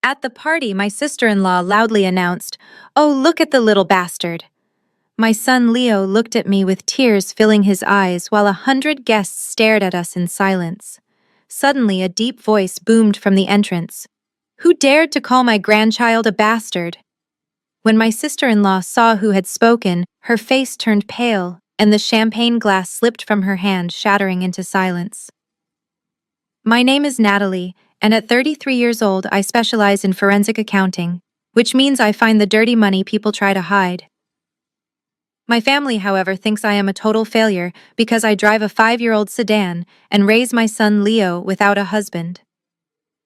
At the party, my sister-in-law loudly announced, "Oh, look at the little bastard." My son Leo looked at me with tears filling his eyes while 100 guests stared at us in silence. Suddenly, a deep voice boomed from the entrance. "Who dared to call my grandchild a bastard?" When my sister-in-law saw who had spoken, her face turned pale, and the champagne glass slipped from her hand, shattering into silence. My name is Natalie, and at 33 years old, I specialize in forensic accounting, which means I find the dirty money people try to hide. My family, however, thinks I am a total failure because I drive a 5-year-old sedan and raise my son Leo without a husband.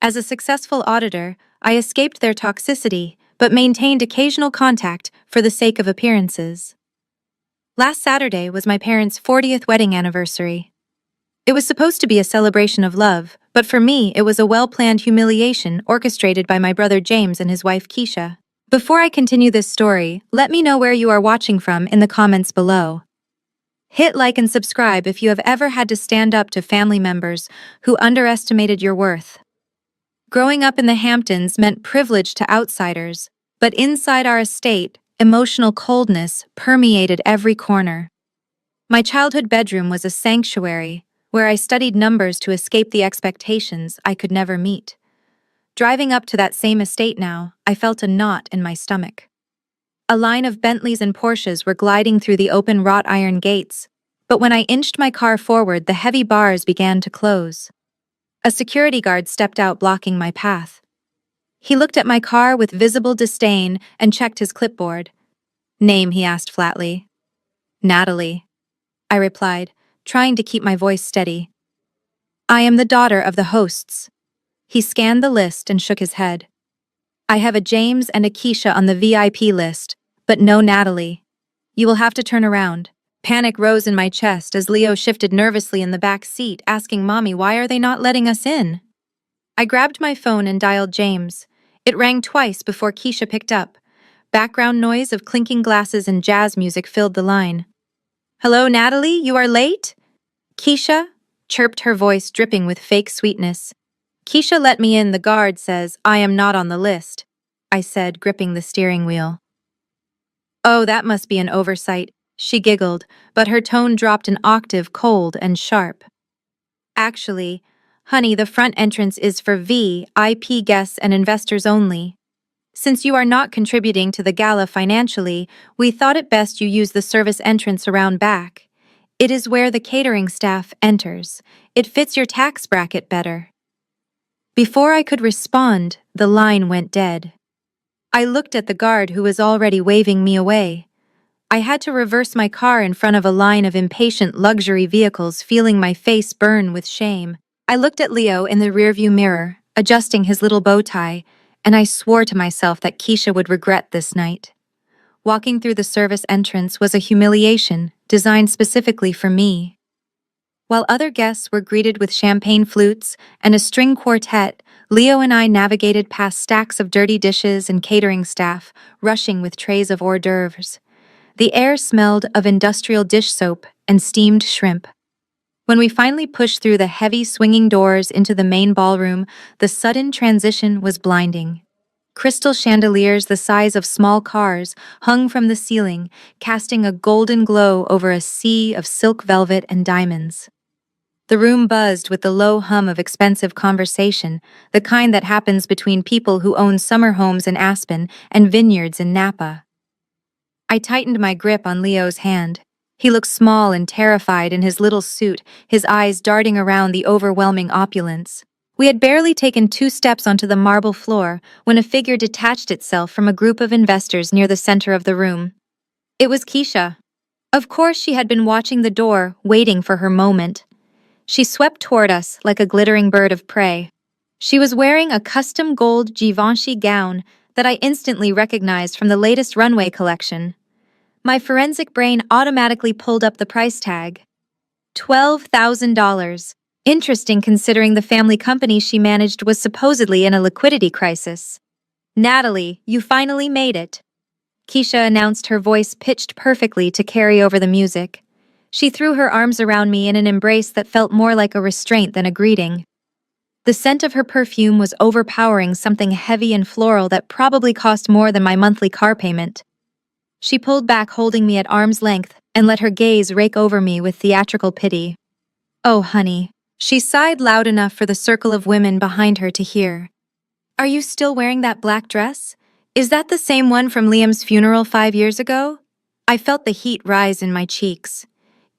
As a successful auditor, I escaped their toxicity but maintained occasional contact for the sake of appearances. Last Saturday was my parents' 40th wedding anniversary. It was supposed to be a celebration of love, but for me it was a well-planned humiliation orchestrated by my brother James and his wife Keisha. Before I continue this story, let me know where you are watching from in the comments below. Hit like and subscribe if you have ever had to stand up to family members who underestimated your worth. Growing up in the Hamptons meant privilege to outsiders, but inside our estate, emotional coldness permeated every corner. My childhood bedroom was a sanctuary, where I studied numbers to escape the expectations I could never meet. Driving up to that same estate now, I felt a knot in my stomach. A line of Bentleys and Porsches were gliding through the open wrought iron gates, but when I inched my car forward, the heavy bars began to close. A security guard stepped out, blocking my path. He looked at my car with visible disdain and checked his clipboard. "Name?" he asked flatly. "Natalie," I replied, trying to keep my voice steady. "I am the daughter of the hosts." He scanned the list and shook his head. "I have a James and a Keisha on the VIP list, but no Natalie. You will have to turn around." Panic rose in my chest as Leo shifted nervously in the back seat, asking Mommy, "Why are they not letting us in?" I grabbed my phone and dialed James. It rang twice before Keisha picked up. Background noise of clinking glasses and jazz music filled the line. "Hello, Natalie, you are late?" "Keisha?" chirped her voice, dripping with fake sweetness. "Keisha let me in. The guard says I am not on the list," I said, gripping the steering wheel. "Oh, that must be an oversight," she giggled, but her tone dropped an octave, cold and sharp. "Actually, honey, the front entrance is for VIP guests and investors only. Since you are not contributing to the gala financially, we thought it best you use the service entrance around back. It is where the catering staff enters. It fits your tax bracket better." Before I could respond, the line went dead. I looked at the guard who was already waving me away. I had to reverse my car in front of a line of impatient luxury vehicles, feeling my face burn with shame. I looked at Leo in the rearview mirror, adjusting his little bow tie, and I swore to myself that Keisha would regret this night. Walking through the service entrance was a humiliation designed specifically for me. While other guests were greeted with champagne flutes and a string quartet, Leo and I navigated past stacks of dirty dishes and catering staff, rushing with trays of hors d'oeuvres. The air smelled of industrial dish soap and steamed shrimp. When we finally pushed through the heavy swinging doors into the main ballroom, the sudden transition was blinding. Crystal chandeliers the size of small cars hung from the ceiling, casting a golden glow over a sea of silk velvet and diamonds. The room buzzed with the low hum of expensive conversation, the kind that happens between people who own summer homes in Aspen and vineyards in Napa. I tightened my grip on Leo's hand. He looked small and terrified in his little suit, his eyes darting around the overwhelming opulence. We had barely taken 2 steps onto the marble floor when a figure detached itself from a group of investors near the center of the room. It was Keisha. Of course, she had been watching the door, waiting for her moment. She swept toward us like a glittering bird of prey. She was wearing a custom gold Givenchy gown that I instantly recognized from the latest runway collection. My forensic brain automatically pulled up the price tag. $12,000. Interesting, considering the family company she managed was supposedly in a liquidity crisis. "Natalie, you finally made it," Keisha announced, her voice pitched perfectly to carry over the music. She threw her arms around me in an embrace that felt more like a restraint than a greeting. The scent of her perfume was overpowering, something heavy and floral that probably cost more than my monthly car payment. She pulled back, holding me at arm's length, and let her gaze rake over me with theatrical pity. "Oh, honey." She sighed loud enough for the circle of women behind her to hear. "Are you still wearing that black dress? Is that the same one from Liam's funeral 5 years ago?" I felt the heat rise in my cheeks.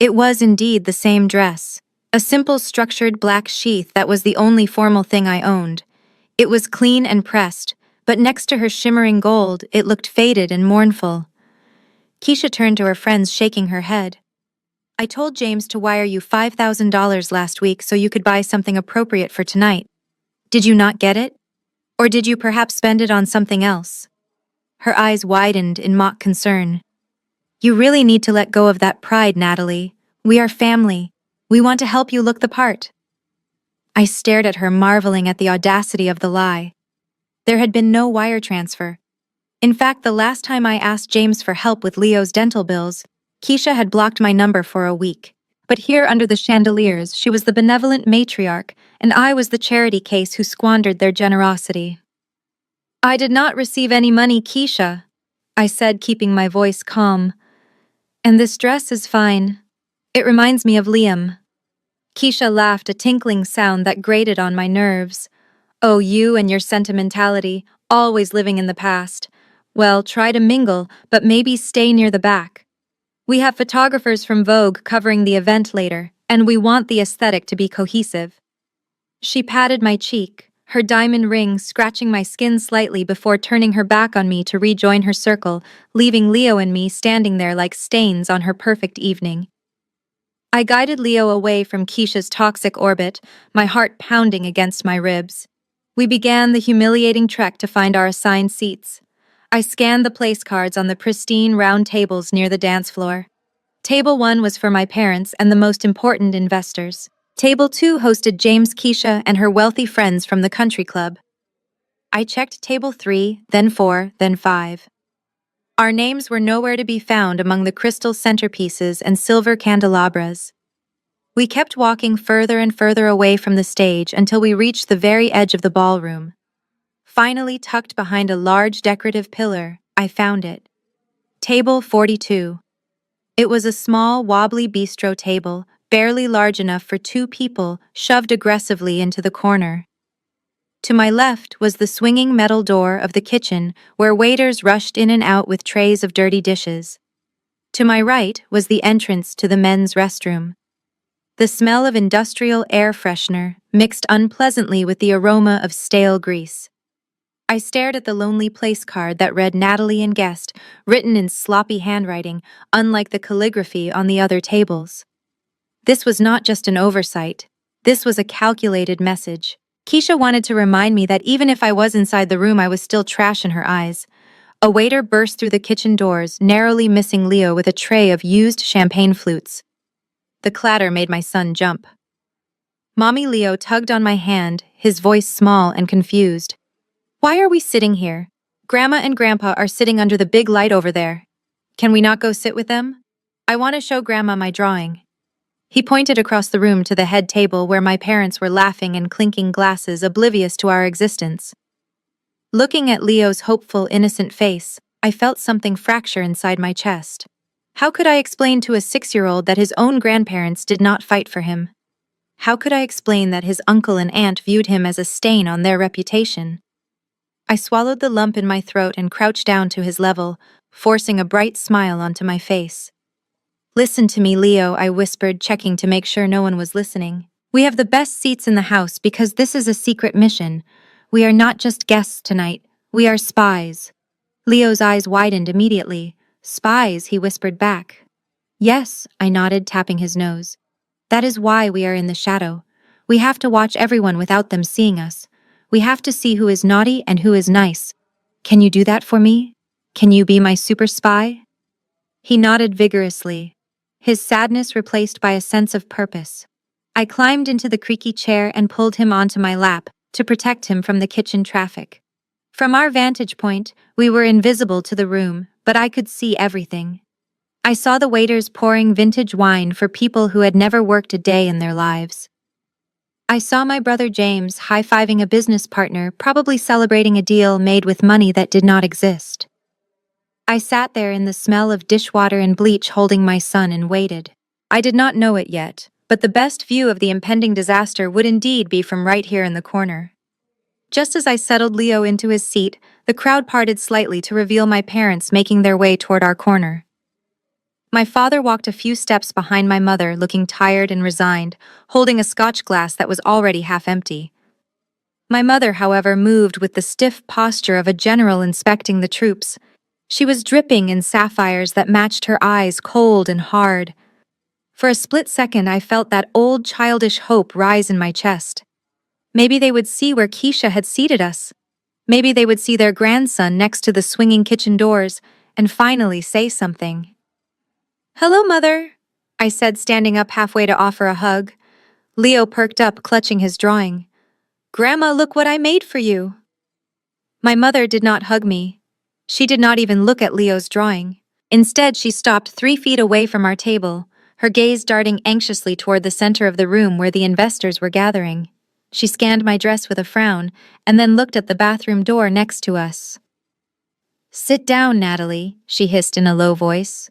It was indeed the same dress. A simple structured black sheath that was the only formal thing I owned. It was clean and pressed, but next to her shimmering gold, it looked faded and mournful. Keisha turned to her friends, shaking her head. "I told James to wire you $5,000 last week so you could buy something appropriate for tonight. Did you not get it? Or did you perhaps spend it on something else?" Her eyes widened in mock concern. "You really need to let go of that pride, Natalie. We are family. We want to help you look the part." I stared at her, marveling at the audacity of the lie. There had been no wire transfer. In fact, the last time I asked James for help with Leo's dental bills, Keisha had blocked my number for a week. But here under the chandeliers, she was the benevolent matriarch, and I was the charity case who squandered their generosity. "I did not receive any money, Keisha," I said, keeping my voice calm. "And this dress is fine. It reminds me of Liam." Keisha laughed, a tinkling sound that grated on my nerves. "Oh, you and your sentimentality, always living in the past. Well, try to mingle, but maybe stay near the back. We have photographers from Vogue covering the event later, and we want the aesthetic to be cohesive." She patted my cheek, her diamond ring scratching my skin slightly before turning her back on me to rejoin her circle, leaving Leo and me standing there like stains on her perfect evening. I guided Leo away from Keisha's toxic orbit, my heart pounding against my ribs. We began the humiliating trek to find our assigned seats. I scanned the place cards on the pristine round tables near the dance floor. Table 1 was for my parents and the most important investors. Table 2 hosted James, Keisha, and her wealthy friends from the country club. I checked Table 3, then 4, then 5. Our names were nowhere to be found among the crystal centerpieces and silver candelabras. We kept walking further and further away from the stage until we reached the very edge of the ballroom. Finally, tucked behind a large decorative pillar, I found it. Table 42. It was a small, wobbly bistro table, barely large enough for 2 people, shoved aggressively into the corner. To my left was the swinging metal door of the kitchen, where waiters rushed in and out with trays of dirty dishes. To my right was the entrance to the men's restroom. The smell of industrial air freshener mixed unpleasantly with the aroma of stale grease. I stared at the lonely place card that read Natalie and Guest, written in sloppy handwriting, unlike the calligraphy on the other tables. This was not just an oversight. This was a calculated message. Keisha wanted to remind me that even if I was inside the room, I was still trash in her eyes. A waiter burst through the kitchen doors, narrowly missing Leo with a tray of used champagne flutes. The clatter made my son jump. Mommy Leo tugged on my hand, his voice small and confused. "Why are we sitting here? Grandma and Grandpa are sitting under the big light over there. Can we not go sit with them? I want to show Grandma my drawing." He pointed across the room to the head table where my parents were laughing and clinking glasses, oblivious to our existence. Looking at Leo's hopeful, innocent face, I felt something fracture inside my chest. How could I explain to a 6-year-old that his own grandparents did not fight for him? How could I explain that his uncle and aunt viewed him as a stain on their reputation? I swallowed the lump in my throat and crouched down to his level, forcing a bright smile onto my face. "Listen to me, Leo," I whispered, checking to make sure no one was listening. "We have the best seats in the house because this is a secret mission. We are not just guests tonight, we are spies." Leo's eyes widened immediately. "Spies," he whispered back. "Yes," I nodded, tapping his nose. "That is why we are in the shadow. We have to watch everyone without them seeing us. We have to see who is naughty and who is nice. Can you do that for me? Can you be my super spy?" He nodded vigorously, his sadness replaced by a sense of purpose. I climbed into the creaky chair and pulled him onto my lap to protect him from the kitchen traffic. From our vantage point, we were invisible to the room, but I could see everything. I saw the waiters pouring vintage wine for people who had never worked a day in their lives. I saw my brother James high-fiving a business partner, probably celebrating a deal made with money that did not exist. I sat there in the smell of dishwater and bleach holding my son and waited. I did not know it yet, but the best view of the impending disaster would indeed be from right here in the corner. Just as I settled Leo into his seat, the crowd parted slightly to reveal my parents making their way toward our corner. My father walked a few steps behind my mother, looking tired and resigned, holding a scotch glass that was already half empty. My mother, however, moved with the stiff posture of a general inspecting the troops. She was dripping in sapphires that matched her eyes, cold and hard. For a split second, I felt that old childish hope rise in my chest. Maybe they would see where Keisha had seated us. Maybe they would see their grandson next to the swinging kitchen doors and finally say something. "Hello, Mother," I said, standing up halfway to offer a hug. Leo perked up, clutching his drawing. "Grandma, look what I made for you." My mother did not hug me. She did not even look at Leo's drawing. Instead, she stopped 3 feet away from our table, her gaze darting anxiously toward the center of the room where the investors were gathering. She scanned my dress with a frown, and then looked at the bathroom door next to us. "Sit down, Natalie," she hissed in a low voice.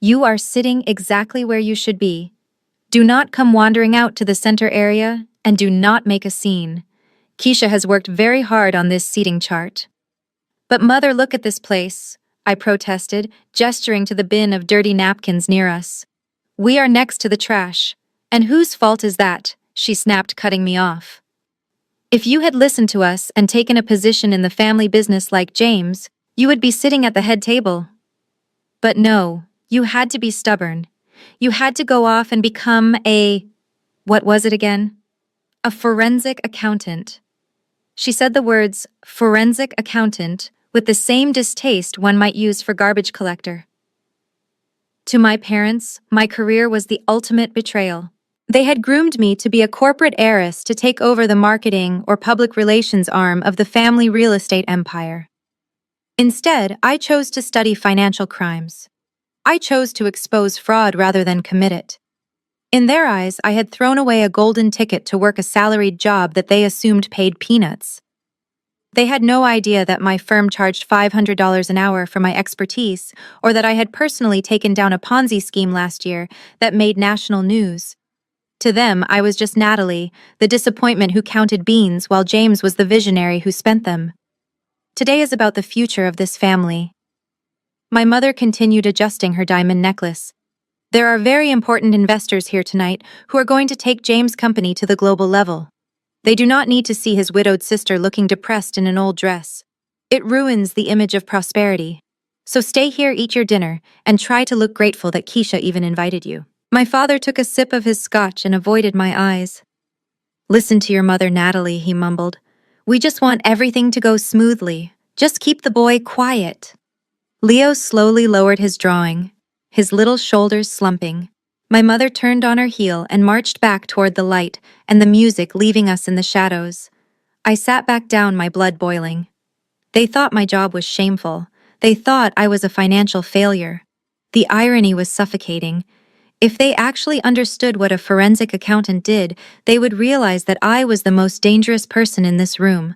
"You are sitting exactly where you should be. Do not come wandering out to the center area, and do not make a scene. Keisha has worked very hard on this seating chart." "But Mother, look at this place," I protested, gesturing to the bin of dirty napkins near us. "We are next to the trash. And whose fault is that?" she snapped, cutting me off. "If you had listened to us and taken a position in the family business like James, you would be sitting at the head table. But no, you had to be stubborn. You had to go off and become what was it again? A forensic accountant." She said the words forensic accountant with the same distaste one might use for garbage collector. To my parents, my career was the ultimate betrayal. They had groomed me to be a corporate heiress to take over the marketing or public relations arm of the family real estate empire. Instead, I chose to study financial crimes. I chose to expose fraud rather than commit it. In their eyes, I had thrown away a golden ticket to work a salaried job that they assumed paid peanuts. They had no idea that my firm charged $500 an hour for my expertise, or that I had personally taken down a Ponzi scheme last year that made national news. To them, I was just Natalie, the disappointment who counted beans while James was the visionary who spent them. Today is about the future of this family. My mother continued adjusting her diamond necklace. "There are very important investors here tonight who are going to take James' company to the global level. They do not need to see his widowed sister looking depressed in an old dress. It ruins the image of prosperity. So stay here, eat your dinner, and try to look grateful that Keisha even invited you." My father took a sip of his scotch and avoided my eyes. "Listen to your mother, Natalie," he mumbled. "We just want everything to go smoothly. Just keep the boy quiet." Leo slowly lowered his drawing, his little shoulders slumping. My mother turned on her heel and marched back toward the light and the music, leaving us in the shadows. I sat back down, my blood boiling. They thought my job was shameful. They thought I was a financial failure. The irony was suffocating. If they actually understood what a forensic accountant did, they would realize that I was the most dangerous person in this room.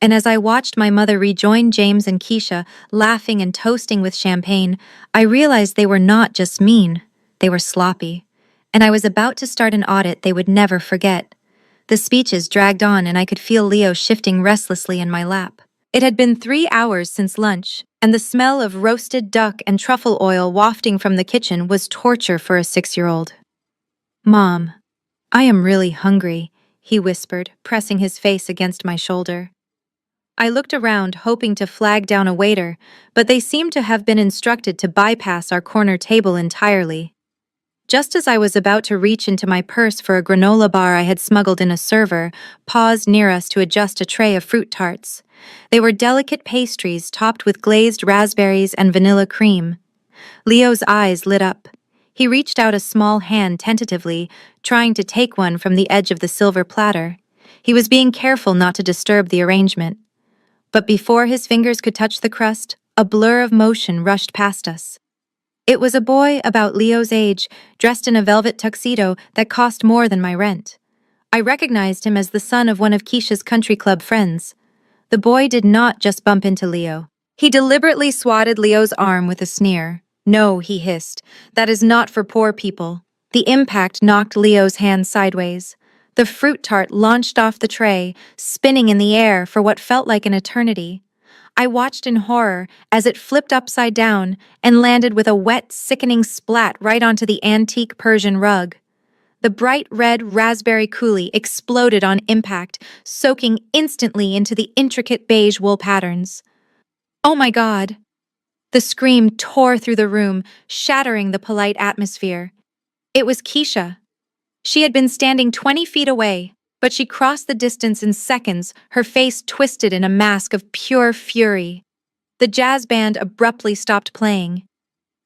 And as I watched my mother rejoin James and Keisha, laughing and toasting with champagne, I realized they were not just mean, they were sloppy. And I was about to start an audit they would never forget. The speeches dragged on, and I could feel Leo shifting restlessly in my lap. It had been 3 hours since lunch, and the smell of roasted duck and truffle oil wafting from the kitchen was torture for a 6-year-old. "Mom, I am really hungry," he whispered, pressing his face against my shoulder. I looked around, hoping to flag down a waiter, but they seemed to have been instructed to bypass our corner table entirely. Just as I was about to reach into my purse for a granola bar I had smuggled in, a server paused near us to adjust a tray of fruit tarts. They were delicate pastries topped with glazed raspberries and vanilla cream. Leo's eyes lit up. He reached out a small hand tentatively, trying to take one from the edge of the silver platter. He was being careful not to disturb the arrangement. But before his fingers could touch the crust, a blur of motion rushed past us. It was a boy about Leo's age, dressed in a velvet tuxedo that cost more than my rent. I recognized him as the son of one of Keisha's country club friends. The boy did not just bump into Leo. He deliberately swatted Leo's arm with a sneer. "No," he hissed. "That is not for poor people." The impact knocked Leo's hand sideways. The fruit tart launched off the tray, spinning in the air for what felt like an eternity. I watched in horror as it flipped upside down and landed with a wet, sickening splat right onto the antique Persian rug. The bright red raspberry coulis exploded on impact, soaking instantly into the intricate beige wool patterns. "Oh my God!" The scream tore through the room, shattering the polite atmosphere. It was Keisha. She had been standing 20 feet away, but she crossed the distance in seconds, her face twisted in a mask of pure fury. The jazz band abruptly stopped playing.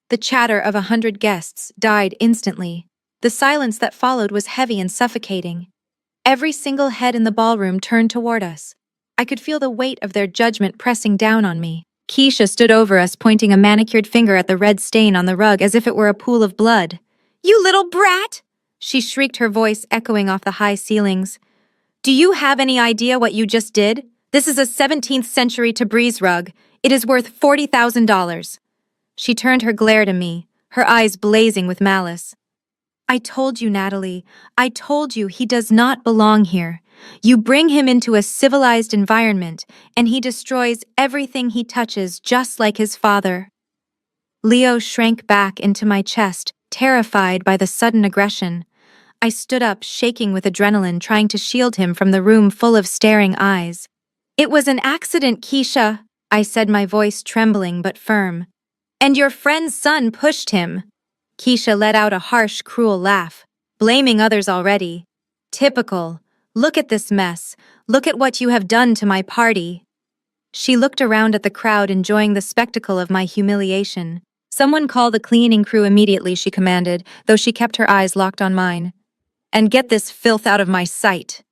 The chatter of 100 guests died instantly. The silence that followed was heavy and suffocating. Every single head in the ballroom turned toward us. I could feel the weight of their judgment pressing down on me. Keisha stood over us, pointing a manicured finger at the red stain on the rug as if it were a pool of blood. "You little brat!" she shrieked, her voice echoing off the high ceilings. "Do you have any idea what you just did? This is a 17th century Tabriz rug. It is worth $40,000. She turned her glare to me, her eyes blazing with malice. "I told you, Natalie. I told you he does not belong here. You bring him into a civilized environment, and he destroys everything he touches just like his father." Leo shrank back into my chest, terrified by the sudden aggression. I stood up, shaking with adrenaline, trying to shield him from the room full of staring eyes. "It was an accident, Keisha," I said, my voice trembling but firm. "And your friend's son pushed him." Keisha let out a harsh, cruel laugh, blaming others already. "Typical. Look at this mess. Look at what you have done to my party." She looked around at the crowd, enjoying the spectacle of my humiliation. "Someone call the cleaning crew immediately," she commanded, though she kept her eyes locked on mine. "And get this filth out of my sight."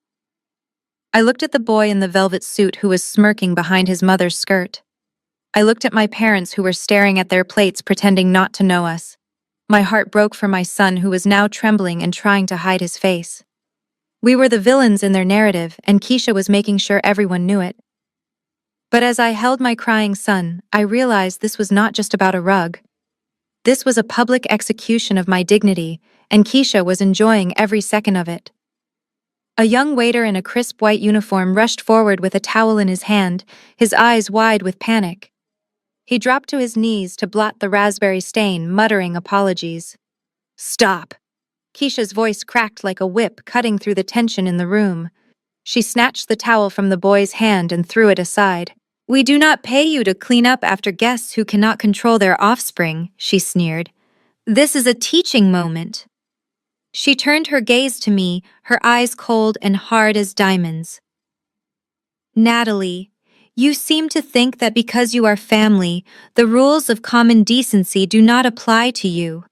I looked at the boy in the velvet suit who was smirking behind his mother's skirt. I looked at my parents who were staring at their plates, pretending not to know us. My heart broke for my son, who was now trembling and trying to hide his face. We were the villains in their narrative, and Keisha was making sure everyone knew it. But as I held my crying son, I realized this was not just about a rug. This was a public execution of my dignity, and Keisha was enjoying every second of it. A young waiter in a crisp white uniform rushed forward with a towel in his hand, his eyes wide with panic. He dropped to his knees to blot the raspberry stain, muttering apologies. "Stop!" Keisha's voice cracked like a whip, cutting through the tension in the room. She snatched the towel from the boy's hand and threw it aside. "We do not pay you to clean up after guests who cannot control their offspring," she sneered. "This is a teaching moment." She turned her gaze to me, her eyes cold and hard as diamonds. "Natalie, you seem to think that because you are family, the rules of common decency do not apply to you.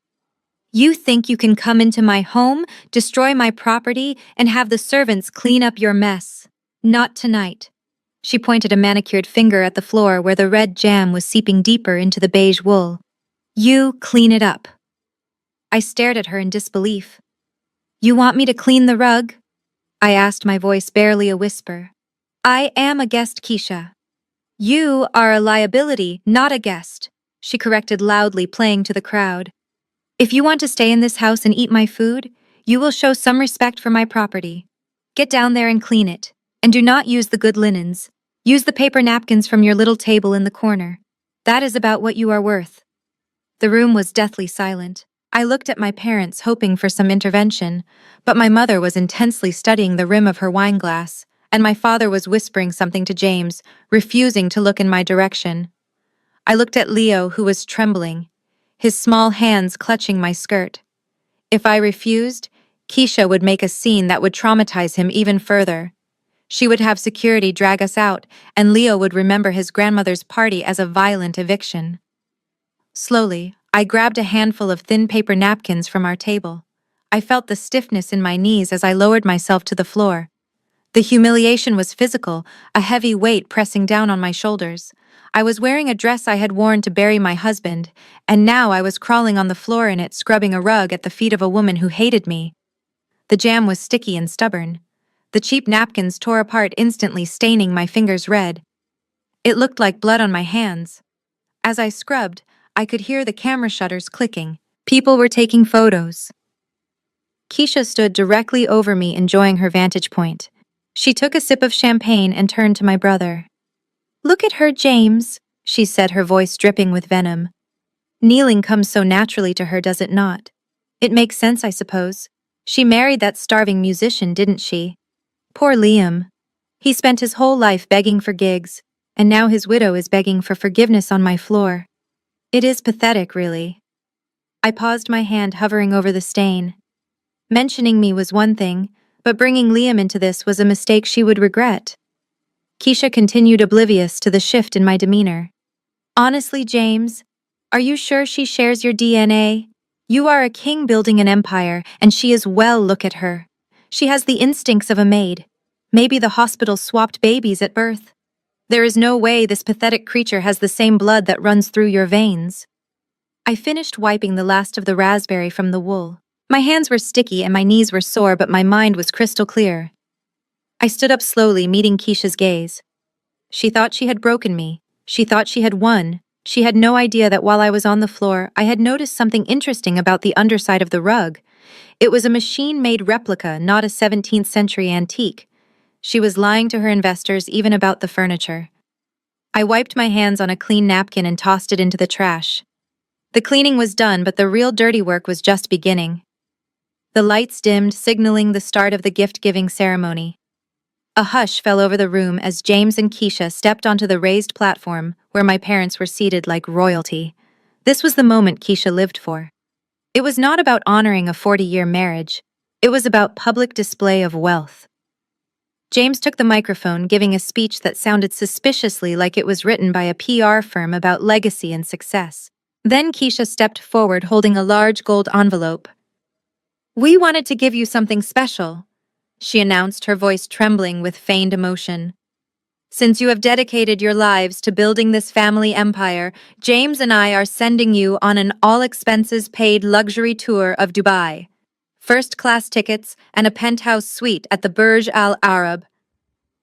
You think you can come into my home, destroy my property, and have the servants clean up your mess. Not tonight." She pointed a manicured finger at the floor where the red jam was seeping deeper into the beige wool. "You clean it up." I stared at her in disbelief. "You want me to clean the rug?" I asked, my voice barely a whisper. "I am a guest, Keisha." "You are a liability, not a guest," she corrected loudly, playing to the crowd. "If you want to stay in this house and eat my food, you will show some respect for my property. Get down there and clean it. And do not use the good linens. Use the paper napkins from your little table in the corner. That is about what you are worth." The room was deathly silent. I looked at my parents, hoping for some intervention, but my mother was intensely studying the rim of her wineglass, and my father was whispering something to James, refusing to look in my direction. I looked at Leo, who was trembling, his small hands clutching my skirt. If I refused, Keisha would make a scene that would traumatize him even further. She would have security drag us out, and Leo would remember his grandmother's party as a violent eviction. Slowly, I grabbed a handful of thin paper napkins from our table. I felt the stiffness in my knees as I lowered myself to the floor. The humiliation was physical, a heavy weight pressing down on my shoulders. I was wearing a dress I had worn to bury my husband, and now I was crawling on the floor in it, scrubbing a rug at the feet of a woman who hated me. The jam was sticky and stubborn. The cheap napkins tore apart instantly, staining my fingers red. It looked like blood on my hands. As I scrubbed, I could hear the camera shutters clicking. People were taking photos. Keisha stood directly over me, enjoying her vantage point. She took a sip of champagne and turned to my brother. "Look at her, James," she said, her voice dripping with venom. "Kneeling comes so naturally to her, does it not? It makes sense, I suppose. She married that starving musician, didn't she? Poor Liam. He spent his whole life begging for gigs, and now his widow is begging for forgiveness on my floor. It is pathetic, really." I paused, my hand hovering over the stain. Mentioning me was one thing, but bringing Liam into this was a mistake she would regret. Keisha continued, oblivious to the shift in my demeanor. "Honestly, James, are you sure she shares your DNA? You are a king building an empire, and she is well, look at her. She has the instincts of a maid. Maybe the hospital swapped babies at birth. There is no way this pathetic creature has the same blood that runs through your veins." I finished wiping the last of the raspberry from the wool. My hands were sticky and my knees were sore, but my mind was crystal clear. I stood up slowly, meeting Keisha's gaze. She thought she had broken me. She thought she had won. She had no idea that while I was on the floor, I had noticed something interesting about the underside of the rug. It was a machine-made replica, not a 17th century antique. She was lying to her investors even about the furniture. I wiped my hands on a clean napkin and tossed it into the trash. The cleaning was done, but the real dirty work was just beginning. The lights dimmed, signaling the start of the gift-giving ceremony. A hush fell over the room as James and Keisha stepped onto the raised platform where my parents were seated like royalty. This was the moment Keisha lived for. It was not about honoring a 40-year marriage. It was about public display of wealth. James took the microphone, giving a speech that sounded suspiciously like it was written by a PR firm about legacy and success. Then Keisha stepped forward, holding a large gold envelope. "We wanted to give you something special," she announced, her voice trembling with feigned emotion. "Since you have dedicated your lives to building this family empire, James and I are sending you on an all-expenses-paid luxury tour of Dubai. First-class tickets and a penthouse suite at the Burj Al Arab."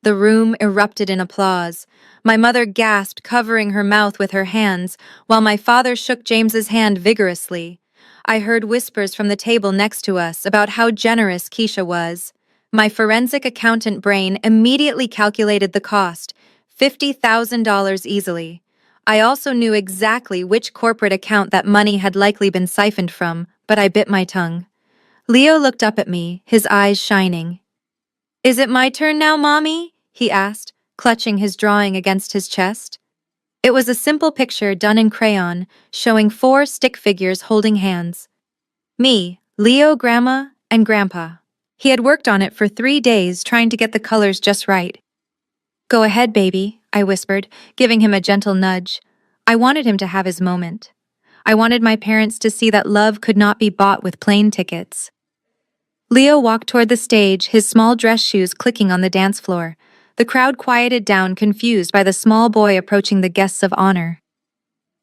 The room erupted in applause. My mother gasped, covering her mouth with her hands, while my father shook James's hand vigorously. I heard whispers from the table next to us about how generous Keisha was. My forensic accountant brain immediately calculated the cost, $50,000 easily. I also knew exactly which corporate account that money had likely been siphoned from, but I bit my tongue. Leo looked up at me, his eyes shining. "Is it my turn now, Mommy?" he asked, clutching his drawing against his chest. It was a simple picture done in crayon, showing 4 stick figures holding hands. Me, Leo, Grandma, and Grandpa. He had worked on it for 3 days, trying to get the colors just right. "Go ahead, baby," I whispered, giving him a gentle nudge. I wanted him to have his moment. I wanted my parents to see that love could not be bought with plane tickets. Leo walked toward the stage, his small dress shoes clicking on the dance floor. The crowd quieted down, confused by the small boy approaching the guests of honor.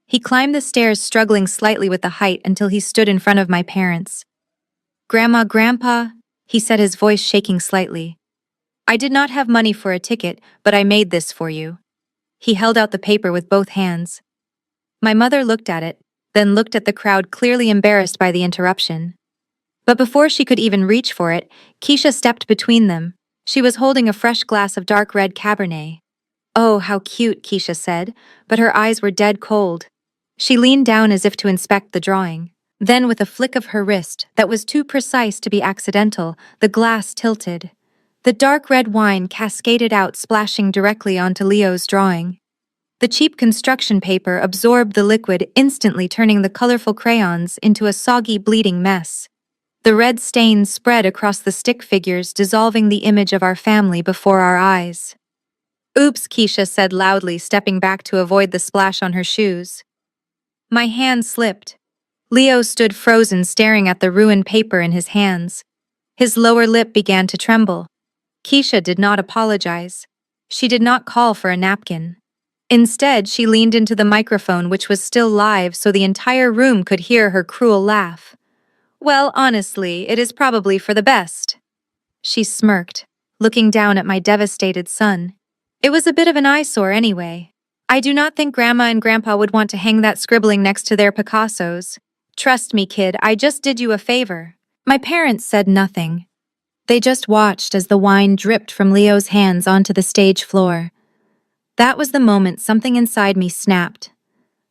He climbed the stairs, struggling slightly with the height until he stood in front of my parents. "Grandma, Grandpa," he said, his voice shaking slightly. "I did not have money for a ticket, but I made this for you." He held out the paper with both hands. My mother looked at it, then looked at the crowd, clearly embarrassed by the interruption. But before she could even reach for it, Keisha stepped between them. She was holding a fresh glass of dark red Cabernet. "Oh, how cute," Keisha said, but her eyes were dead cold. She leaned down as if to inspect the drawing. Then, with a flick of her wrist that was too precise to be accidental, the glass tilted. The dark red wine cascaded out, splashing directly onto Leo's drawing. The cheap construction paper absorbed the liquid, instantly turning the colorful crayons into a soggy, bleeding mess. The red stains spread across the stick figures, dissolving the image of our family before our eyes. "Oops," Keisha said loudly, stepping back to avoid the splash on her shoes. My hand slipped. Leo stood frozen, staring at the ruined paper in his hands. His lower lip began to tremble. Keisha did not apologize. She did not call for a napkin. Instead, she leaned into the microphone, which was still live, so the entire room could hear her cruel laugh. "Well, honestly, it is probably for the best." She smirked. looking down at my devastated son. It was a bit of an eyesore anyway. I do not think Grandma and Grandpa would want to hang that scribbling next to their Picassos. Trust me, kid, I just did you a favor. My parents said nothing. They just watched as the wine dripped from Leo's hands onto the stage floor. That was the moment something inside me snapped.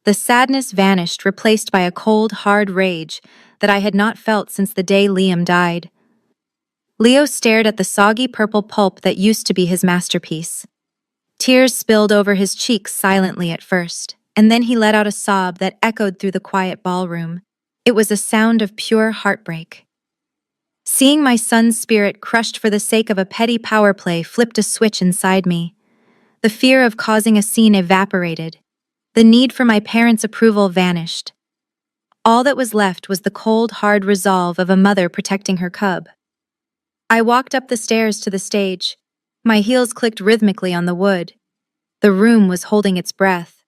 The sadness vanished, replaced by a cold, hard rage that I had not felt since the day Liam died. Leo stared at the soggy purple pulp that used to be his masterpiece. Tears spilled over his cheeks silently at first, and then he let out a sob that echoed through the quiet ballroom. It was a sound of pure heartbreak. Seeing my son's spirit crushed for the sake of a petty power play flipped a switch inside me. The fear of causing a scene evaporated. The need for my parents' approval vanished. All that was left was the cold, hard resolve of a mother protecting her cub. I walked up the stairs to the stage. My heels clicked rhythmically on the wood. The room was holding its breath.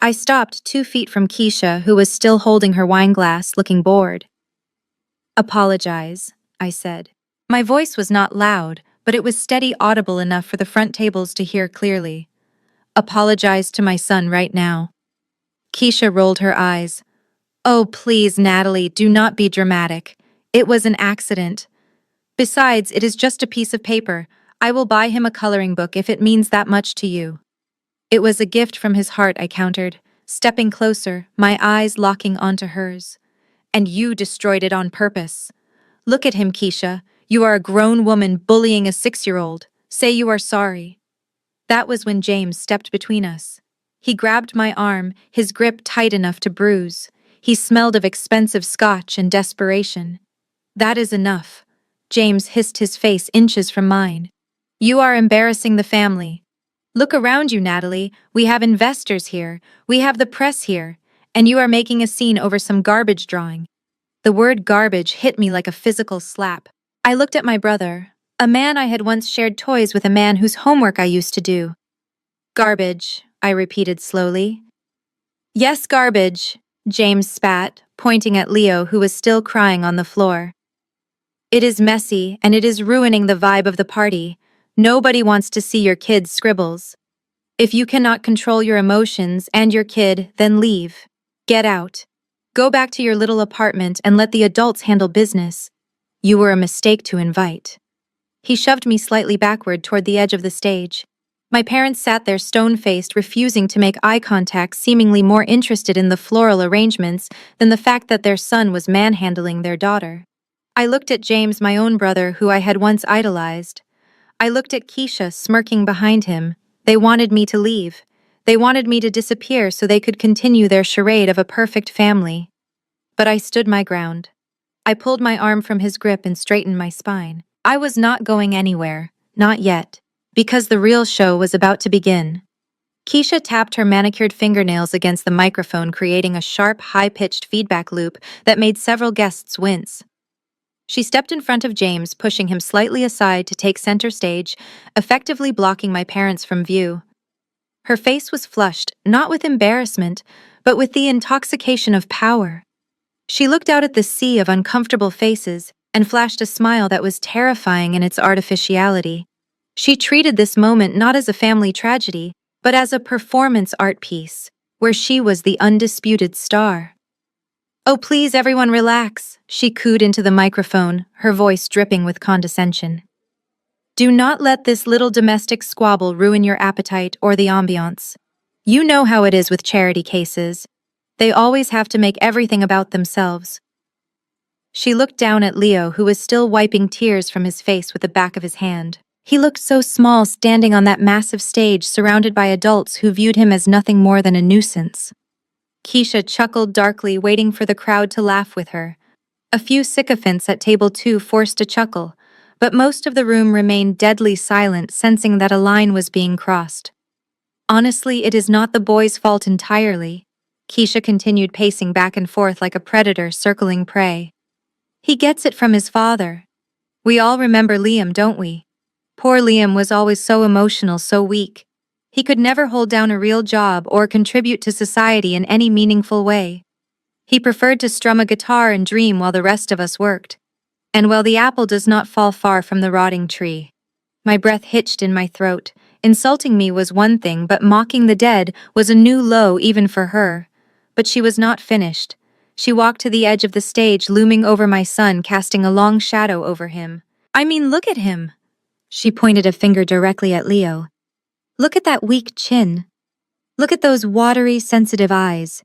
I stopped 2 feet from Keisha, who was still holding her wine glass, looking bored. "Apologize," I said. My voice was not loud, but it was steady, audible enough for the front tables to hear clearly. "Apologize to my son right now." Keisha rolled her eyes. "Oh, please, Natalie, do not be dramatic. It was an accident. Besides, it is just a piece of paper. I will buy him a coloring book if it means that much to you." "It was a gift from his heart," I countered, stepping closer, my eyes locking onto hers. "And you destroyed it on purpose. Look at him, Keisha. You are a grown woman bullying a 6-year-old. Say you are sorry." That was when James stepped between us. He grabbed my arm, his grip tight enough to bruise. He smelled of expensive scotch and desperation. "That is enough." James hissed, his face inches from mine. "You are embarrassing the family. Look around you, Natalie. We have investors here. We have the press here. And you are making a scene over some garbage drawing." The word garbage hit me like a physical slap. I looked at my brother, a man I had once shared toys with, a man whose homework I used to do. "Garbage," I repeated slowly. "Yes, garbage," James spat, pointing at Leo, who was still crying on the floor. "It is messy, and it is ruining the vibe of the party. Nobody wants to see your kid's scribbles. If you cannot control your emotions and your kid, then leave. Get out. Go back to your little apartment and let the adults handle business. You were a mistake to invite." He shoved me slightly backward toward the edge of the stage. My parents sat there stone-faced, refusing to make eye contact, seemingly more interested in the floral arrangements than the fact that their son was manhandling their daughter. I looked at James, my own brother, who I had once idolized. I looked at Keisha, smirking behind him. They wanted me to leave. They wanted me to disappear so they could continue their charade of a perfect family. But I stood my ground. I pulled my arm from his grip and straightened my spine. I was not going anywhere, not yet, because the real show was about to begin. Keisha tapped her manicured fingernails against the microphone, creating a sharp, high-pitched feedback loop that made several guests wince. She stepped in front of James, pushing him slightly aside to take center stage, effectively blocking my parents from view. Her face was flushed, not with embarrassment, but with the intoxication of power. She looked out at the sea of uncomfortable faces and flashed a smile that was terrifying in its artificiality. She treated this moment not as a family tragedy, but as a performance art piece, where she was the undisputed star. "Oh, please, everyone relax," she cooed into the microphone, her voice dripping with condescension. "Do not let this little domestic squabble ruin your appetite or the ambiance. You know how it is with charity cases. They always have to make everything about themselves." She looked down at Leo, who was still wiping tears from his face with the back of his hand. He looked so small standing on that massive stage, surrounded by adults who viewed him as nothing more than a nuisance. Keisha chuckled darkly, waiting for the crowd to laugh with her. A few sycophants at table 2 forced a chuckle, but most of the room remained deadly silent, sensing that a line was being crossed. "Honestly, it is not the boy's fault entirely." Keisha continued, pacing back and forth like a predator circling prey. "He gets it from his father. We all remember Liam, don't we? Poor Liam was always so emotional, so weak. He could never hold down a real job or contribute to society in any meaningful way. He preferred to strum a guitar and dream while the rest of us worked. And well, the apple does not fall far from the rotting tree." My breath hitched in my throat. Insulting me was one thing, but mocking the dead was a new low even for her. But she was not finished. She walked to the edge of the stage, looming over my son, casting a long shadow over him. I mean, look at him. She pointed a finger directly at Leo. Look at that weak chin. Look at those watery, sensitive eyes.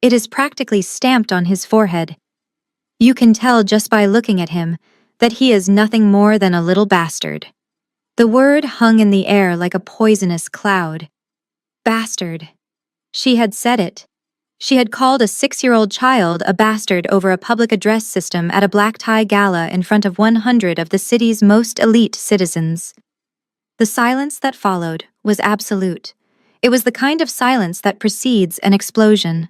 It is practically stamped on his forehead. You can tell just by looking at him that he is nothing more than a little bastard. The word hung in the air like a poisonous cloud. Bastard. She had said it. She had called a 6-year-old child a bastard over a public address system at a black tie gala in front of 100 of the city's most elite citizens. The silence that followed was absolute. It was the kind of silence that precedes an explosion.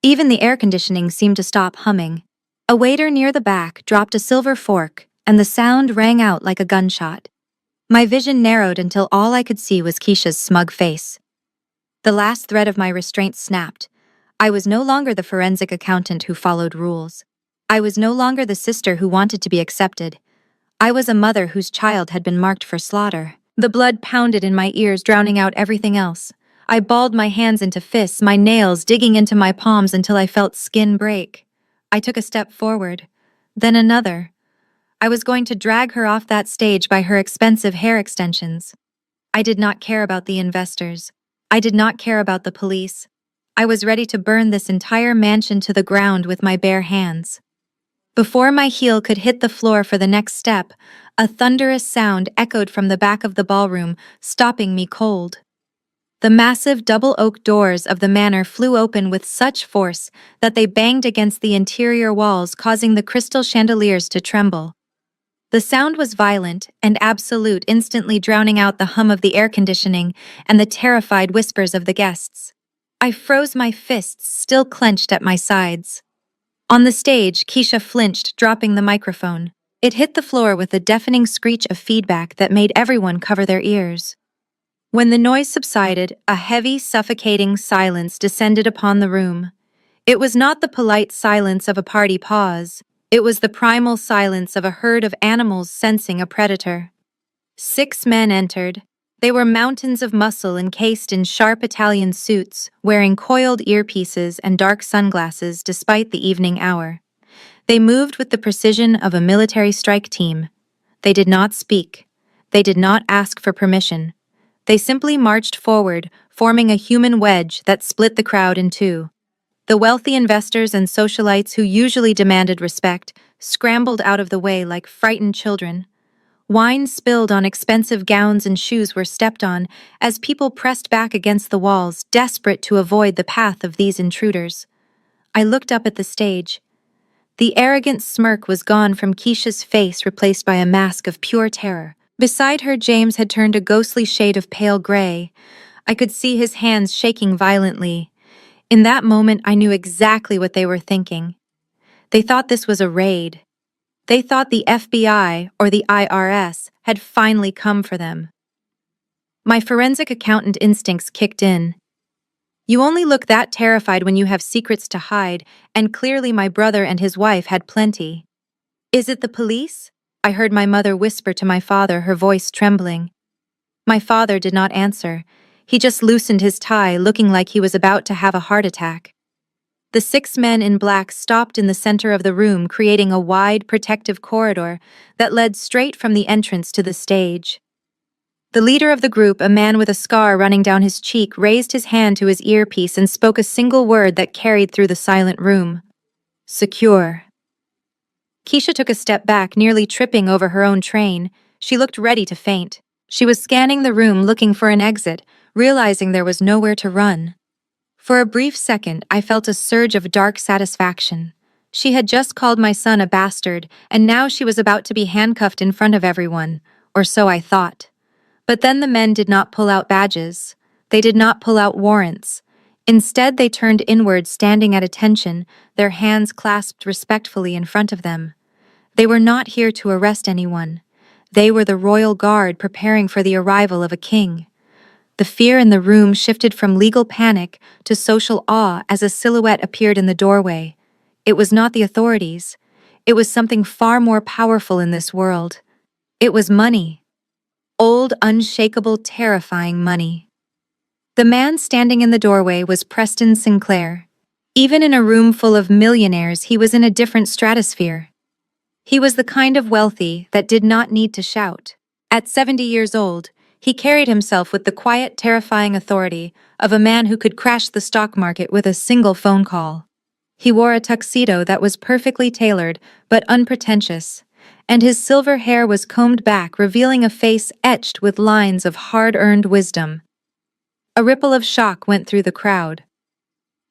Even the air conditioning seemed to stop humming. A waiter near the back dropped a silver fork, and the sound rang out like a gunshot. My vision narrowed until all I could see was Keisha's smug face. The last thread of my restraint snapped. I was no longer the forensic accountant who followed rules. I was no longer the sister who wanted to be accepted. I was a mother whose child had been marked for slaughter. The blood pounded in my ears, drowning out everything else. I balled my hands into fists, my nails digging into my palms until I felt skin break. I took a step forward, then another. I was going to drag her off that stage by her expensive hair extensions. I did not care about the investors. I did not care about the police. I was ready to burn this entire mansion to the ground with my bare hands. Before my heel could hit the floor for the next step, a thunderous sound echoed from the back of the ballroom, stopping me cold. The massive double oak doors of the manor flew open with such force that they banged against the interior walls, causing the crystal chandeliers to tremble. The sound was violent and absolute, instantly drowning out the hum of the air conditioning and the terrified whispers of the guests. I froze, my fists still clenched at my sides. On the stage, Keisha flinched, dropping the microphone. It hit the floor with a deafening screech of feedback that made everyone cover their ears. When the noise subsided, a heavy, suffocating silence descended upon the room. It was not the polite silence of a party pause. It was the primal silence of a herd of animals sensing a predator. 6 men entered. They were mountains of muscle encased in sharp Italian suits, wearing coiled earpieces and dark sunglasses despite the evening hour. They moved with the precision of a military strike team. They did not speak. They did not ask for permission. They simply marched forward, forming a human wedge that split the crowd in two. The wealthy investors and socialites who usually demanded respect scrambled out of the way like frightened children. Wine spilled on expensive gowns and shoes were stepped on as people pressed back against the walls, desperate to avoid the path of these intruders. I looked up at the stage. The arrogant smirk was gone from Keisha's face, replaced by a mask of pure terror. Beside her, James had turned a ghostly shade of pale gray. I could see his hands shaking violently. In that moment, I knew exactly what they were thinking. They thought this was a raid. They thought the FBI or the IRS had finally come for them. My forensic accountant instincts kicked in. You only look that terrified when you have secrets to hide, and clearly my brother and his wife had plenty. Is it the police? I heard my mother whisper to my father, her voice trembling. My father did not answer. He just loosened his tie, looking like he was about to have a heart attack. The 6 men in black stopped in the center of the room, creating a wide, protective corridor that led straight from the entrance to the stage. The leader of the group, a man with a scar running down his cheek, raised his hand to his earpiece and spoke a single word that carried through the silent room. Secure. Keisha took a step back, nearly tripping over her own train. She looked ready to faint. She was scanning the room, looking for an exit, realizing there was nowhere to run. For a brief second, I felt a surge of dark satisfaction. She had just called my son a bastard, and now she was about to be handcuffed in front of everyone, or so I thought. But then the men did not pull out badges. They did not pull out warrants. Instead, they turned inward, standing at attention, their hands clasped respectfully in front of them. They were not here to arrest anyone. They were the royal guard preparing for the arrival of a king. The fear in the room shifted from legal panic to social awe as a silhouette appeared in the doorway. It was not the authorities. It was something far more powerful in this world. It was money. cold, unshakable, terrifying money. The man standing in the doorway was Preston Sinclair. Even in a room full of millionaires, he was in a different stratosphere. He was the kind of wealthy that did not need to shout. At 70 years old, he carried himself with the quiet, terrifying authority of a man who could crash the stock market with a single phone call. He wore a tuxedo that was perfectly tailored but unpretentious, and his silver hair was combed back, revealing a face etched with lines of hard-earned wisdom. A ripple of shock went through the crowd.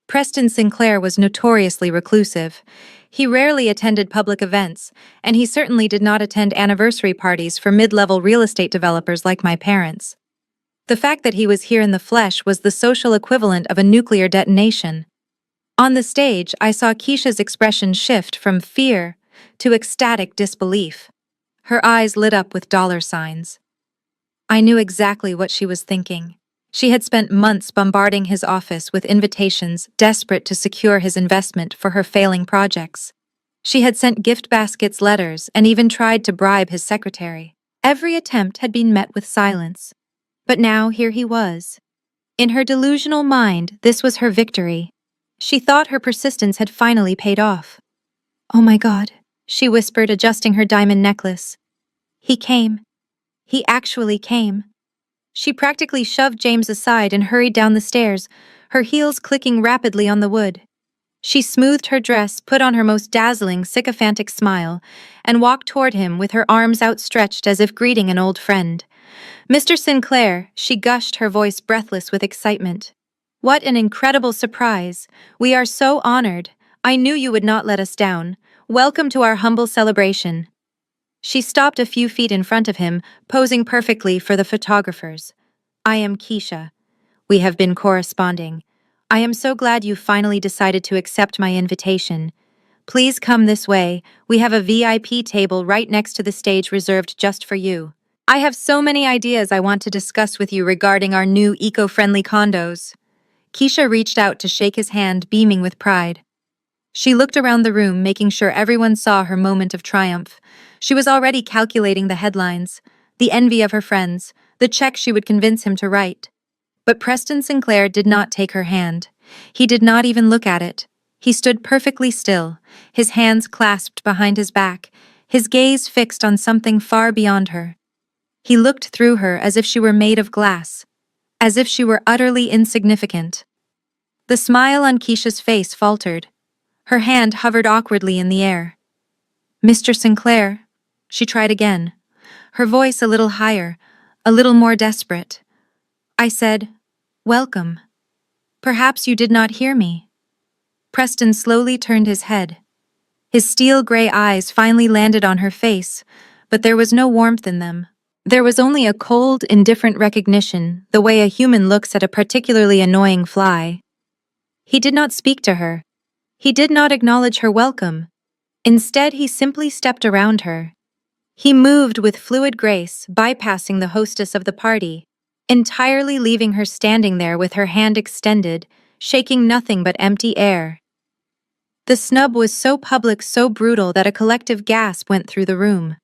Preston Sinclair was notoriously reclusive. He rarely attended public events, and he certainly did not attend anniversary parties for mid-level real estate developers like my parents. The fact that he was here in the flesh was the social equivalent of a nuclear detonation. On the stage, I saw Keisha's expression shift from fear to ecstatic disbelief. Her eyes lit up with dollar signs. I knew exactly what she was thinking. She had spent months bombarding his office with invitations, desperate to secure his investment for her failing projects. She had sent gift baskets, letters, and even tried to bribe his secretary. Every attempt had been met with silence. But now here he was. In her delusional mind, this was her victory. She thought her persistence had finally paid off. "Oh my God," she whispered, adjusting her diamond necklace. "He came. He actually came." She practically shoved James aside and hurried down the stairs, her heels clicking rapidly on the wood. She smoothed her dress, put on her most dazzling, sycophantic smile, and walked toward him with her arms outstretched as if greeting an old friend. "Mr. Sinclair," she gushed, her voice breathless with excitement. "What an incredible surprise. We are so honored. I knew you would not let us down. Welcome to our humble celebration." She stopped a few feet in front of him, posing perfectly for the photographers. "I am Keisha. We have been corresponding. I am so glad you finally decided to accept my invitation. Please come this way. We have a VIP table right next to the stage reserved just for you. I have so many ideas I want to discuss with you regarding our new eco-friendly condos." Keisha reached out to shake his hand, beaming with pride. She looked around the room, making sure everyone saw her moment of triumph. She was already calculating the headlines, the envy of her friends, the check she would convince him to write. But Preston Sinclair did not take her hand. He did not even look at it. He stood perfectly still, his hands clasped behind his back, his gaze fixed on something far beyond her. He looked through her as if she were made of glass, as if she were utterly insignificant. The smile on Keisha's face faltered. Her hand hovered awkwardly in the air. "Mr. Sinclair," she tried again, her voice a little higher, a little more desperate. "I said, welcome. Perhaps you did not hear me." Preston slowly turned his head. His steel-gray eyes finally landed on her face, but there was no warmth in them. There was only a cold, indifferent recognition, the way a human looks at a particularly annoying fly. He did not speak to her. He did not acknowledge her welcome. Instead, he simply stepped around her. He moved with fluid grace, bypassing the hostess of the party, entirely leaving her standing there with her hand extended, shaking nothing but empty air. The snub was so public, so brutal that a collective gasp went through the room.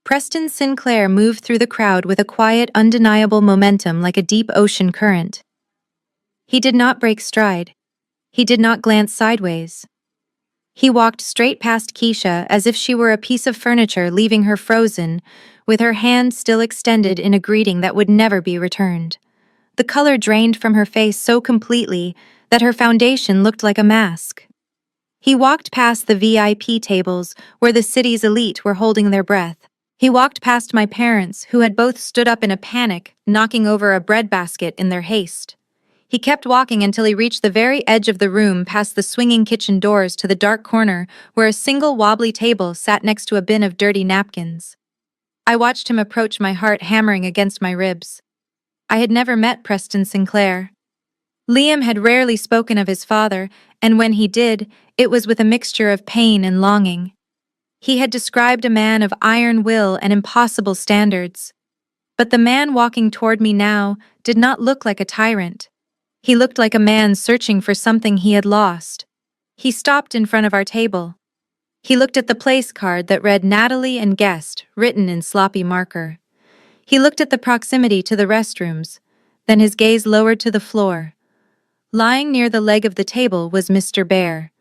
Preston Sinclair moved through the crowd with a quiet, undeniable momentum like a deep ocean current. He did not break stride. He did not glance sideways. He walked straight past Keisha as if she were a piece of furniture, leaving her frozen, with her hand still extended in a greeting that would never be returned. The color drained from her face so completely that her foundation looked like a mask. He walked past the VIP tables where the city's elite were holding their breath. He walked past my parents, who had both stood up in a panic, knocking over a breadbasket in their haste. He kept walking until he reached the very edge of the room, past the swinging kitchen doors to the dark corner where a single wobbly table sat next to a bin of dirty napkins. I watched him approach, my heart hammering against my ribs. I had never met Preston Sinclair. Liam had rarely spoken of his father, and when he did, it was with a mixture of pain and longing. He had described a man of iron will and impossible standards. But the man walking toward me now did not look like a tyrant. He looked like a man searching for something he had lost. He stopped in front of our table. He looked at the place card that read Natalie and Guest, written in sloppy marker. He looked at the proximity to the restrooms, then his gaze lowered to the floor. Lying near the leg of the table was Mr. Bear.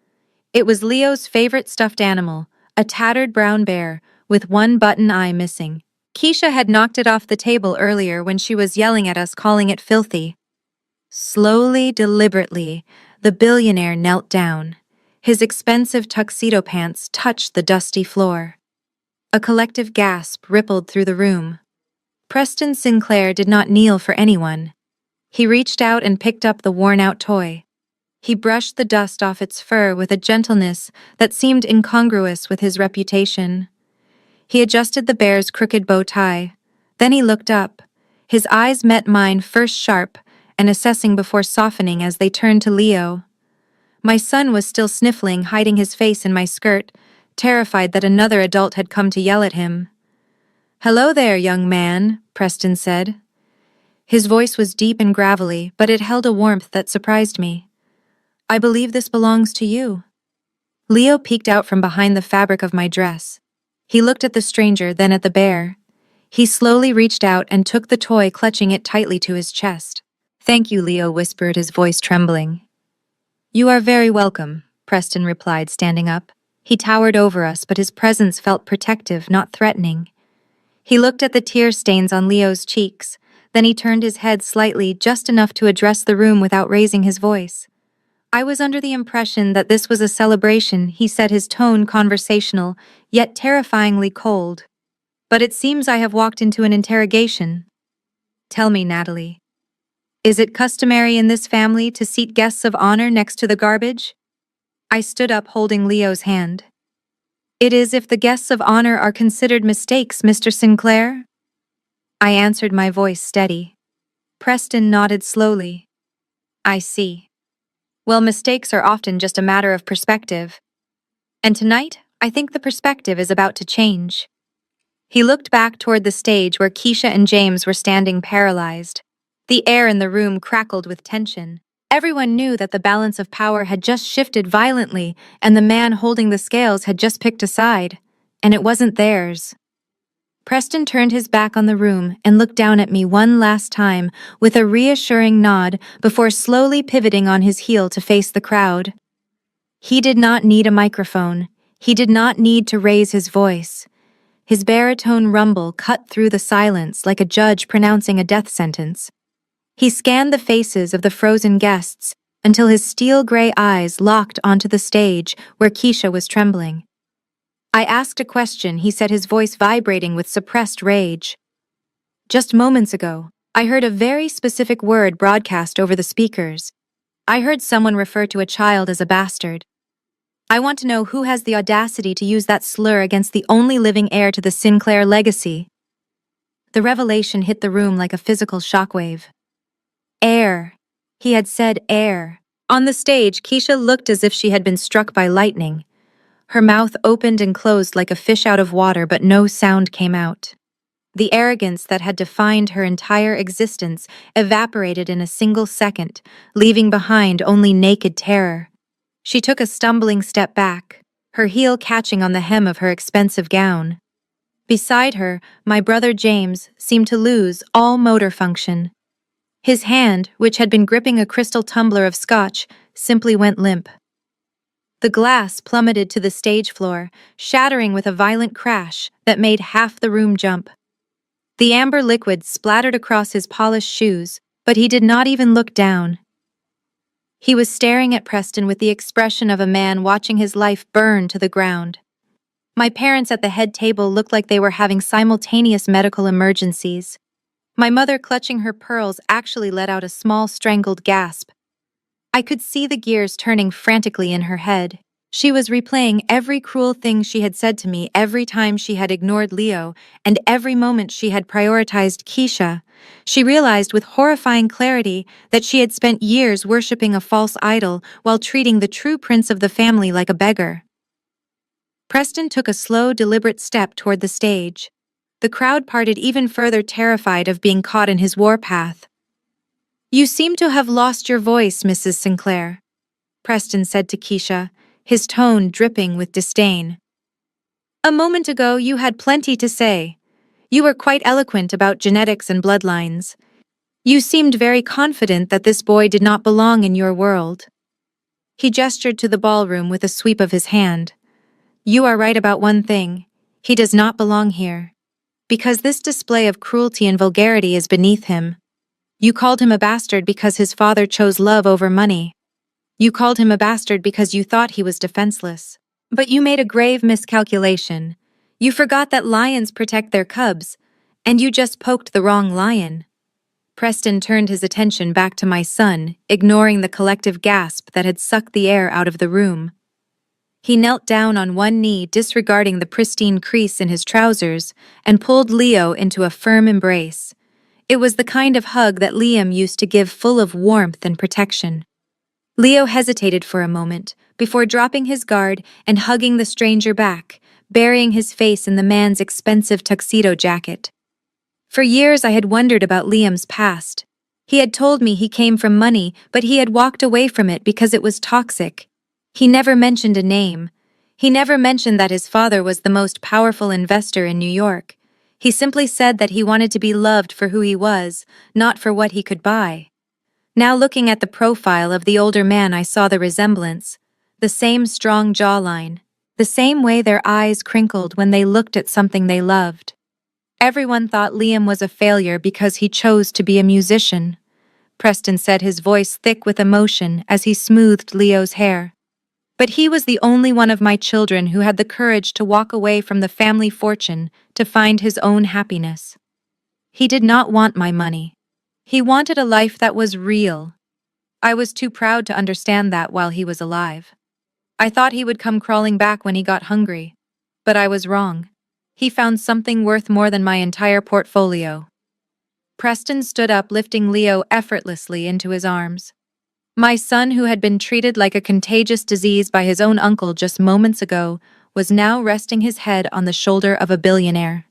It was Leo's favorite stuffed animal, a tattered brown bear, with one button eye missing. Keisha had knocked it off the table earlier when she was yelling at us, calling it filthy. Slowly, deliberately, the billionaire knelt down. His expensive tuxedo pants touched the dusty floor. A collective gasp rippled through the room. Preston Sinclair did not kneel for anyone. He reached out and picked up the worn-out toy. He brushed the dust off its fur with a gentleness that seemed incongruous with his reputation. He adjusted the bear's crooked bow tie. Then he looked up. His eyes met mine, first sharp and assessing before softening as they turned to Leo. My son was still sniffling, hiding his face in my skirt, terrified that another adult had come to yell at him. "Hello there, young man," Preston said. His voice was deep and gravelly, but it held a warmth that surprised me. "I believe this belongs to you." Leo peeked out from behind the fabric of my dress. He looked at the stranger, then at the bear. He slowly reached out and took the toy, clutching it tightly to his chest. "Thank you," Leo whispered, his voice trembling. "You are very welcome," Preston replied, standing up. He towered over us, but his presence felt protective, not threatening. He looked at the tear stains on Leo's cheeks, then he turned his head slightly, just enough to address the room without raising his voice. "I was under the impression that this was a celebration," he said, his tone conversational, yet terrifyingly cold. "But it seems I have walked into an interrogation. Tell me, Natalie, is it customary in this family to seat guests of honor next to the garbage?" I stood up, holding Leo's hand. "It is if the guests of honor are considered mistakes, Mr. Sinclair." I answered, my voice steady. Preston nodded slowly. "I see. Well, mistakes are often just a matter of perspective. And tonight, I think the perspective is about to change." He looked back toward the stage where Keisha and James were standing paralyzed. The air in the room crackled with tension. Everyone knew that the balance of power had just shifted violently, and the man holding the scales had just picked a side, and it wasn't theirs. Preston turned his back on the room and looked down at me one last time with a reassuring nod before slowly pivoting on his heel to face the crowd. He did not need a microphone. He did not need to raise his voice. His baritone rumble cut through the silence like a judge pronouncing a death sentence. He scanned the faces of the frozen guests until his steel-gray eyes locked onto the stage where Keisha was trembling. "I asked a question," he said, his voice vibrating with suppressed rage. "Just moments ago, I heard a very specific word broadcast over the speakers. I heard someone refer to a child as a bastard. I want to know who has the audacity to use that slur against the only living heir to the Sinclair legacy." The revelation hit the room like a physical shockwave. "Heir." He had said heir. On the stage, Keisha looked as if she had been struck by lightning. Her mouth opened and closed like a fish out of water, but no sound came out. The arrogance that had defined her entire existence evaporated in a single second, leaving behind only naked terror. She took a stumbling step back, her heel catching on the hem of her expensive gown. Beside her, my brother James seemed to lose all motor function. His hand, which had been gripping a crystal tumbler of scotch, simply went limp. The glass plummeted to the stage floor, shattering with a violent crash that made half the room jump. The amber liquid splattered across his polished shoes, but he did not even look down. He was staring at Preston with the expression of a man watching his life burn to the ground. My parents at the head table looked like they were having simultaneous medical emergencies. My mother, clutching her pearls, actually let out a small strangled gasp. I could see the gears turning frantically in her head. She was replaying every cruel thing she had said to me, every time she had ignored Leo, and every moment she had prioritized Keisha. She realized with horrifying clarity that she had spent years worshipping a false idol while treating the true prince of the family like a beggar. Preston took a slow, deliberate step toward the stage. The crowd parted even further, terrified of being caught in his warpath. "You seem to have lost your voice, Mrs. Sinclair," Preston said to Keisha, his tone dripping with disdain. "A moment ago you had plenty to say. You were quite eloquent about genetics and bloodlines. You seemed very confident that this boy did not belong in your world. He gestured to the ballroom with a sweep of his hand. You are right about one thing. He does not belong here. Because this display of cruelty and vulgarity is beneath him. You called him a bastard because his father chose love over money. You called him a bastard because you thought he was defenseless. But you made a grave miscalculation. You forgot that lions protect their cubs, and you just poked the wrong lion. Preston turned his attention back to my son, ignoring the collective gasp that had sucked the air out of the room. He knelt down on one knee, disregarding the pristine crease in his trousers, and pulled Leo into a firm embrace. It was the kind of hug that Liam used to give, full of warmth and protection. Leo hesitated for a moment, before dropping his guard and hugging the stranger back, burying his face in the man's expensive tuxedo jacket. For years I had wondered about Liam's past. He had told me he came from money, but he had walked away from it because it was toxic. He never mentioned a name. He never mentioned that his father was the most powerful investor in New York. He simply said that he wanted to be loved for who he was, not for what he could buy. Now looking at the profile of the older man, I saw the resemblance. The same strong jawline. The same way their eyes crinkled when they looked at something they loved. Everyone thought Liam was a failure because he chose to be a musician. Preston said, his voice thick with emotion as he smoothed Leo's hair. But he was the only one of my children who had the courage to walk away from the family fortune to find his own happiness. He did not want my money. He wanted a life that was real. I was too proud to understand that while he was alive. I thought he would come crawling back when he got hungry. But I was wrong. He found something worth more than my entire portfolio. Preston stood up, lifting Leo effortlessly into his arms. My son, who had been treated like a contagious disease by his own uncle just moments ago, was now resting his head on the shoulder of a billionaire.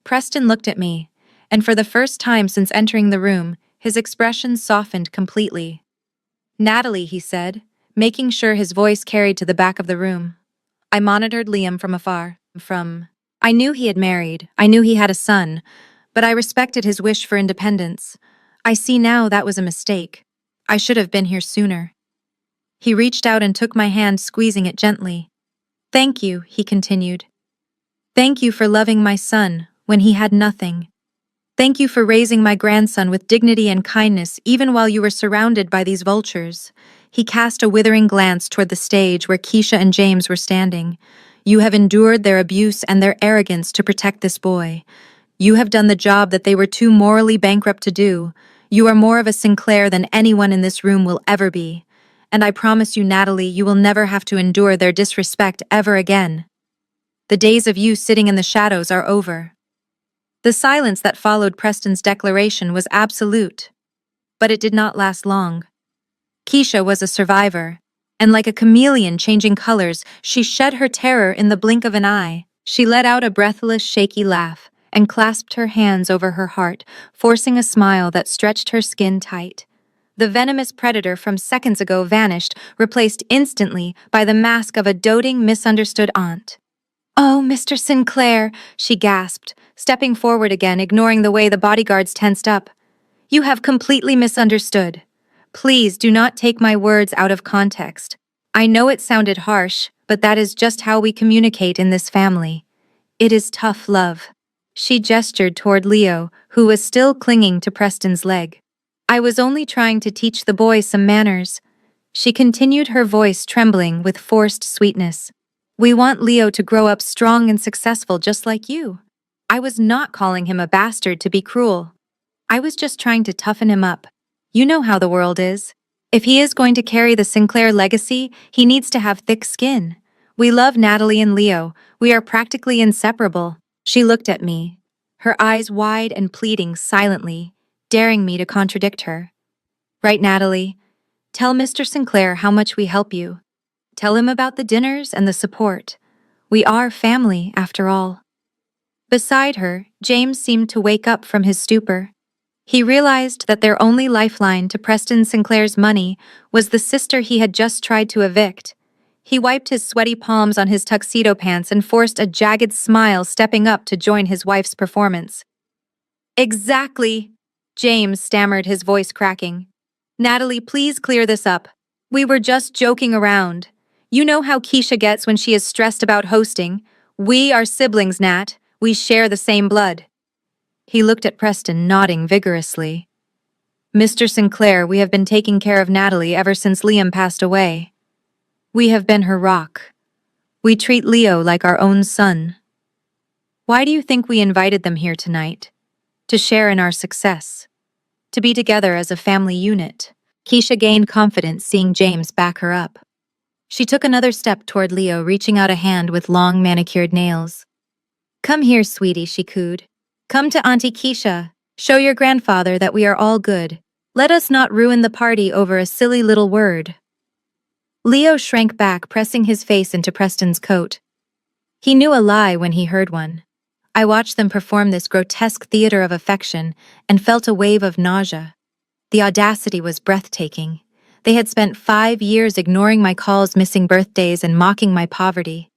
Preston looked at me, and for the first time since entering the room, his expression softened completely. Natalie, he said, making sure his voice carried to the back of the room. I monitored Liam from afar. I knew he had married, I knew he had a son, but I respected his wish for independence. I see now that was a mistake. I should have been here sooner. He reached out and took my hand, squeezing it gently. Thank you, he continued. Thank you for loving my son when he had nothing. Thank you for raising my grandson with dignity and kindness even while you were surrounded by these vultures. He cast a withering glance toward the stage where Keisha and James were standing. You have endured their abuse and their arrogance to protect this boy. You have done the job that they were too morally bankrupt to do. You are more of a Sinclair than anyone in this room will ever be. And I promise you, Natalie, you will never have to endure their disrespect ever again. The days of you sitting in the shadows are over. The silence that followed Preston's declaration was absolute. But it did not last long. Keisha was a survivor, and like a chameleon changing colors, she shed her terror in the blink of an eye. She let out a breathless, shaky laugh and clasped her hands over her heart, forcing a smile that stretched her skin tight. The venomous predator from seconds ago vanished, replaced instantly by the mask of a doting, misunderstood aunt. "Oh, Mr. Sinclair," she gasped, stepping forward again, ignoring the way the bodyguards tensed up. "You have completely misunderstood. Please do not take my words out of context. I know it sounded harsh, but that is just how we communicate in this family. It is tough love." She gestured toward Leo, who was still clinging to Preston's leg. "I was only trying to teach the boy some manners." She continued, her voice trembling with forced sweetness. "We want Leo to grow up strong and successful just like you. I was not calling him a bastard to be cruel. I was just trying to toughen him up. You know how the world is. If he is going to carry the Sinclair legacy, he needs to have thick skin. We love Natalie and Leo. We are practically inseparable." She looked at me, her eyes wide and pleading silently, daring me to contradict her. "Right, Natalie. Tell Mr. Sinclair how much we help you. Tell him about the dinners and the support. We are family, after all." Beside her, James seemed to wake up from his stupor. He realized that their only lifeline to Preston Sinclair's money was the sister he had just tried to evict. He wiped his sweaty palms on his tuxedo pants and forced a jagged smile, stepping up to join his wife's performance. Exactly, James stammered, his voice cracking. Natalie, please clear this up. We were just joking around. You know how Keisha gets when she is stressed about hosting. We are siblings, Nat. We share the same blood. He looked at Preston, nodding vigorously. Mr. Sinclair, we have been taking care of Natalie ever since Liam passed away. We have been her rock. We treat Leo like our own son. Why do you think we invited them here tonight? To share in our success. To be together as a family unit. Keisha gained confidence seeing James back her up. She took another step toward Leo, reaching out a hand with long manicured nails. Come here, sweetie, she cooed. Come to Auntie Keisha. Show your grandfather that we are all good. Let us not ruin the party over a silly little word. Leo shrank back, pressing his face into Preston's coat. He knew a lie when he heard one. I watched them perform this grotesque theater of affection and felt a wave of nausea. The audacity was breathtaking. They had spent 5 years ignoring my calls, missing birthdays, and mocking my poverty.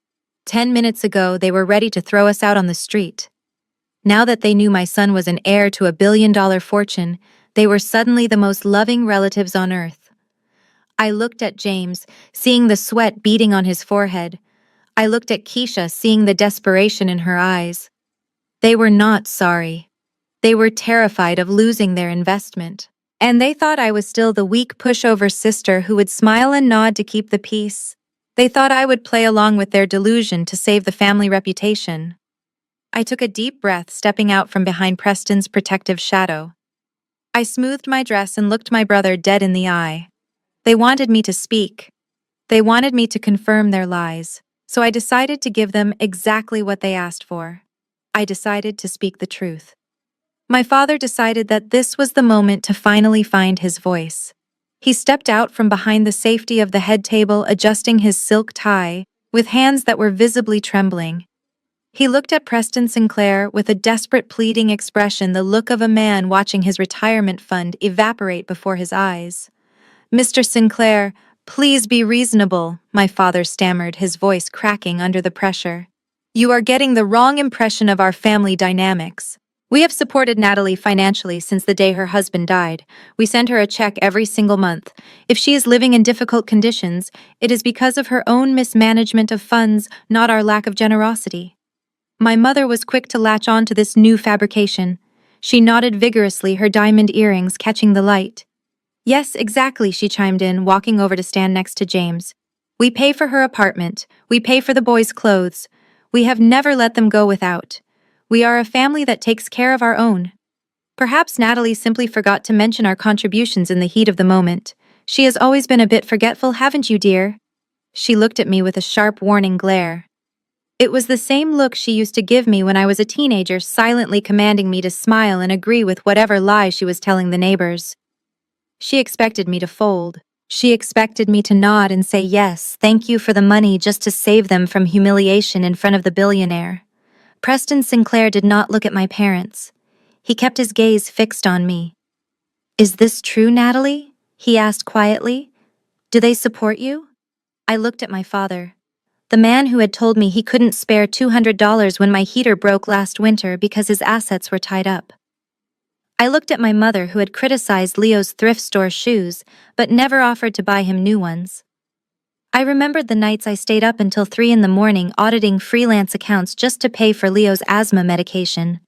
10 minutes ago, they were ready to throw us out on the street. Now that they knew my son was an heir to a billion-dollar fortune, they were suddenly the most loving relatives on earth. I looked at James, seeing the sweat beading on his forehead. I looked at Keisha, seeing the desperation in her eyes. They were not sorry. They were terrified of losing their investment. And they thought I was still the weak pushover sister who would smile and nod to keep the peace. They thought I would play along with their delusion to save the family reputation. I took a deep breath, stepping out from behind Preston's protective shadow. I smoothed my dress and looked my brother dead in the eye. They wanted me to speak. They wanted me to confirm their lies, so I decided to give them exactly what they asked for. I decided to speak the truth. My father decided that this was the moment to finally find his voice. He stepped out from behind the safety of the head table, adjusting his silk tie, with hands that were visibly trembling. He looked at Preston Sinclair with a desperate, pleading expression, the look of a man watching his retirement fund evaporate before his eyes. Mr. Sinclair, please be reasonable, my father stammered, his voice cracking under the pressure. You are getting the wrong impression of our family dynamics. We have supported Natalie financially since the day her husband died. We send her a check every single month. If she is living in difficult conditions, it is because of her own mismanagement of funds, not our lack of generosity. My mother was quick to latch on to this new fabrication. She nodded vigorously, her diamond earrings catching the light. Yes, exactly, she chimed in, walking over to stand next to James. We pay for her apartment. We pay for the boys' clothes. We have never let them go without. We are a family that takes care of our own. Perhaps Natalie simply forgot to mention our contributions in the heat of the moment. She has always been a bit forgetful, haven't you, dear? She looked at me with a sharp, warning glare. It was the same look she used to give me when I was a teenager, silently commanding me to smile and agree with whatever lie she was telling the neighbors. She expected me to fold. She expected me to nod and say yes, thank you for the money, just to save them from humiliation in front of the billionaire. Preston Sinclair did not look at my parents. He kept his gaze fixed on me. Is this true, Natalie? He asked quietly. Do they support you? I looked at my father. The man who had told me he couldn't spare $200 when my heater broke last winter because his assets were tied up. I looked at my mother, who had criticized Leo's thrift store shoes, but never offered to buy him new ones. I remembered the nights I stayed up until 3 in the morning auditing freelance accounts just to pay for Leo's asthma medication.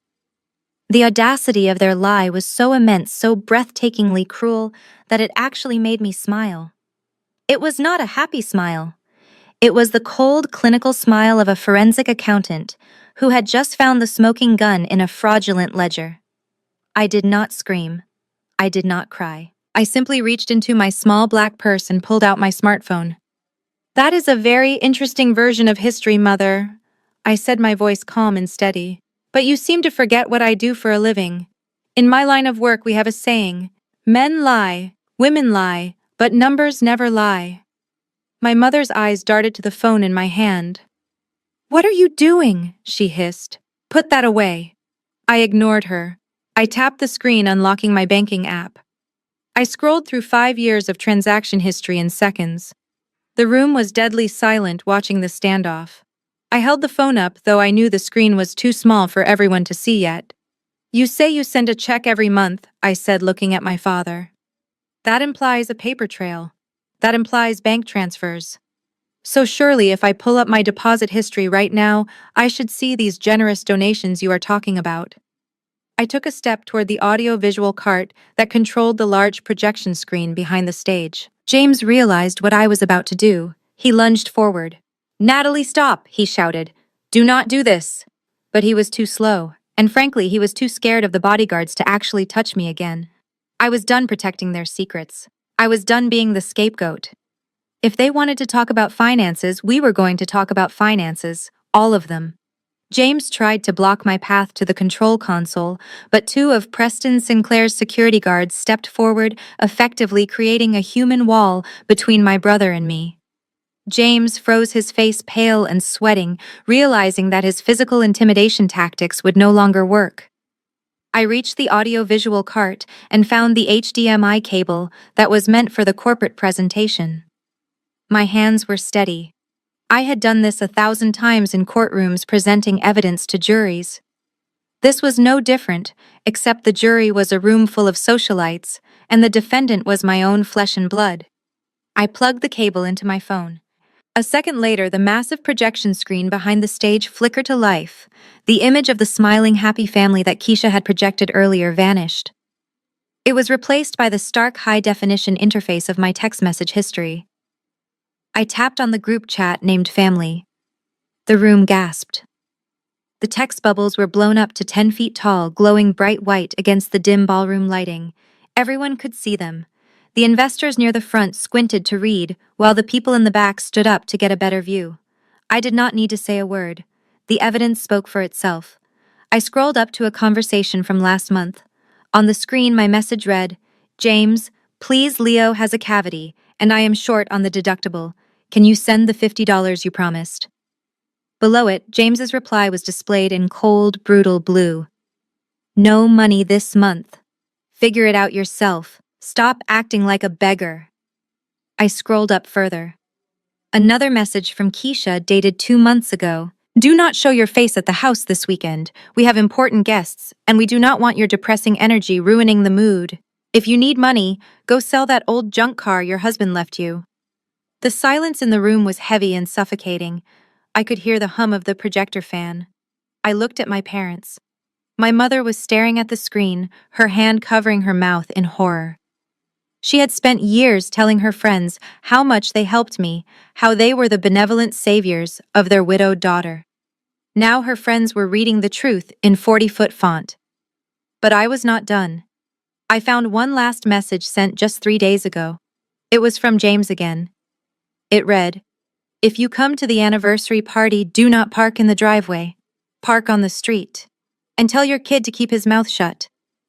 The audacity of their lie was so immense, so breathtakingly cruel, that it actually made me smile. It was not a happy smile. It was the cold, clinical smile of a forensic accountant who had just found the smoking gun in a fraudulent ledger. I did not scream. I did not cry. I simply reached into my small black purse and pulled out my smartphone. That is a very interesting version of history, Mother, I said, my voice calm and steady. But you seem to forget what I do for a living. In my line of work, we have a saying, men lie, women lie, but numbers never lie. My mother's eyes darted to the phone in my hand. What are you doing? She hissed. Put that away. I ignored her. I tapped the screen, unlocking my banking app. I scrolled through 5 years of transaction history in seconds. The room was deadly silent watching the standoff. I held the phone up, though I knew the screen was too small for everyone to see yet. "You say you send a check every month," I said, looking at my father. "That implies a paper trail. That implies bank transfers. So surely if I pull up my deposit history right now, I should see these generous donations you are talking about." I took a step toward the audio-visual cart that controlled the large projection screen behind the stage. James realized what I was about to do. He lunged forward. "Natalie, stop!" he shouted. "Do not do this!" But he was too slow, and frankly, he was too scared of the bodyguards to actually touch me again. I was done protecting their secrets. I was done being the scapegoat. If they wanted to talk about finances, we were going to talk about finances, all of them. James tried to block my path to the control console, but two of Preston Sinclair's security guards stepped forward, effectively creating a human wall between my brother and me. James froze, his face pale and sweating, realizing that his physical intimidation tactics would no longer work. I reached the audio-visual cart and found the HDMI cable that was meant for the corporate presentation. My hands were steady. I had done this 1,000 times in courtrooms presenting evidence to juries. This was no different, except the jury was a room full of socialites, and the defendant was my own flesh and blood. I plugged the cable into my phone. A second later, the massive projection screen behind the stage flickered to life. The image of the smiling, happy family that Keisha had projected earlier vanished. It was replaced by the stark high-definition interface of my text message history. I tapped on the group chat named Family. The room gasped. The text bubbles were blown up to 10 feet tall, glowing bright white against the dim ballroom lighting. Everyone could see them. The investors near the front squinted to read, while the people in the back stood up to get a better view. I did not need to say a word. The evidence spoke for itself. I scrolled up to a conversation from last month. On the screen, my message read, "James, please, Leo has a cavity, and I am short on the deductible. Can you send the $50 you promised?" Below it, James's reply was displayed in cold, brutal blue. "No money this month. Figure it out yourself. Stop acting like a beggar." I scrolled up further. Another message from Keisha dated 2 months ago. "Do not show your face at the house this weekend. We have important guests, and we do not want your depressing energy ruining the mood. If you need money, go sell that old junk car your husband left you." The silence in the room was heavy and suffocating. I could hear the hum of the projector fan. I looked at my parents. My mother was staring at the screen, her hand covering her mouth in horror. She had spent years telling her friends how much they helped me, how they were the benevolent saviors of their widowed daughter. Now her friends were reading the truth in 40-foot font. But I was not done. I found one last message sent just 3 days ago. It was from James again. It read, "If you come to the anniversary party, do not park in the driveway. Park on the street. And tell your kid to keep his mouth shut.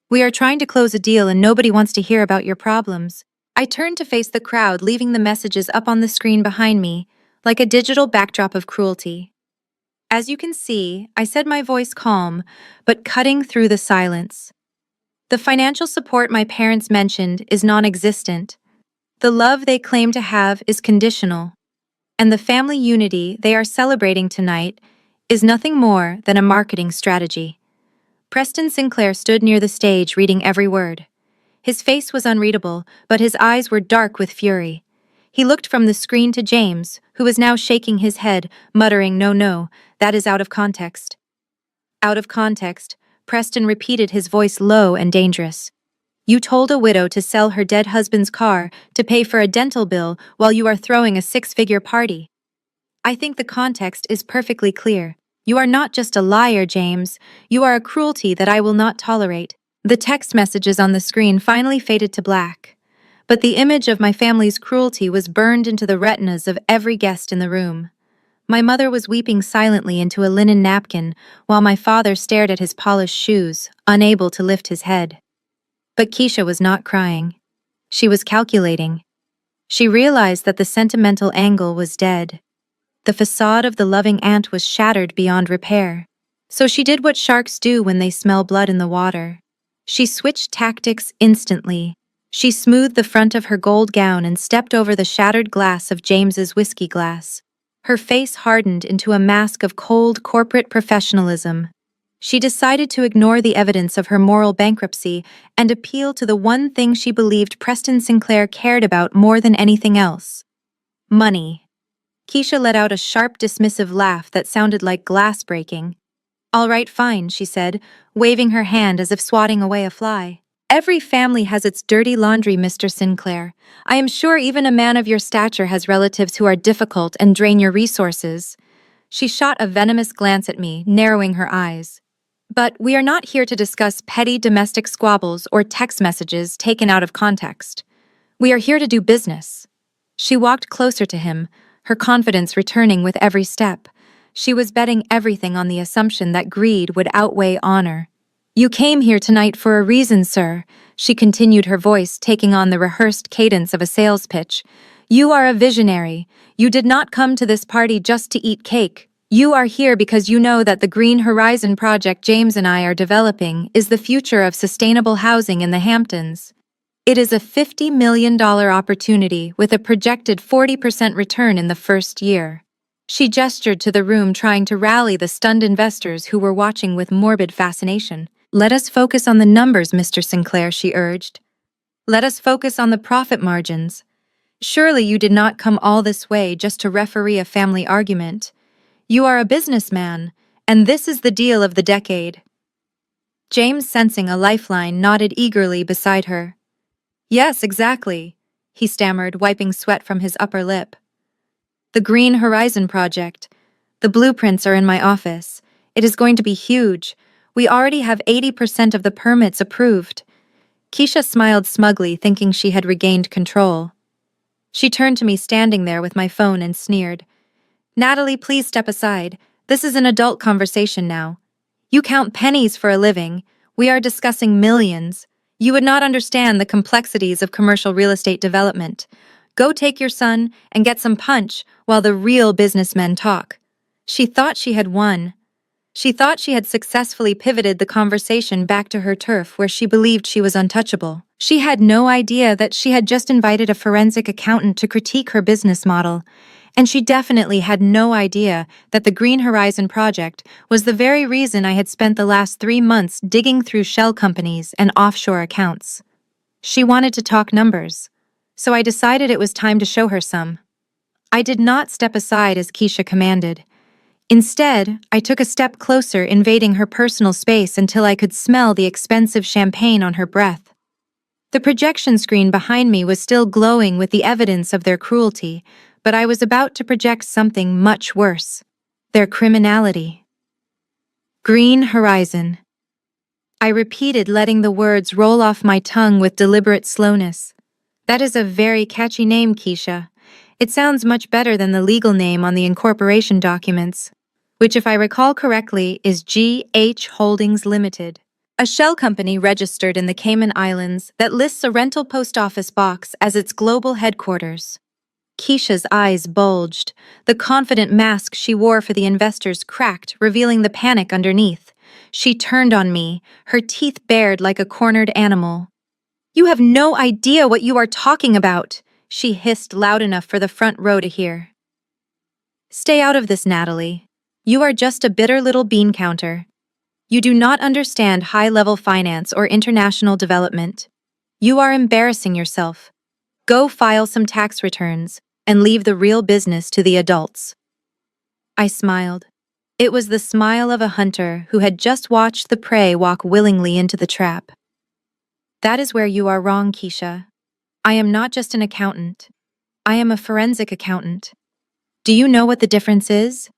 We are trying to close a deal and nobody wants to hear about your problems." I turned to face the crowd, leaving the messages up on the screen behind me, like a digital backdrop of cruelty. As you can see, I said, my voice calm, but cutting through the silence. The financial support my parents mentioned is non-existent. The love they claim to have is conditional. And the family unity they are celebrating tonight is nothing more than a marketing strategy. Preston Sinclair stood near the stage reading every word. His face was unreadable, but his eyes were dark with fury. He looked from the screen to James, who was now shaking his head, muttering, "No, no, that is out of context." Out of context, Preston repeated, his voice low and dangerous. "You told a widow to sell her dead husband's car to pay for a dental bill while you are throwing a 6-figure party. I think the context is perfectly clear. You are not just a liar, James. You are a cruelty that I will not tolerate." The text messages on the screen finally faded to black. But the image of my family's cruelty was burned into the retinas of every guest in the room. My mother was weeping silently into a linen napkin, while my father stared at his polished shoes, unable to lift his head. But Keisha was not crying. She was calculating. She realized that the sentimental angle was dead. The facade of the loving aunt was shattered beyond repair. So she did what sharks do when they smell blood in the water. She switched tactics instantly. She smoothed the front of her gold gown and stepped over the shattered glass of James's whiskey glass. Her face hardened into a mask of cold corporate professionalism. She decided to ignore the evidence of her moral bankruptcy and appeal to the one thing she believed Preston Sinclair cared about more than anything else: money. Keisha let out a sharp, dismissive laugh that sounded like glass breaking. "All right, fine," she said, waving her hand as if swatting away a fly. "Every family has its dirty laundry, Mr. Sinclair. I am sure even a man of your stature has relatives who are difficult and drain your resources." She shot a venomous glance at me, narrowing her eyes. "But we are not here to discuss petty domestic squabbles or text messages taken out of context. We are here to do business." She walked closer to him, her confidence returning with every step. She was betting everything on the assumption that greed would outweigh honor. "You came here tonight for a reason, sir," she continued, her voice taking on the rehearsed cadence of a sales pitch. "You are a visionary. You did not come to this party just to eat cake. You are here because you know that the Green Horizon project James and I are developing is the future of sustainable housing in the Hamptons. It is a $50 million opportunity with a projected 40% return in the first year." She gestured to the room, trying to rally the stunned investors who were watching with morbid fascination. "Let us focus on the numbers, Mr. Sinclair," she urged. "Let us focus on the profit margins. Surely you did not come all this way just to referee a family argument. You are a businessman, and this is the deal of the decade." James, sensing a lifeline, nodded eagerly beside her. "Yes, exactly," he stammered, wiping sweat from his upper lip. "The Green Horizon project. The blueprints are in my office. It is going to be huge. We already have 80% of the permits approved." Keisha smiled smugly, thinking she had regained control. She turned to me standing there with my phone and sneered. "Natalie, please step aside. This is an adult conversation now. You count pennies for a living. We are discussing millions. You would not understand the complexities of commercial real estate development. Go take your son and get some punch while the real businessmen talk." She thought she had won. She thought she had successfully pivoted the conversation back to her turf where she believed she was untouchable. She had no idea that she had just invited a forensic accountant to critique her business model. And she definitely had no idea that the Green Horizon project was the very reason I had spent the last 3 months digging through shell companies and offshore accounts. She wanted to talk numbers, so I decided it was time to show her some. I did not step aside as Keisha commanded. Instead, I took a step closer, invading her personal space until I could smell the expensive champagne on her breath. The projection screen behind me was still glowing with the evidence of their cruelty, but I was about to project something much worse: their criminality. Green Horizon. I repeated, letting the words roll off my tongue with deliberate slowness. "That is a very catchy name, Keisha. It sounds much better than the legal name on the incorporation documents, which, if I recall correctly, is GH Holdings Limited, a shell company registered in the Cayman Islands that lists a rental post office box as its global headquarters." Keisha's eyes bulged. The confident mask she wore for the investors cracked, revealing the panic underneath. She turned on me, her teeth bared like a cornered animal. "You have no idea what you are talking about," she hissed loud enough for the front row to hear. "Stay out of this, Natalie. You are just a bitter little bean counter. You do not understand high-level finance or international development. You are embarrassing yourself. Go file some tax returns and leave the real business to the adults." I smiled. It was the smile of a hunter who had just watched the prey walk willingly into the trap. "That is where you are wrong, Keisha. I am not just an accountant. I am a forensic accountant. Do you know what the difference is?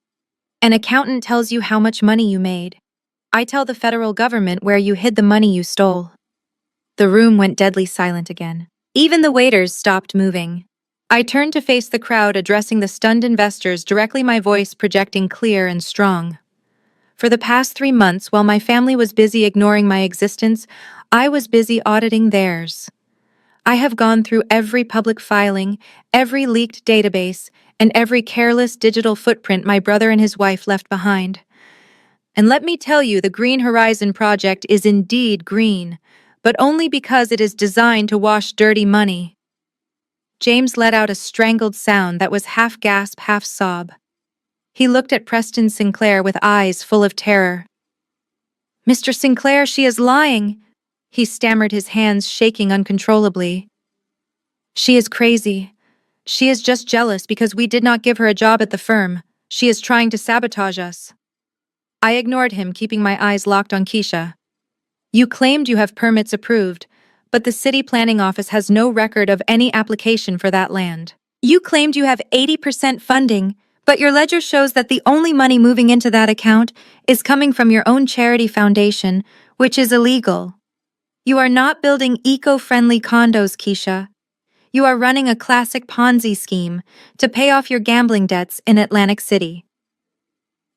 An accountant tells you how much money you made. I tell the federal government where you hid the money you stole." The room went deadly silent again. Even the waiters stopped moving. I turned to face the crowd, addressing the stunned investors directly, my voice projecting clear and strong. For the past 3 months, while my family was busy ignoring my existence, I was busy auditing theirs. I have gone through every public filing, every leaked database, and every careless digital footprint my brother and his wife left behind. And let me tell you, the Green Horizon project is indeed green, but only because it is designed to wash dirty money. James let out a strangled sound that was half gasp, half sob. He looked at Preston Sinclair with eyes full of terror. "Mr. Sinclair, she is lying," he stammered, his hands shaking uncontrollably. "She is crazy. She is just jealous because we did not give her a job at the firm. She is trying to sabotage us." I ignored him, keeping my eyes locked on Keisha. "You claimed you have permits approved, but the city planning office has no record of any application for that land. You claimed you have 80% funding, but your ledger shows that the only money moving into that account is coming from your own charity foundation, which is illegal. You are not building eco-friendly condos, Keisha. You are running a classic Ponzi scheme to pay off your gambling debts in Atlantic City."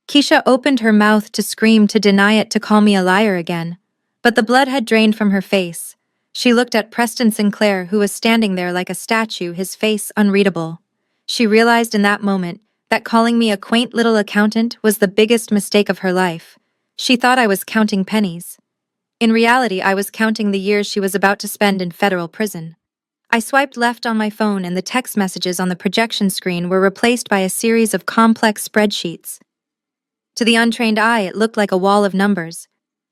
Keisha opened her mouth to scream, to deny it, to call me a liar again, but the blood had drained from her face. She looked at Preston Sinclair, who was standing there like a statue, his face unreadable. She realized in that moment that calling me a quaint little accountant was the biggest mistake of her life. She thought I was counting pennies. In reality, I was counting the years she was about to spend in federal prison. I swiped left on my phone, and the text messages on the projection screen were replaced by a series of complex spreadsheets. To the untrained eye, it looked like a wall of numbers.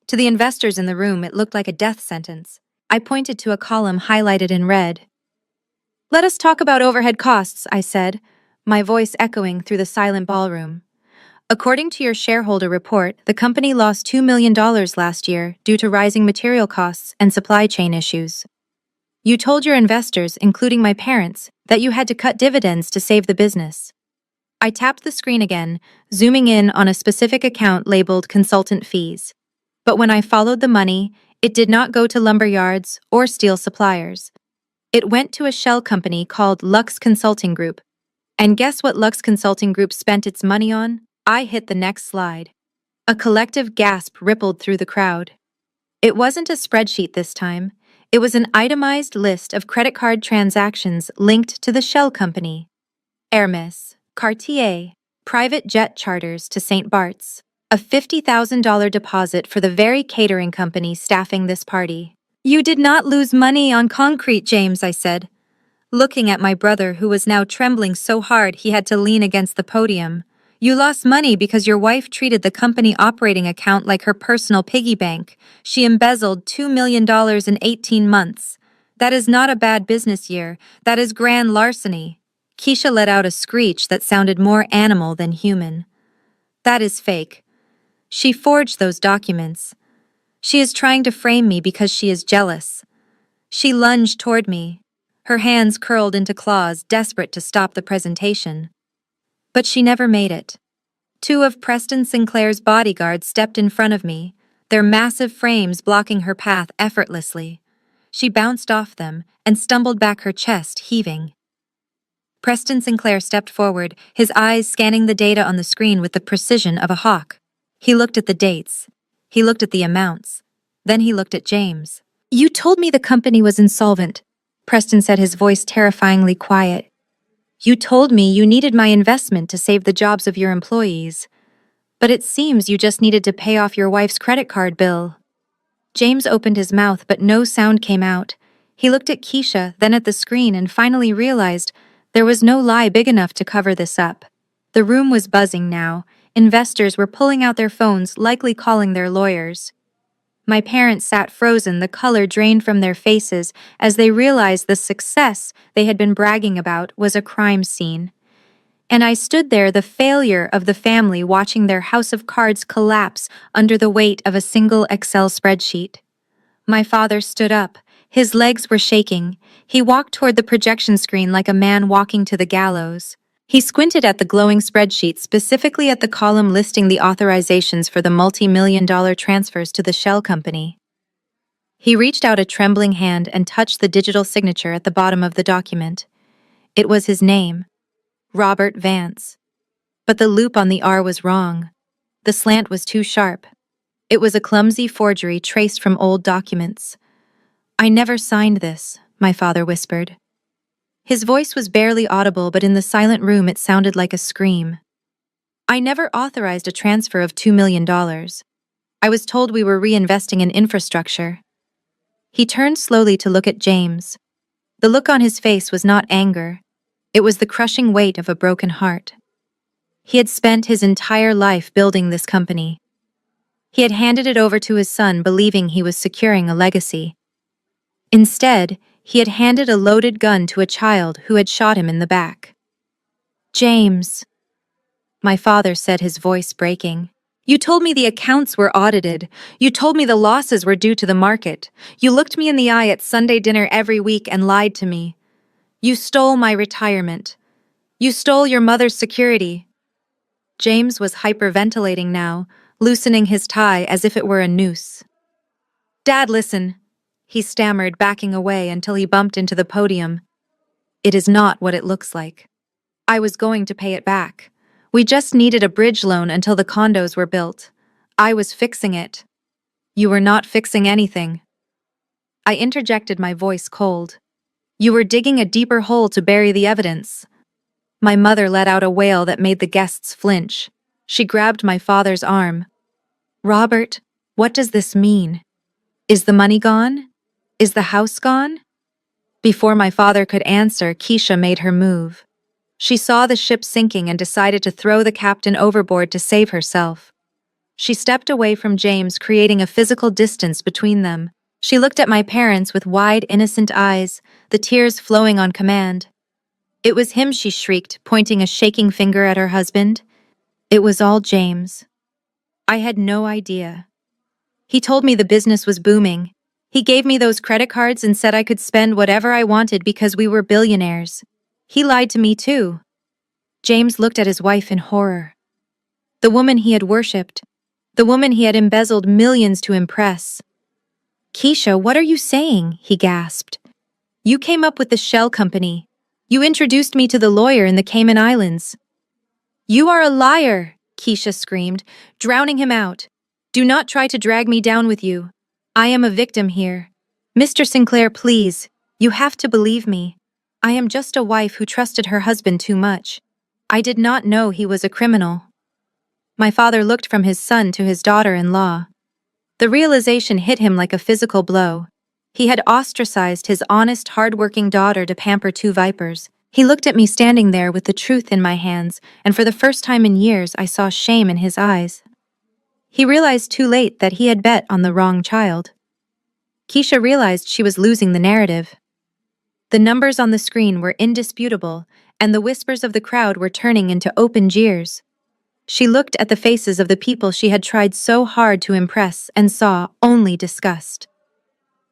To the investors in the room, it looked like a death sentence. I pointed to a column highlighted in red. "Let us talk about overhead costs," I said, my voice echoing through the silent ballroom. "According to your shareholder report, the company lost $2 million last year due to rising material costs and supply chain issues. You told your investors, including my parents, that you had to cut dividends to save the business." I tapped the screen again, zooming in on a specific account labeled consultant fees. But when I followed the money, it did not go to lumber yards or steel suppliers. It went to a shell company called Lux Consulting Group. And guess what Lux Consulting Group spent its money on? I hit the next slide. A collective gasp rippled through the crowd. It wasn't a spreadsheet this time. It was an itemized list of credit card transactions linked to the shell company. Hermes, Cartier, private jet charters to St. Bart's, a $50,000 deposit for the very catering company staffing this party. "You did not lose money on concrete, James," I said, looking at my brother, who was now trembling so hard he had to lean against the podium. "You lost money because your wife treated the company operating account like her personal piggy bank. She embezzled $2 million in 18 months. That is not a bad business year. That is grand larceny." Keisha let out a screech that sounded more animal than human. "That is fake. She forged those documents. She is trying to frame me because she is jealous." She lunged toward me, her hands curled into claws, desperate to stop the presentation. But she never made it. Two of Preston Sinclair's bodyguards stepped in front of me, their massive frames blocking her path effortlessly. She bounced off them and stumbled back, her chest heaving. Preston Sinclair stepped forward, his eyes scanning the data on the screen with the precision of a hawk. He looked at the dates. He looked at the amounts. Then he looked at James. "You told me the company was insolvent," Preston said, his voice terrifyingly quiet. "You told me you needed my investment to save the jobs of your employees. But it seems you just needed to pay off your wife's credit card bill." James opened his mouth, but no sound came out. He looked at Keisha, then at the screen, and finally realized there was no lie big enough to cover this up. The room was buzzing now. Investors were pulling out their phones, likely calling their lawyers. My parents sat frozen, the color drained from their faces as they realized the success they had been bragging about was a crime scene. And I stood there, the failure of the family, watching their house of cards collapse under the weight of a single Excel spreadsheet. My father stood up. His legs were shaking. He walked toward the projection screen like a man walking to the gallows. He squinted at the glowing spreadsheet, specifically at the column listing the authorizations for the multi-million-dollar transfers to the shell company. He reached out a trembling hand and touched the digital signature at the bottom of the document. It was his name, Robert Vance. But the loop on the R was wrong. The slant was too sharp. It was a clumsy forgery traced from old documents. "I never signed this," my father whispered. His voice was barely audible, but in the silent room it sounded like a scream. "I never authorized a transfer of $2 million. I was told we were reinvesting in infrastructure." He turned slowly to look at James. The look on his face was not anger. It was the crushing weight of a broken heart. He had spent his entire life building this company. He had handed it over to his son believing he was securing a legacy. Instead, he had handed a loaded gun to a child who had shot him in the back. "James," my father said, his voice breaking. "You told me the accounts were audited. You told me the losses were due to the market. You looked me in the eye at Sunday dinner every week and lied to me. You stole my retirement. You stole your mother's security." James was hyperventilating now, loosening his tie as if it were a noose. "Dad, listen," he stammered, backing away until he bumped into the podium. "It is not what it looks like. I was going to pay it back. We just needed a bridge loan until the condos were built. I was fixing it. You were not fixing anything." I interjected, my voice cold. "You were digging a deeper hole to bury the evidence." My mother let out a wail that made the guests flinch. She grabbed my father's arm. "Robert, what does this mean? Is the money gone? Is the house gone?" Before my father could answer, Keisha made her move. She saw the ship sinking and decided to throw the captain overboard to save herself. She stepped away from James, creating a physical distance between them. She looked at my parents with wide, innocent eyes, the tears flowing on command. "It was him," she shrieked, pointing a shaking finger at her husband. "It was all James. I had no idea. He told me the business was booming. He gave me those credit cards and said I could spend whatever I wanted because we were billionaires. He lied to me too." James looked at his wife in horror. The woman he had worshipped, the woman he had embezzled millions to impress. "Keisha, what are you saying?" he gasped. "You came up with the shell company. You introduced me to the lawyer in the Cayman Islands." "You are a liar!" Keisha screamed, drowning him out. "Do not try to drag me down with you. I am a victim here. Mr. Sinclair, please, you have to believe me. I am just a wife who trusted her husband too much. I did not know he was a criminal." My father looked from his son to his daughter-in-law. The realization hit him like a physical blow. He had ostracized his honest, hard-working daughter to pamper two vipers. He looked at me standing there with the truth in my hands, and for the first time in years I saw shame in his eyes. He realized too late that he had bet on the wrong child. Keisha realized she was losing the narrative. The numbers on the screen were indisputable, and the whispers of the crowd were turning into open jeers. She looked at the faces of the people she had tried so hard to impress and saw only disgust.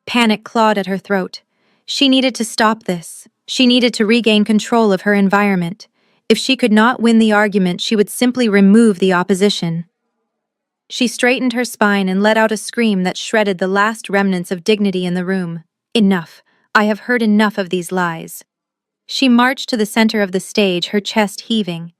Panic clawed at her throat. She needed to stop this. She needed to regain control of her environment. If she could not win the argument, she would simply remove the opposition. She straightened her spine and let out a scream that shredded the last remnants of dignity in the room. "Enough. I have heard enough of these lies." She marched to the center of the stage, her chest heaving.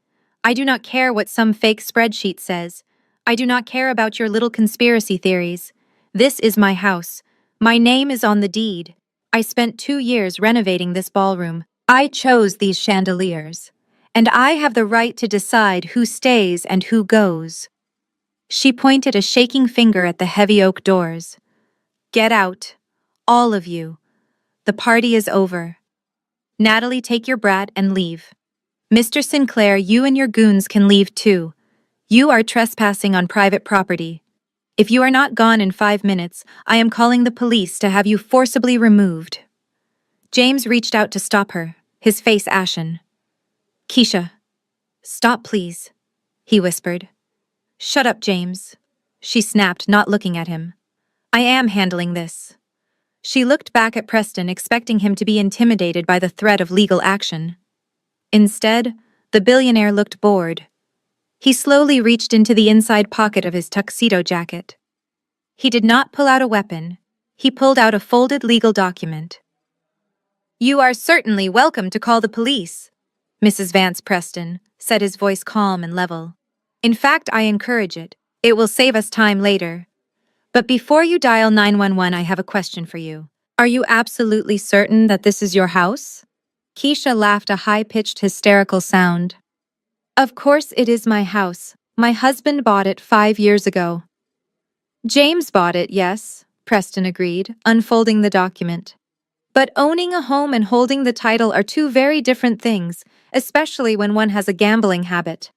"I do not care what some fake spreadsheet says. I do not care about your little conspiracy theories. This is my house. My name is on the deed. I spent 2 years renovating this ballroom. I chose these chandeliers. And I have the right to decide who stays and who goes." She pointed a shaking finger at the heavy oak doors. "Get out. All of you. The party is over. Natalie, take your brat and leave. Mr. Sinclair, you and your goons can leave too. You are trespassing on private property. If you are not gone in 5 minutes, I am calling the police to have you forcibly removed." James reached out to stop her, his face ashen. "Keisha, stop please," he whispered. "Shut up, James," she snapped, not looking at him. "I am handling this." She looked back at Preston, expecting him to be intimidated by the threat of legal action. Instead, the billionaire looked bored. He slowly reached into the inside pocket of his tuxedo jacket. He did not pull out a weapon. He pulled out a folded legal document. "You are certainly welcome to call the police," Mrs. Vance Preston said, his voice calm and level. "In fact, I encourage it. It will save us time later. But before you dial 911, I have a question for you. Are you absolutely certain that this is your house?" Keisha laughed, a high-pitched, hysterical sound. "Of course it is my house. My husband bought it 5 years ago." "James bought it, yes, Preston agreed, unfolding the document. But owning a home and holding the title are two very different things, especially when one has a gambling habit.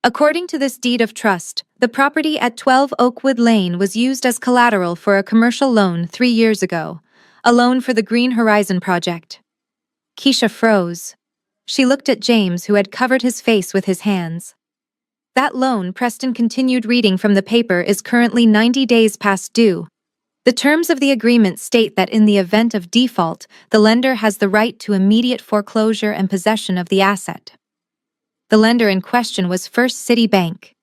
According to this deed of trust, the property at 12 Oakwood Lane was used as collateral for a commercial loan 3 years ago, a loan for the Green Horizon project. Keisha froze. She looked at James, who had covered his face with his hands. That loan, Preston continued reading from the paper, is currently 90 days past due. The terms of the agreement state that in the event of default, the lender has the right to immediate foreclosure and possession of the asset. The lender in question was First City Bank.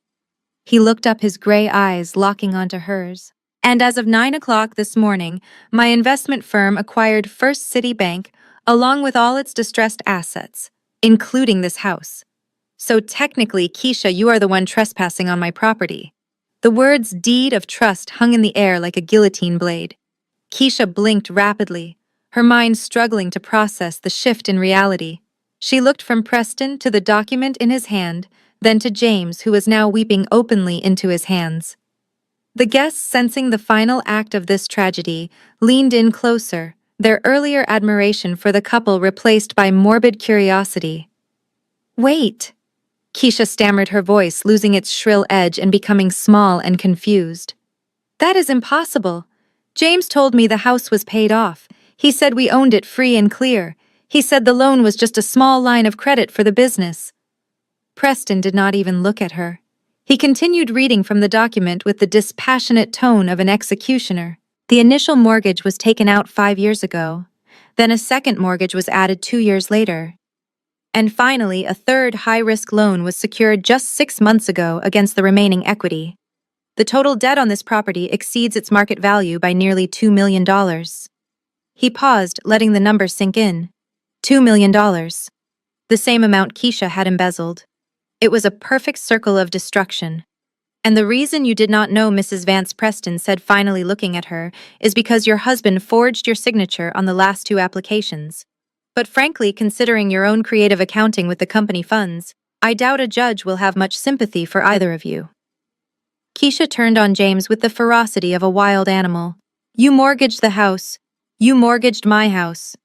He looked up, his gray eyes locking onto hers. And as of 9 o'clock this morning, my investment firm acquired First City Bank along with all its distressed assets, including this house. So technically, Keisha, you are the one trespassing on my property. The words deed of trust hung in the air like a guillotine blade. Keisha blinked rapidly, her mind struggling to process the shift in reality. She looked from Preston to the document in his hand, then to James, who was now weeping openly into his hands. The guests, sensing the final act of this tragedy, leaned in closer, their earlier admiration for the couple replaced by morbid curiosity. "Wait!" Keisha stammered, her voice losing its shrill edge and becoming small and confused. "That is impossible. James told me the house was paid off. He said we owned it free and clear. He said the loan was just a small line of credit for the business." Preston did not even look at her. He continued reading from the document with the dispassionate tone of an executioner. The initial mortgage was taken out 5 years ago. Then a second mortgage was added 2 years later. And finally, a third high-risk loan was secured just 6 months ago against the remaining equity. The total debt on this property exceeds its market value by nearly $2 million. He paused, letting the number sink in. $2 million. The same amount Keisha had embezzled. It was a perfect circle of destruction. "And the reason you did not know," Mrs. Vance Preston said, finally looking at her, "is because your husband forged your signature on the last 2 applications. But frankly, considering your own creative accounting with the company funds, I doubt a judge will have much sympathy for either of you." Keisha turned on James with the ferocity of a wild animal. "You mortgaged the house. You mortgaged my house.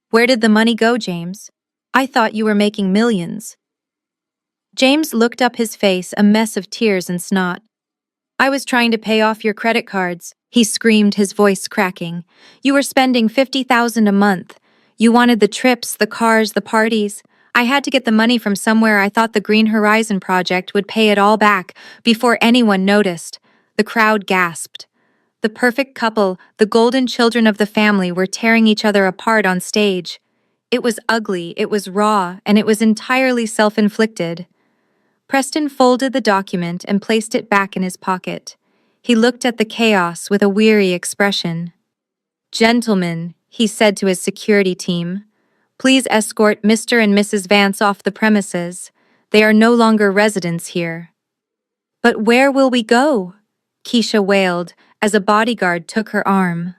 Where did the money go, James? I thought you were making millions." James looked up, his face a mess of tears and snot. "I was trying to pay off your credit cards," he screamed, his voice cracking. "You were spending $50,000 a month. You wanted the trips, the cars, the parties. I had to get the money from somewhere. I thought the Green Horizon project would pay it all back before anyone noticed." The crowd gasped. The perfect couple, the golden children of the family, were tearing each other apart on stage. It was ugly, it was raw, and it was entirely self-inflicted. Preston folded the document and placed it back in his pocket. He looked at the chaos with a weary expression. "Gentlemen," he said to his security team, "please escort Mr. and Mrs. Vance off the premises. They are no longer residents here." "But where will we go?" Keisha wailed as a bodyguard took her arm.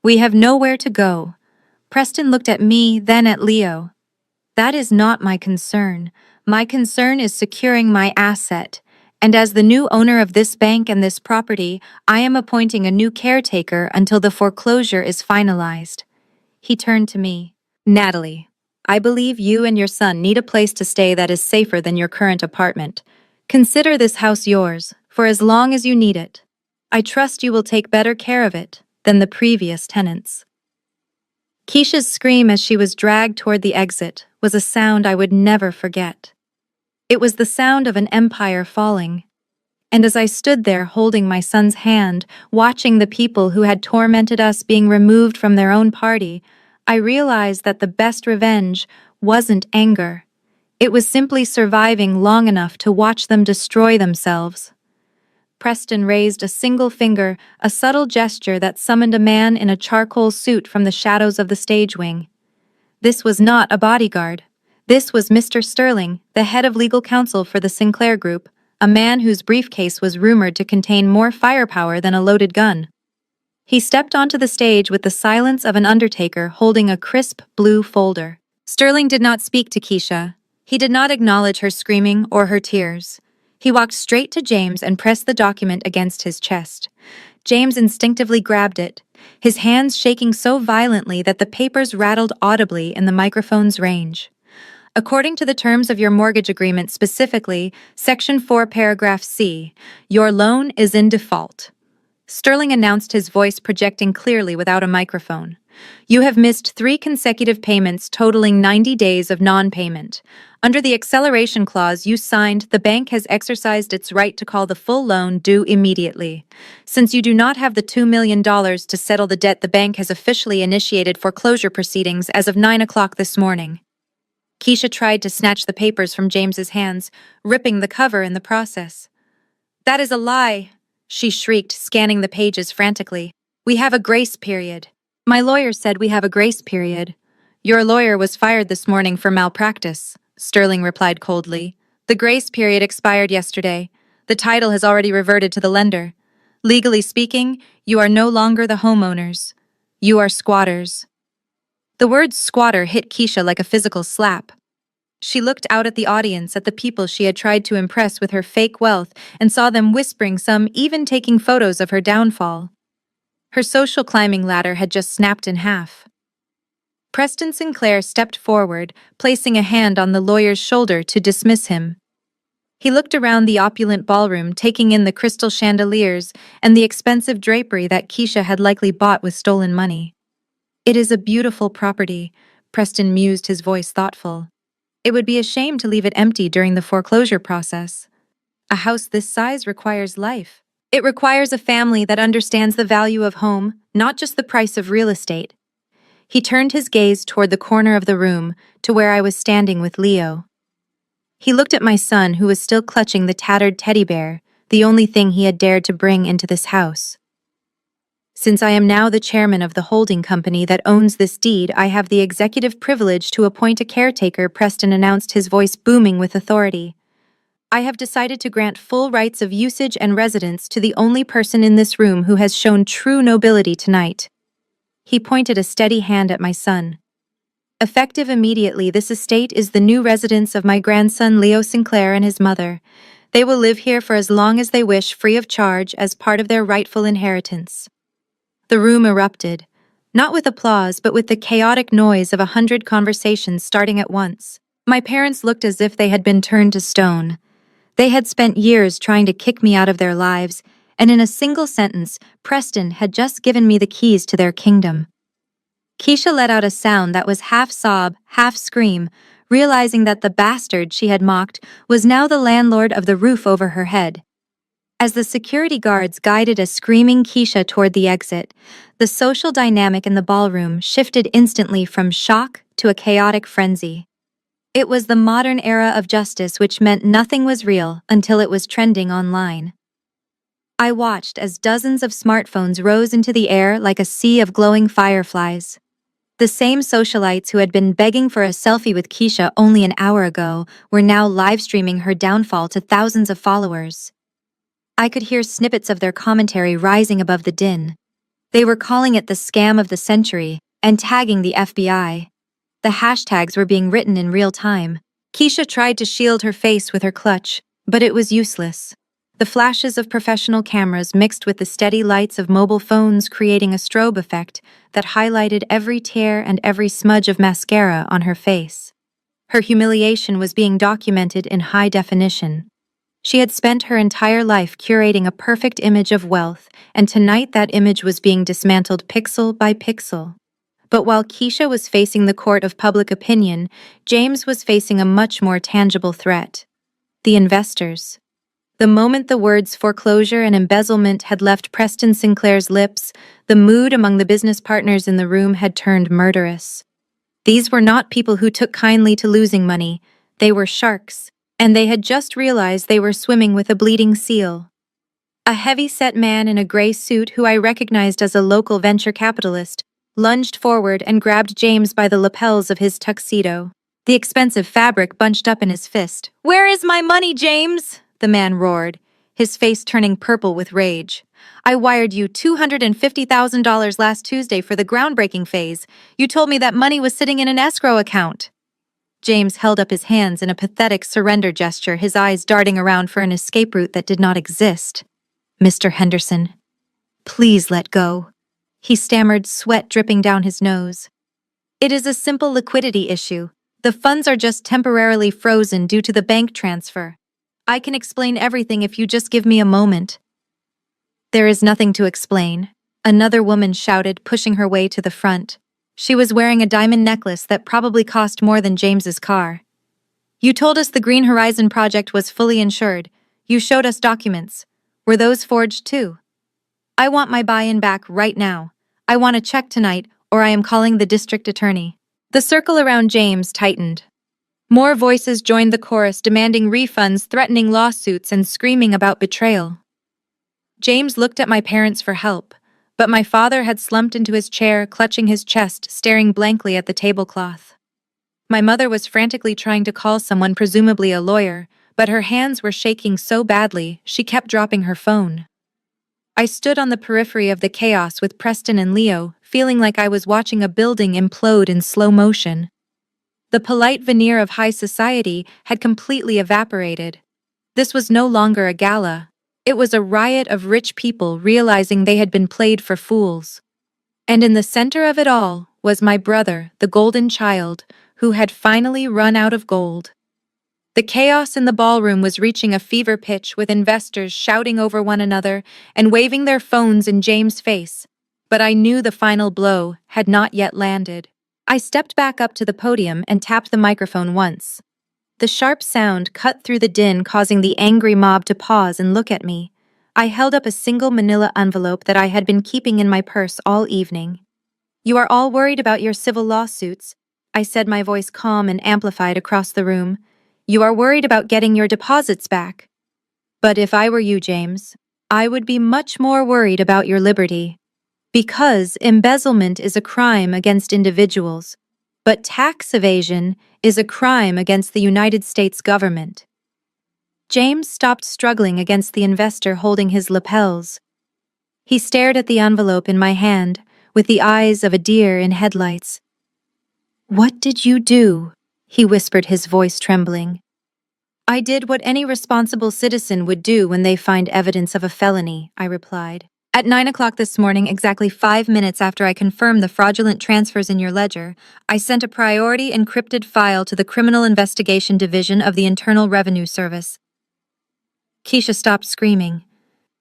"We have nowhere to go." Preston looked at me, then at Leo. "That is not my concern. My concern is securing my asset. And as the new owner of this bank and this property, I am appointing a new caretaker until the foreclosure is finalized." He turned to me. "Natalie, I believe you and your son need a place to stay that is safer than your current apartment. Consider this house yours, for as long as you need it. I trust you will take better care of it than the previous tenants." Keisha's scream as she was dragged toward the exit was a sound I would never forget. It was the sound of an empire falling. And as I stood there holding my son's hand, watching the people who had tormented us being removed from their own party, I realized that the best revenge wasn't anger. It was simply surviving long enough to watch them destroy themselves. Preston raised a single finger, a subtle gesture that summoned a man in a charcoal suit from the shadows of the stage wing. This was not a bodyguard. This was Mr. Sterling, the head of legal counsel for the Sinclair Group, a man whose briefcase was rumored to contain more firepower than a loaded gun. He stepped onto the stage with the silence of an undertaker holding a crisp blue folder. Sterling did not speak to Keisha. He did not acknowledge her screaming or her tears. He walked straight to James and pressed the document against his chest. James instinctively grabbed it, his hands shaking so violently that the papers rattled audibly in the microphone's range. According to the terms of your mortgage agreement, specifically, Section 4, Paragraph C, your loan is in default. Sterling announced, his voice projecting clearly without a microphone. You have missed 3 consecutive payments totaling 90 days of non-payment. Under the acceleration clause you signed, the bank has exercised its right to call the full loan due immediately. Since you do not have the $2 million to settle the debt, the bank has officially initiated foreclosure proceedings as of 9 o'clock this morning. Keisha tried to snatch the papers from James's hands, ripping the cover in the process. That is a lie, she shrieked, scanning the pages frantically. We have a grace period. My lawyer said we have a grace period. Your lawyer was fired this morning for malpractice, Sterling replied coldly. The grace period expired yesterday. The title has already reverted to the lender. Legally speaking, you are no longer the homeowners. You are squatters. The word squatter hit Keisha like a physical slap. She looked out at the audience, at the people she had tried to impress with her fake wealth, and saw them whispering, some even taking photos of her downfall. Her social climbing ladder had just snapped in half. Preston Sinclair stepped forward, placing a hand on the lawyer's shoulder to dismiss him. He looked around the opulent ballroom, taking in the crystal chandeliers and the expensive drapery that Keisha had likely bought with stolen money. It is a beautiful property, Preston mused, his voice thoughtful. It would be a shame to leave it empty during the foreclosure process. A house this size requires life. It requires a family that understands the value of home, not just the price of real estate. He turned his gaze toward the corner of the room, to where I was standing with Leo. He looked at my son, who was still clutching the tattered teddy bear, the only thing he had dared to bring into this house. Since I am now the chairman of the holding company that owns this deed, I have the executive privilege to appoint a caretaker, Preston announced, his voice booming with authority. I have decided to grant full rights of usage and residence to the only person in this room who has shown true nobility tonight. He pointed a steady hand at my son. Effective immediately, this estate is the new residence of my grandson Leo Sinclair and his mother. They will live here for as long as they wish, free of charge, as part of their rightful inheritance. The room erupted, not with applause but with the chaotic noise of 100 conversations starting at once. My parents looked as if they had been turned to stone. They had spent years trying to kick me out of their lives, and in a single sentence, Preston had just given me the keys to their kingdom. Keisha let out a sound that was half sob, half scream, realizing that the bastard she had mocked was now the landlord of the roof over her head. As the security guards guided a screaming Keisha toward the exit, the social dynamic in the ballroom shifted instantly from shock to a chaotic frenzy. It was the modern era of justice, which meant nothing was real until it was trending online. I watched as dozens of smartphones rose into the air like a sea of glowing fireflies. The same socialites who had been begging for a selfie with Keisha only an hour ago were now live-streaming her downfall to thousands of followers. I could hear snippets of their commentary rising above the din. They were calling it the scam of the century and tagging the FBI. The hashtags were being written in real time. Keisha tried to shield her face with her clutch, but it was useless. The flashes of professional cameras mixed with the steady lights of mobile phones, creating a strobe effect that highlighted every tear and every smudge of mascara on her face. Her humiliation was being documented in high definition. She had spent her entire life curating a perfect image of wealth, and tonight that image was being dismantled pixel by pixel. But while Keisha was facing the court of public opinion, James was facing a much more tangible threat: the investors. The moment the words foreclosure and embezzlement had left Preston Sinclair's lips, the mood among the business partners in the room had turned murderous. These were not people who took kindly to losing money. They were sharks, and they had just realized they were swimming with a bleeding seal. A heavy-set man in a gray suit, who I recognized as a local venture capitalist, lunged forward and grabbed James by the lapels of his tuxedo. The expensive fabric bunched up in his fist. "Where is my money, James?" the man roared, his face turning purple with rage. "I wired you $250,000 last Tuesday for the groundbreaking phase. You told me that money was sitting in an escrow account." James held up his hands in a pathetic surrender gesture, his eyes darting around for an escape route that did not exist. "Mr. Henderson." Please let go. He stammered, sweat dripping down his nose. It is a simple liquidity issue. The funds are just temporarily frozen due to the bank transfer. I can explain everything if you just give me a moment. There is nothing to explain, another woman shouted, pushing her way to the front. She was wearing a diamond necklace that probably cost more than James's car. You told us the Green Horizon project was fully insured. You showed us documents. Were those forged too? I want my buy-in back right now. I want a check tonight, or I am calling the district attorney. The circle around James tightened. More voices joined the chorus, demanding refunds, threatening lawsuits, and screaming about betrayal. James looked at my parents for help, but my father had slumped into his chair, clutching his chest, staring blankly at the tablecloth. My mother was frantically trying to call someone, presumably a lawyer, but her hands were shaking so badly she kept dropping her phone. I stood on the periphery of the chaos with Preston and Leo, feeling like I was watching a building implode in slow motion. The polite veneer of high society had completely evaporated. This was no longer a gala. It was a riot of rich people realizing they had been played for fools. And in the center of it all was my brother, the golden child, who had finally run out of gold. The chaos in the ballroom was reaching a fever pitch, with investors shouting over one another and waving their phones in James' face. But I knew the final blow had not yet landed. I stepped back up to the podium and tapped the microphone once. The sharp sound cut through the din, causing the angry mob to pause and look at me. I held up a single manila envelope that I had been keeping in my purse all evening. You are all worried about your civil lawsuits, I said, my voice calm and amplified across the room. You are worried about getting your deposits back. But if I were you, James, I would be much more worried about your liberty. Because embezzlement is a crime against individuals, but tax evasion is a crime against the United States government. James stopped struggling against the investor holding his lapels. He stared at the envelope in my hand with the eyes of a deer in headlights. What did you do? He whispered, his voice trembling. I did what any responsible citizen would do when they find evidence of a felony, I replied. At 9 o'clock this morning, exactly 5 minutes after I confirmed the fraudulent transfers in your ledger, I sent a priority encrypted file to the Criminal Investigation Division of the Internal Revenue Service. Keisha stopped screaming.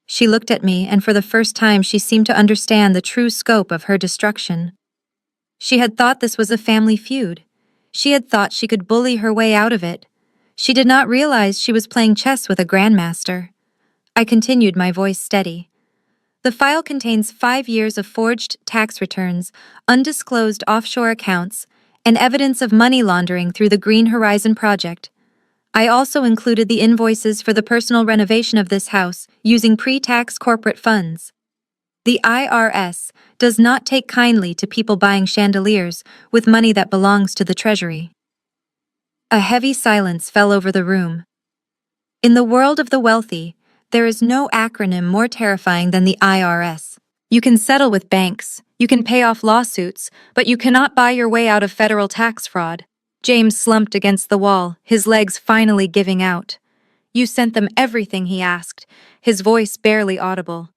She looked at me, and for the first time she seemed to understand the true scope of her destruction. She had thought this was a family feud. She had thought she could bully her way out of it. She did not realize she was playing chess with a grandmaster. I continued, my voice steady. The file contains 5 years of forged tax returns, undisclosed offshore accounts, and evidence of money laundering through the Green Horizon project. I also included the invoices for the personal renovation of this house using pre-tax corporate funds. The IRS does not take kindly to people buying chandeliers with money that belongs to the Treasury. A heavy silence fell over the room. In the world of the wealthy, there is no acronym more terrifying than the IRS. You can settle with banks, you can pay off lawsuits, but you cannot buy your way out of federal tax fraud. James slumped against the wall, his legs finally giving out. You sent them everything, he asked, his voice barely audible.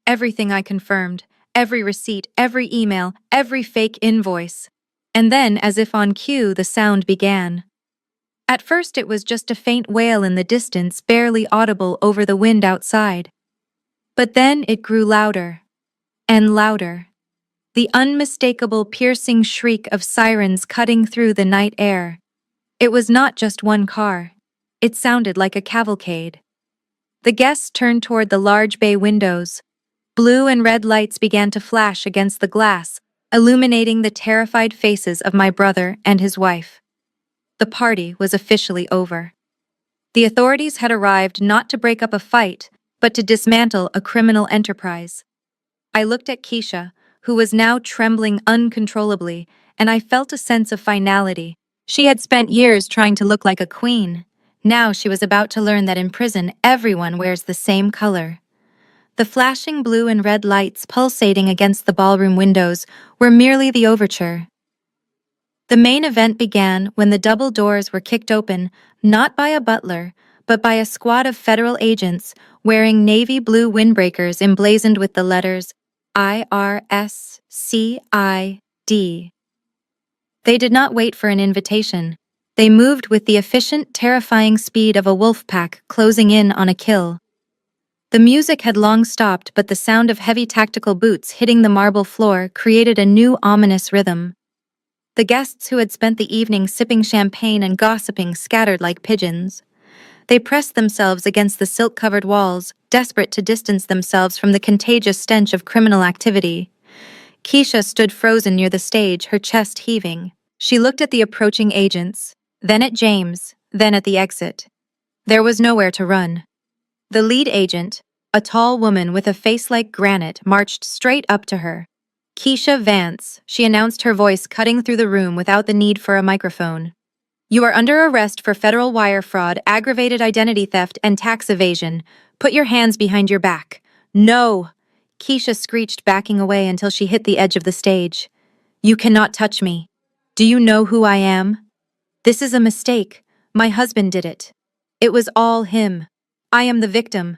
Everything, I confirmed. Every receipt, every email, every fake invoice. And then, as if on cue, the sound began. At first it was just a faint wail in the distance, barely audible over the wind outside. But then it grew louder and louder. The unmistakable piercing shriek of sirens cutting through the night air. It was not just one car. It sounded like a cavalcade. The guests turned toward the large bay windows. Blue and red lights began to flash against the glass, illuminating the terrified faces of my brother and his wife. The party was officially over. The authorities had arrived not to break up a fight, but to dismantle a criminal enterprise. I looked at Keisha, who was now trembling uncontrollably, and I felt a sense of finality. She had spent years trying to look like a queen. Now she was about to learn that in prison everyone wears the same color. The flashing blue and red lights pulsating against the ballroom windows were merely the overture. The main event began when the double doors were kicked open, not by a butler, but by a squad of federal agents wearing navy blue windbreakers emblazoned with the letters IRSCID. They did not wait for an invitation. They moved with the efficient, terrifying speed of a wolf pack closing in on a kill. The music had long stopped, but the sound of heavy tactical boots hitting the marble floor created a new ominous rhythm. The guests who had spent the evening sipping champagne and gossiping scattered like pigeons. They pressed themselves against the silk-covered walls, desperate to distance themselves from the contagious stench of criminal activity. Keisha stood frozen near the stage, her chest heaving. She looked at the approaching agents, then at James, then at the exit. There was nowhere to run. The lead agent, a tall woman with a face like granite, marched straight up to her. "Keisha Vance," she announced, her voice cutting through the room without the need for a microphone. "You are under arrest for federal wire fraud, aggravated identity theft, and tax evasion. Put your hands behind your back." "No!" Keisha screeched, backing away until she hit the edge of the stage. "You cannot touch me. Do you know who I am? This is a mistake. My husband did it. It was all him. I am the victim."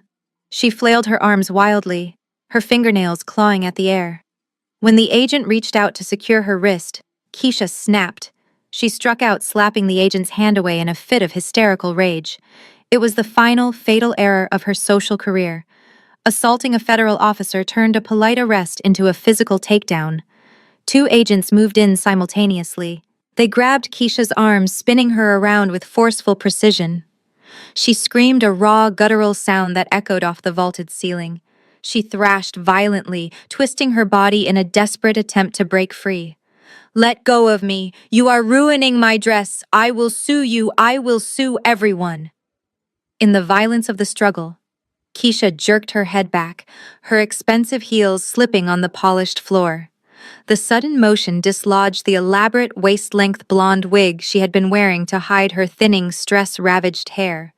She flailed her arms wildly, her fingernails clawing at the air. When the agent reached out to secure her wrist, Keisha snapped. She struck out, slapping the agent's hand away in a fit of hysterical rage. It was the final, fatal error of her social career. Assaulting a federal officer turned a polite arrest into a physical takedown. Two agents moved in simultaneously. They grabbed Keisha's arms, spinning her around with forceful precision. She screamed a raw, guttural sound that echoed off the vaulted ceiling. She thrashed violently, twisting her body in a desperate attempt to break free. "Let go of me! You are ruining my dress! I will sue you! I will sue everyone!" In the violence of the struggle, Keisha jerked her head back, her expensive heels slipping on the polished floor. The sudden motion dislodged the elaborate waist-length blonde wig she had been wearing to hide her thinning, stress-ravaged hair.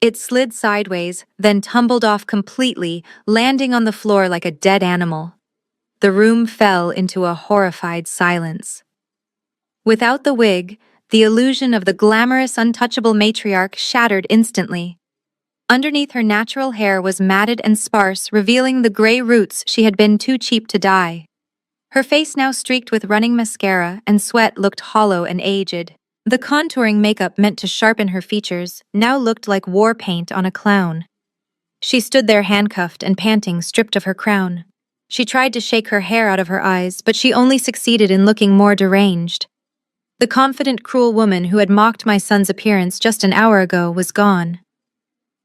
It slid sideways, then tumbled off completely, landing on the floor like a dead animal. The room fell into a horrified silence. Without the wig, the illusion of the glamorous, untouchable matriarch shattered instantly. Underneath her natural hair was matted and sparse, revealing the gray roots she had been too cheap to dye. Her face, now streaked with running mascara and sweat, looked hollow and aged. The contouring makeup meant to sharpen her features now looked like war paint on a clown. She stood there handcuffed and panting, stripped of her crown. She tried to shake her hair out of her eyes, but she only succeeded in looking more deranged. The confident, cruel woman who had mocked my son's appearance just an hour ago was gone.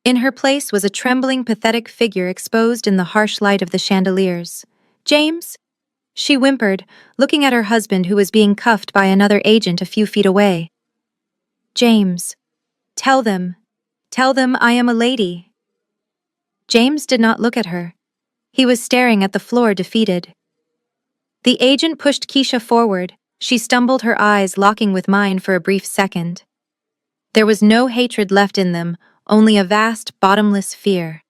In her place was a trembling, pathetic figure exposed in the harsh light of the chandeliers. "James?" She whimpered, looking at her husband who was being cuffed by another agent a few feet away. "James, tell them I am a lady." James did not look at her. He was staring at the floor, defeated. The agent pushed Keisha forward. She stumbled, her eyes locking with mine for a brief second. There was no hatred left in them, only a vast, bottomless fear.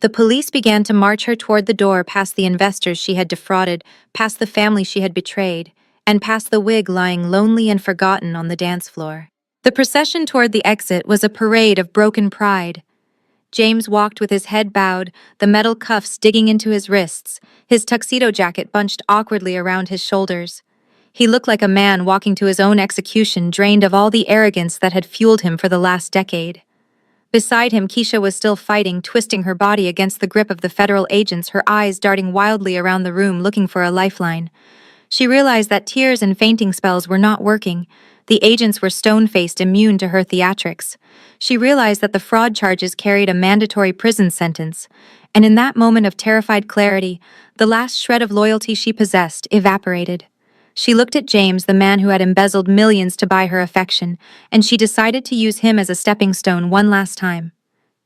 The police began to march her toward the door, past the investors she had defrauded, past the family she had betrayed, and past the wig lying lonely and forgotten on the dance floor. The procession toward the exit was a parade of broken pride. James walked with his head bowed, the metal cuffs digging into his wrists, his tuxedo jacket bunched awkwardly around his shoulders. He looked like a man walking to his own execution, drained of all the arrogance that had fueled him for the last decade. Beside him, Keisha was still fighting, twisting her body against the grip of the federal agents, her eyes darting wildly around the room, looking for a lifeline. She realized that tears and fainting spells were not working. The agents were stone-faced, immune to her theatrics. She realized that the fraud charges carried a mandatory prison sentence, and in that moment of terrified clarity, the last shred of loyalty she possessed evaporated. She looked at James, the man who had embezzled millions to buy her affection, and she decided to use him as a stepping stone one last time.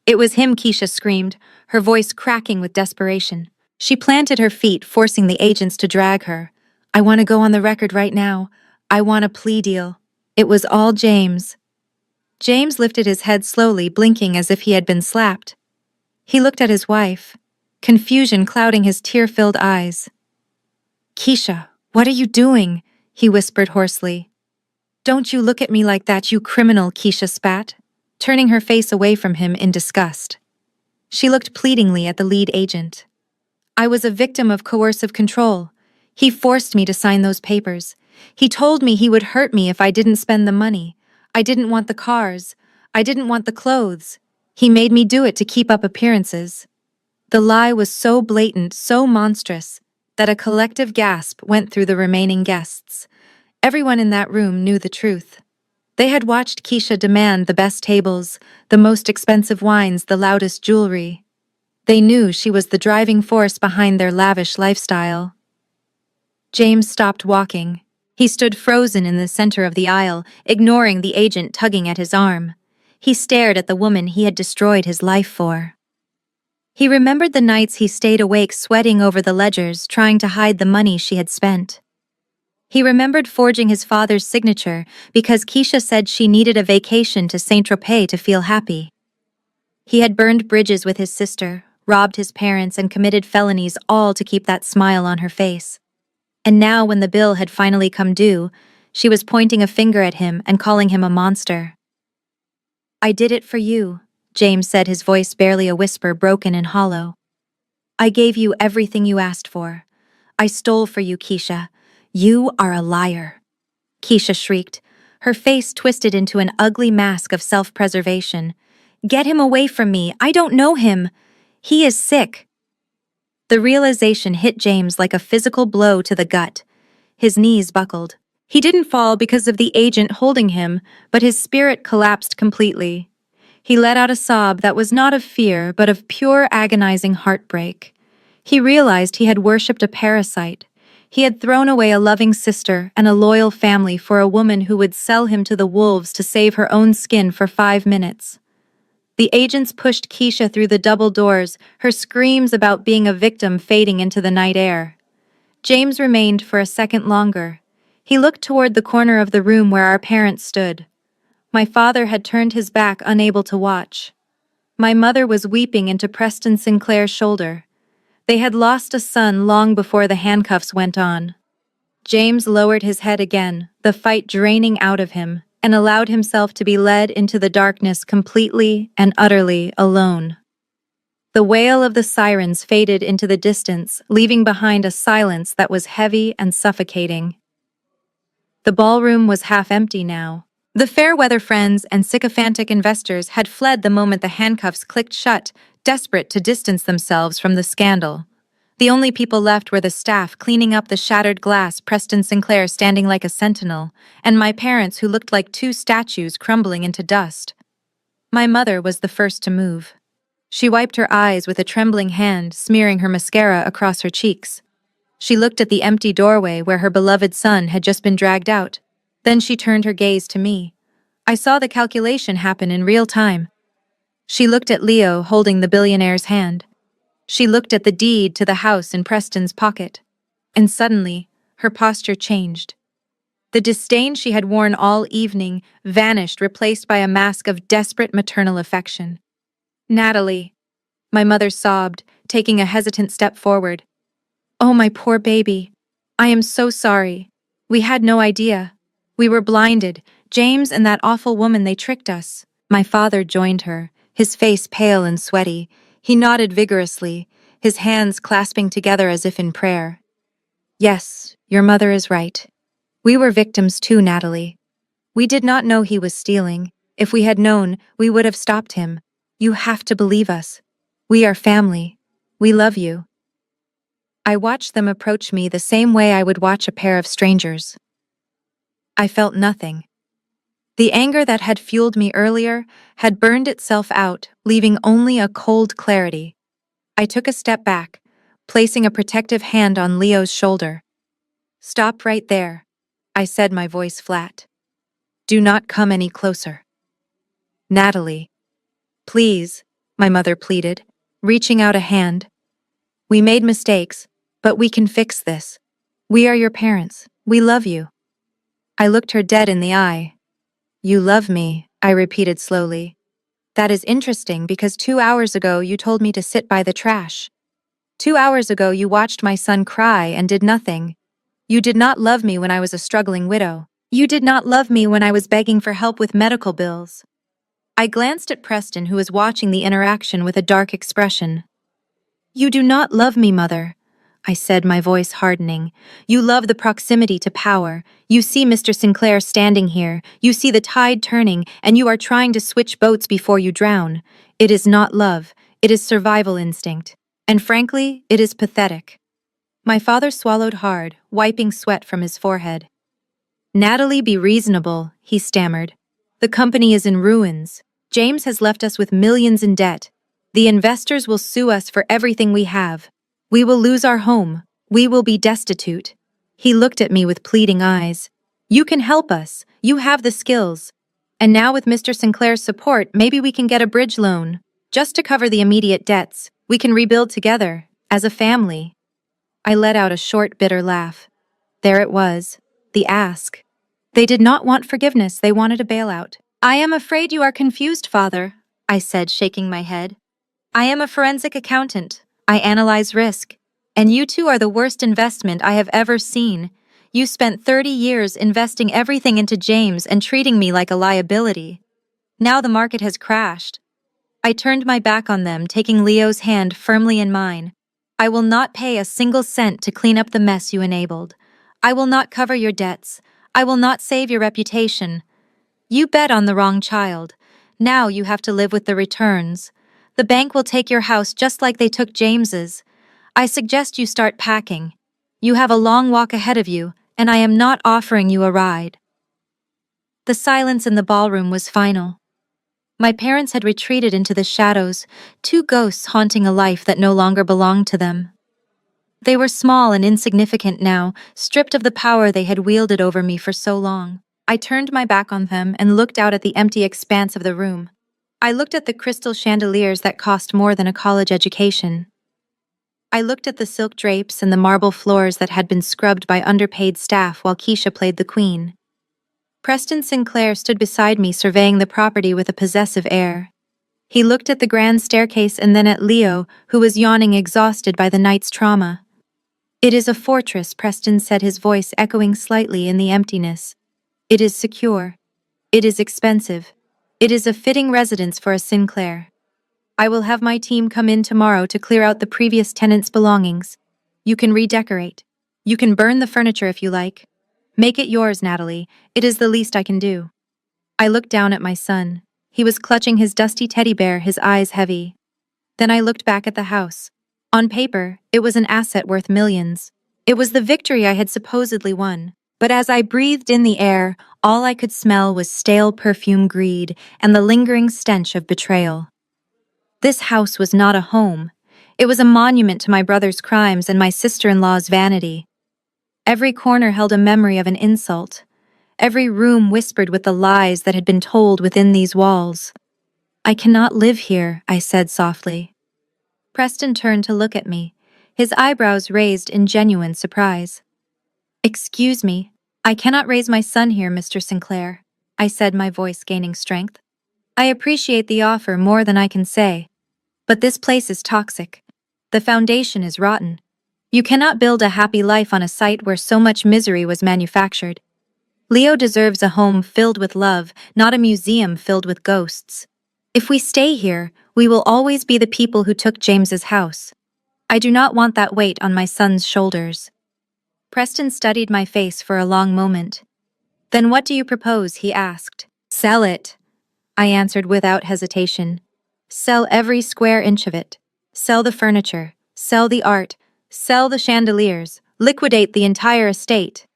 "It was him," Keisha screamed, her voice cracking with desperation. She planted her feet, forcing the agents to drag her. "I want to go on the record right now. I want a plea deal." It was all James. James lifted his head slowly, blinking as if he had been slapped. He looked at his wife, confusion clouding his tear-filled eyes. "Keisha, what are you doing?" he whispered hoarsely. "Don't you look at me like that, you criminal," Keisha spat. turning her face away from him in disgust. She looked pleadingly at the lead agent. I was a victim of coercive control. He forced me to sign those papers. He told me he would hurt me if I didn't spend the money. I didn't want the cars. I didn't want the clothes. He made me do it to keep up appearances. The lie was so blatant, so monstrous, that a collective gasp went through the remaining guests. Everyone in that room knew the truth. They had watched Keisha demand the best tables, the most expensive wines, the loudest jewelry. They knew she was the driving force behind their lavish lifestyle. James stopped walking. He stood frozen in the center of the aisle, ignoring the agent tugging at his arm. He stared at the woman he had destroyed his life for. He remembered the nights he stayed awake sweating over the ledgers, trying to hide the money she had spent. He remembered forging his father's signature because Keisha said she needed a vacation to Saint-Tropez to feel happy. He had burned bridges with his sister, robbed his parents, and committed felonies, all to keep that smile on her face. And now, when the bill had finally come due, she was pointing a finger at him and calling him a monster. I did it for you, James said, his voice barely a whisper, broken and hollow. I gave you everything you asked for. I stole for you, Keisha. You are a liar. Keisha shrieked, her face twisted into an ugly mask of self-preservation. Get him away from me. I don't know him. He is sick. The realization hit James like a physical blow to the gut. His knees buckled. He didn't fall because of the agent holding him, but his spirit collapsed completely. He let out a sob that was not of fear, but of pure agonizing heartbreak. He realized he had worshipped a parasite. He had thrown away a loving sister and a loyal family for a woman who would sell him to the wolves to save her own skin for 5 minutes. The agents pushed Keisha through the double doors, her screams about being a victim fading into the night air. James remained for a second longer. He looked toward the corner of the room where our parents stood. My father had turned his back, unable to watch. My mother was weeping into Preston Sinclair's shoulder. They had lost a son long before the handcuffs went on. James lowered his head again, the fight draining out of him, and allowed himself to be led into the darkness completely and utterly alone. The wail of the sirens faded into the distance, leaving behind a silence that was heavy and suffocating. The ballroom was half empty now. The fair-weather friends and sycophantic investors had fled the moment the handcuffs clicked shut, desperate to distance themselves from the scandal. The only people left were the staff cleaning up the shattered glass, Preston Sinclair standing like a sentinel, and my parents who looked like 2 statues crumbling into dust. My mother was the first to move. She wiped her eyes with a trembling hand, smearing her mascara across her cheeks. She looked at the empty doorway where her beloved son had just been dragged out. Then she turned her gaze to me. I saw the calculation happen in real time. She looked at Leo holding the billionaire's hand. She looked at the deed to the house in Preston's pocket. And suddenly, her posture changed. The disdain she had worn all evening vanished, replaced by a mask of desperate maternal affection. Natalie, my mother sobbed, taking a hesitant step forward. Oh, my poor baby. I am so sorry. We had no idea. We were blinded. James and that awful woman, they tricked us. My father joined her, his face pale and sweaty. He nodded vigorously, his hands clasping together as if in prayer. Yes, your mother is right. We were victims too, Natalie. We did not know he was stealing. If we had known, we would have stopped him. You have to believe us. We are family. We love you. I watched them approach me the same way I would watch a pair of strangers. I felt nothing. The anger that had fueled me earlier had burned itself out, leaving only a cold clarity. I took a step back, placing a protective hand on Leo's shoulder. Stop right there, I said, my voice flat. Do not come any closer. Natalie. Please, my mother pleaded, reaching out a hand. We made mistakes, but we can fix this. We are your parents. We love you. I looked her dead in the eye. You love me, I repeated slowly. That is interesting because 2 hours ago you told me to sit by the trash. 2 hours ago you watched my son cry and did nothing. You did not love me when I was a struggling widow. You did not love me when I was begging for help with medical bills. I glanced at Preston, who was watching the interaction with a dark expression. "You do not love me, Mother," I said, my voice hardening. "You love the proximity to power. You see Mr. Sinclair standing here, you see the tide turning, and you are trying to switch boats before you drown. It is not love, it is survival instinct. And frankly, it is pathetic." My father swallowed hard, wiping sweat from his forehead. "Natalie, be reasonable," he stammered. "The company is in ruins. James has left us with millions in debt. The investors will sue us for everything we have. We will lose our home. We will be destitute." He looked at me with pleading eyes. "You can help us. You have the skills. And now with Mr. Sinclair's support, maybe we can get a bridge loan. Just to cover the immediate debts, we can rebuild together, as a family." I let out a short, bitter laugh. There it was, the ask. They did not want forgiveness, they wanted a bailout. "I am afraid you are confused, Father," I said, shaking my head. "I am a forensic accountant. I analyze risk. And you two are the worst investment I have ever seen. You spent 30 years investing everything into James and treating me like a liability. Now the market has crashed." I turned my back on them, taking Leo's hand firmly in mine. "I will not pay a single cent to clean up the mess you enabled. I will not cover your debts. I will not save your reputation. You bet on the wrong child. Now you have to live with the returns. The bank will take your house just like they took James's. I suggest you start packing. You have a long walk ahead of you, and I am not offering you a ride." The silence in the ballroom was final. My parents had retreated into the shadows, two ghosts haunting a life that no longer belonged to them. They were small and insignificant now, stripped of the power they had wielded over me for so long. I turned my back on them and looked out at the empty expanse of the room. I looked at the crystal chandeliers that cost more than a college education. I looked at the silk drapes and the marble floors that had been scrubbed by underpaid staff while Keisha played the queen. Preston Sinclair stood beside me, surveying the property with a possessive air. He looked at the grand staircase and then at Leo, who was yawning, exhausted by the night's trauma. "It is a fortress," Preston said, his voice echoing slightly in the emptiness. "It is secure. It is expensive. It is a fitting residence for a Sinclair. I will have my team come in tomorrow to clear out the previous tenants' belongings. You can redecorate. You can burn the furniture if you like. Make it yours, Natalie. It is the least I can do." I looked down at my son. He was clutching his dusty teddy bear, his eyes heavy. Then I looked back at the house. On paper, it was an asset worth millions. It was the victory I had supposedly won. But as I breathed in the air, all I could smell was stale perfume, greed, and the lingering stench of betrayal. This house was not a home. It was a monument to my brother's crimes and my sister-in-law's vanity. Every corner held a memory of an insult. Every room whispered with the lies that had been told within these walls. "I cannot live here," I said softly. Preston turned to look at me, his eyebrows raised in genuine surprise. "Excuse me, I cannot raise my son here, Mr. Sinclair," I said, my voice gaining strength. "I appreciate the offer more than I can say. But this place is toxic. The foundation is rotten. You cannot build a happy life on a site where so much misery was manufactured. Leo deserves a home filled with love, not a museum filled with ghosts. If we stay here, we will always be the people who took James's house. I do not want that weight on my son's shoulders." Preston studied my face for a long moment. "Then what do you propose?" he asked. "Sell it," I answered without hesitation. "Sell every square inch of it. Sell the furniture. Sell the art. Sell the chandeliers. Liquidate the entire estate."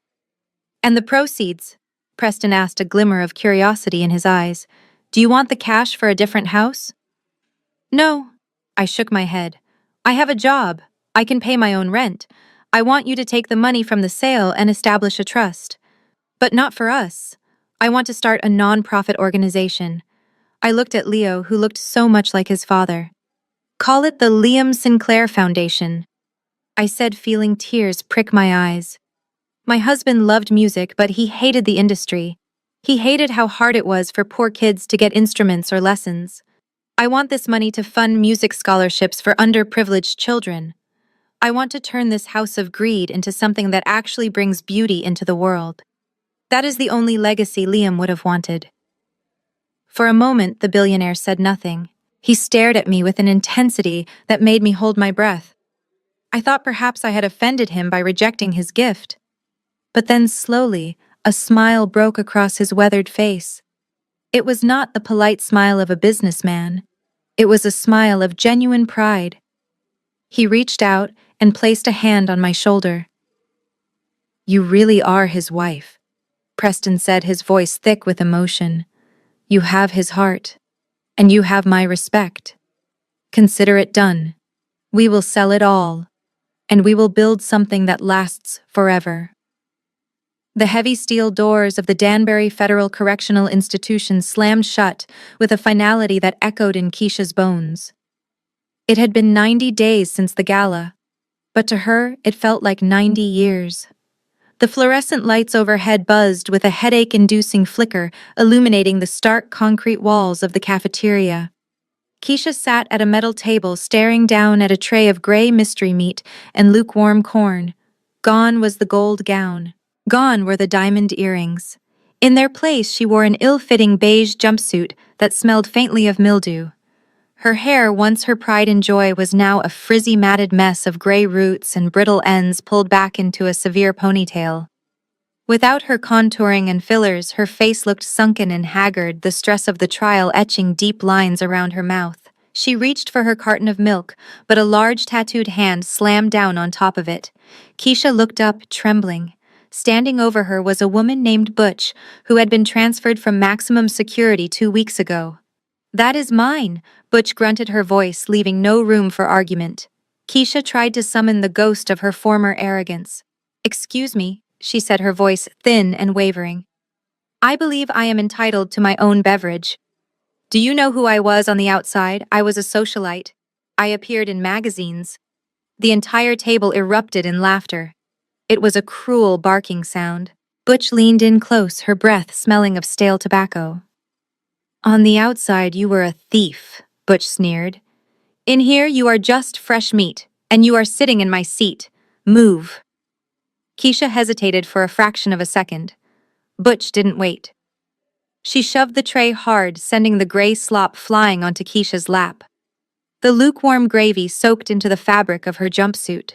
"And the proceeds?" Preston asked, a glimmer of curiosity in his eyes. "Do you want the cash for a different house?" "No." I shook my head. "I have a job. I can pay my own rent. I want you to take the money from the sale and establish a trust. But not for us. I want to start a non-profit organization." I looked at Leo, who looked so much like his father. "Call it the Liam Sinclair Foundation," I said, feeling tears prick my eyes. My husband loved music, but he hated the industry. He hated how hard it was for poor kids to get instruments or lessons. I want this money to fund music scholarships for underprivileged children. I want to turn this house of greed into something that actually brings beauty into the world. That is the only legacy Liam would have wanted. For a moment, the billionaire said nothing. He stared at me with an intensity that made me hold my breath. I thought perhaps I had offended him by rejecting his gift. But then slowly, a smile broke across his weathered face. It was not the polite smile of a businessman. It was a smile of genuine pride. He reached out and placed a hand on my shoulder. "You really are his wife," Preston said, his voice thick with emotion. "You have his heart, and you have my respect. Consider it done. We will sell it all, and we will build something that lasts forever." The heavy steel doors of the Danbury Federal Correctional Institution slammed shut with a finality that echoed in Keisha's bones. It had been 90 days since the gala, but to her it felt like 90 years. The fluorescent lights overhead buzzed with a headache-inducing flicker, illuminating the stark concrete walls of the cafeteria. Keisha sat at a metal table staring down at a tray of gray mystery meat and lukewarm corn. Gone was the gold gown. Gone were the diamond earrings. In their place, she wore an ill-fitting beige jumpsuit that smelled faintly of mildew. Her hair, once her pride and joy, was now a frizzy, matted mess of gray roots and brittle ends pulled back into a severe ponytail. Without her contouring and fillers, her face looked sunken and haggard, the stress of the trial etching deep lines around her mouth. She reached for her carton of milk, but a large tattooed hand slammed down on top of it. Keisha looked up, trembling. Standing over her was a woman named Butch, who had been transferred from maximum security 2 weeks ago. "That is mine," Butch grunted, her voice leaving no room for argument. Keisha tried to summon the ghost of her former arrogance. "Excuse me," she said, her voice thin and wavering. "I believe I am entitled to my own beverage. Do you know who I was on the outside? I was a socialite. I appeared in magazines." The entire table erupted in laughter. It was a cruel barking sound. Butch leaned in close, her breath smelling of stale tobacco. "On the outside, you were a thief," Butch sneered. "In here, you are just fresh meat, and you are sitting in my seat. Move." Keisha hesitated for a fraction of a second. Butch didn't wait. She shoved the tray hard, sending the gray slop flying onto Keisha's lap. The lukewarm gravy soaked into the fabric of her jumpsuit.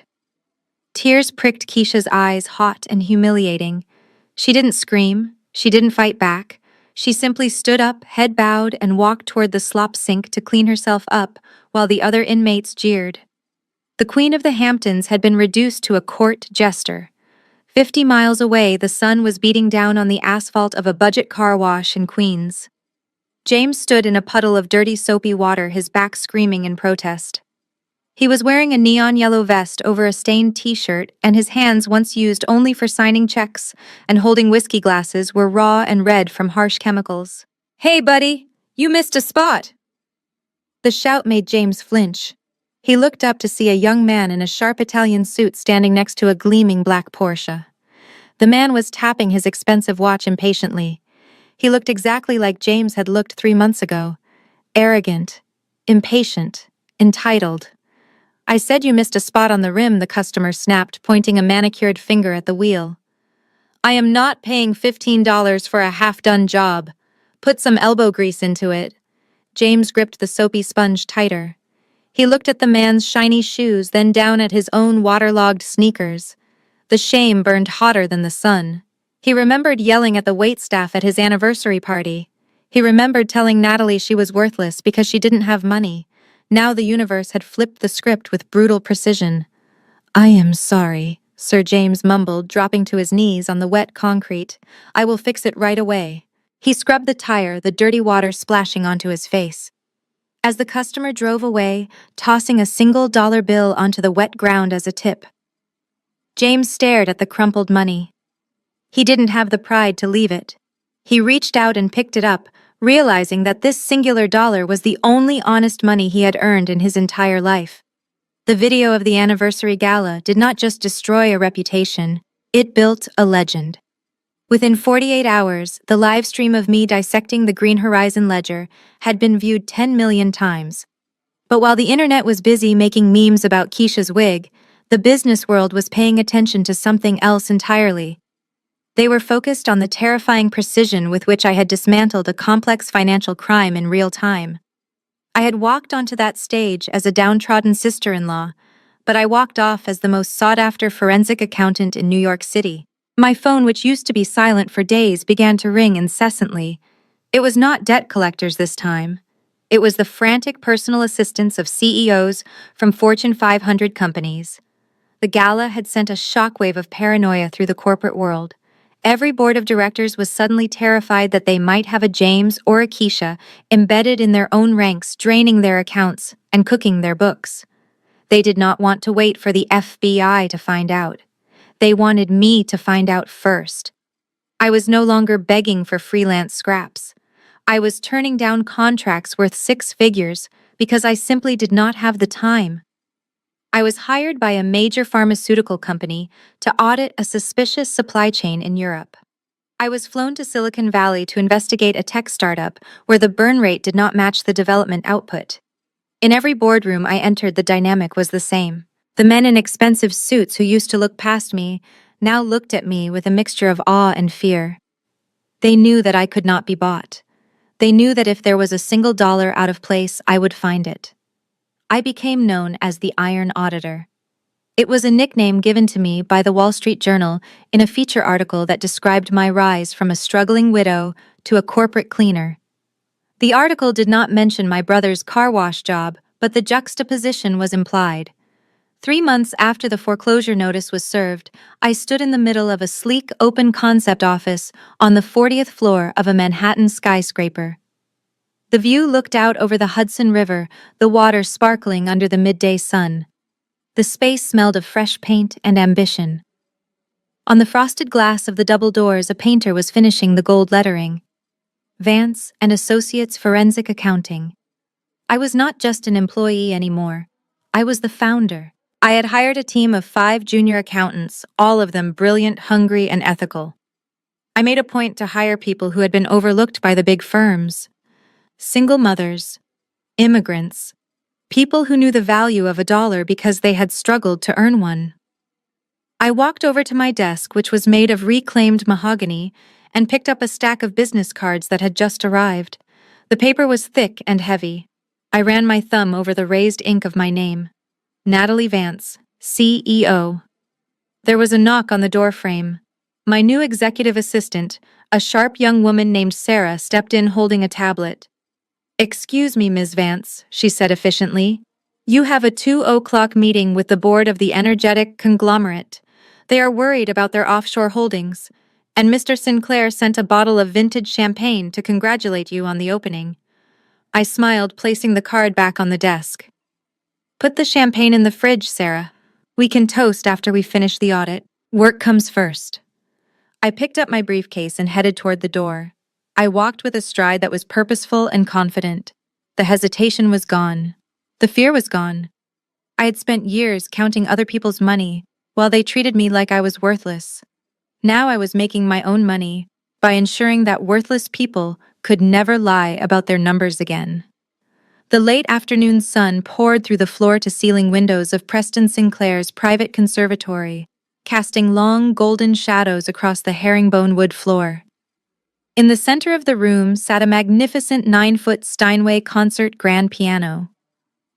Tears pricked Keisha's eyes, hot and humiliating. She didn't scream. She didn't fight back. She simply stood up, head bowed, and walked toward the slop sink to clean herself up, while the other inmates jeered. The Queen of the Hamptons had been reduced to a court jester. 50 miles away, the sun was beating down on the asphalt of a budget car wash in Queens. James stood in a puddle of dirty, soapy water, his back screaming in protest. He was wearing a neon yellow vest over a stained t-shirt, and his hands, once used only for signing checks and holding whiskey glasses, were raw and red from harsh chemicals. "Hey, buddy, you missed a spot!" The shout made James flinch. He looked up to see a young man in a sharp Italian suit standing next to a gleaming black Porsche. The man was tapping his expensive watch impatiently. He looked exactly like James had looked 3 months ago. Arrogant, impatient, entitled. "I said you missed a spot on the rim," the customer snapped, pointing a manicured finger at the wheel. "I am not paying $15 for a half-done job. Put some elbow grease into it." James gripped the soapy sponge tighter. He looked at the man's shiny shoes, then down at his own waterlogged sneakers. The shame burned hotter than the sun. He remembered yelling at the waitstaff at his anniversary party. He remembered telling Natalie she was worthless because she didn't have money. Now the universe had flipped the script with brutal precision. "I am sorry," Sir James mumbled, dropping to his knees on the wet concrete. "I will fix it right away." He scrubbed the tire, the dirty water splashing onto his face. As the customer drove away, tossing a single dollar bill onto the wet ground as a tip, James stared at the crumpled money. He didn't have the pride to leave it. He reached out and picked it up, realizing that this singular dollar was the only honest money he had earned in his entire life. The video of the anniversary gala did not just destroy a reputation, it built a legend. Within 48 hours, the live stream of me dissecting the Green Horizon ledger had been viewed 10 million times. But while the internet was busy making memes about Keisha's wig, the business world was paying attention to something else entirely. They were focused on the terrifying precision with which I had dismantled a complex financial crime in real time. I had walked onto that stage as a downtrodden sister-in-law, but I walked off as the most sought-after forensic accountant in New York City. My phone, which used to be silent for days, began to ring incessantly. It was not debt collectors this time. It was the frantic personal assistants of CEOs from Fortune 500 companies. The gala had sent a shockwave of paranoia through the corporate world. Every board of directors was suddenly terrified that they might have a James or a Keisha embedded in their own ranks, draining their accounts and cooking their books. They did not want to wait for the FBI to find out. They wanted me to find out first. I was no longer begging for freelance scraps. I was turning down contracts worth 6 figures because I simply did not have the time. I was hired by a major pharmaceutical company to audit a suspicious supply chain in Europe. I was flown to Silicon Valley to investigate a tech startup where the burn rate did not match the development output. In every boardroom I entered, the dynamic was the same. The men in expensive suits who used to look past me now looked at me with a mixture of awe and fear. They knew that I could not be bought. They knew that if there was a single dollar out of place, I would find it. I became known as the Iron Auditor. It was a nickname given to me by the Wall Street Journal in a feature article that described my rise from a struggling widow to a corporate cleaner. The article did not mention my brother's car wash job, but the juxtaposition was implied. 3 months after the foreclosure notice was served, I stood in the middle of a sleek, open-concept office on the 40th floor of a Manhattan skyscraper. The view looked out over the Hudson River, the water sparkling under the midday sun. The space smelled of fresh paint and ambition. On the frosted glass of the double doors, a painter was finishing the gold lettering. Vance and Associates Forensic Accounting. I was not just an employee anymore. I was the founder. I had hired a team of 5 junior accountants, all of them brilliant, hungry, and ethical. I made a point to hire people who had been overlooked by the big firms. Single mothers, immigrants, people who knew the value of $1 because they had struggled to earn one. I walked over to my desk, which was made of reclaimed mahogany, and picked up a stack of business cards that had just arrived. The paper was thick and heavy. I ran my thumb over the raised ink of my name. Natalie Vance, CEO. There was a knock on the doorframe. My new executive assistant, a sharp young woman named Sarah, stepped in holding a tablet. "Excuse me, Ms. Vance," she said efficiently. "You have a 2:00 meeting with the board of the energetic conglomerate. They are worried about their offshore holdings, and Mr. Sinclair sent a bottle of vintage champagne to congratulate you on the opening." I smiled, placing the card back on the desk. "Put the champagne in the fridge, Sarah. We can toast after we finish the audit. Work comes first." I picked up my briefcase and headed toward the door. I walked with a stride that was purposeful and confident. The hesitation was gone. The fear was gone. I had spent years counting other people's money, while they treated me like I was worthless. Now I was making my own money by ensuring that worthless people could never lie about their numbers again. The late afternoon sun poured through the floor-to-ceiling windows of Preston Sinclair's private conservatory, casting long golden shadows across the herringbone wood floor. In the center of the room sat a magnificent 9-foot Steinway concert grand piano.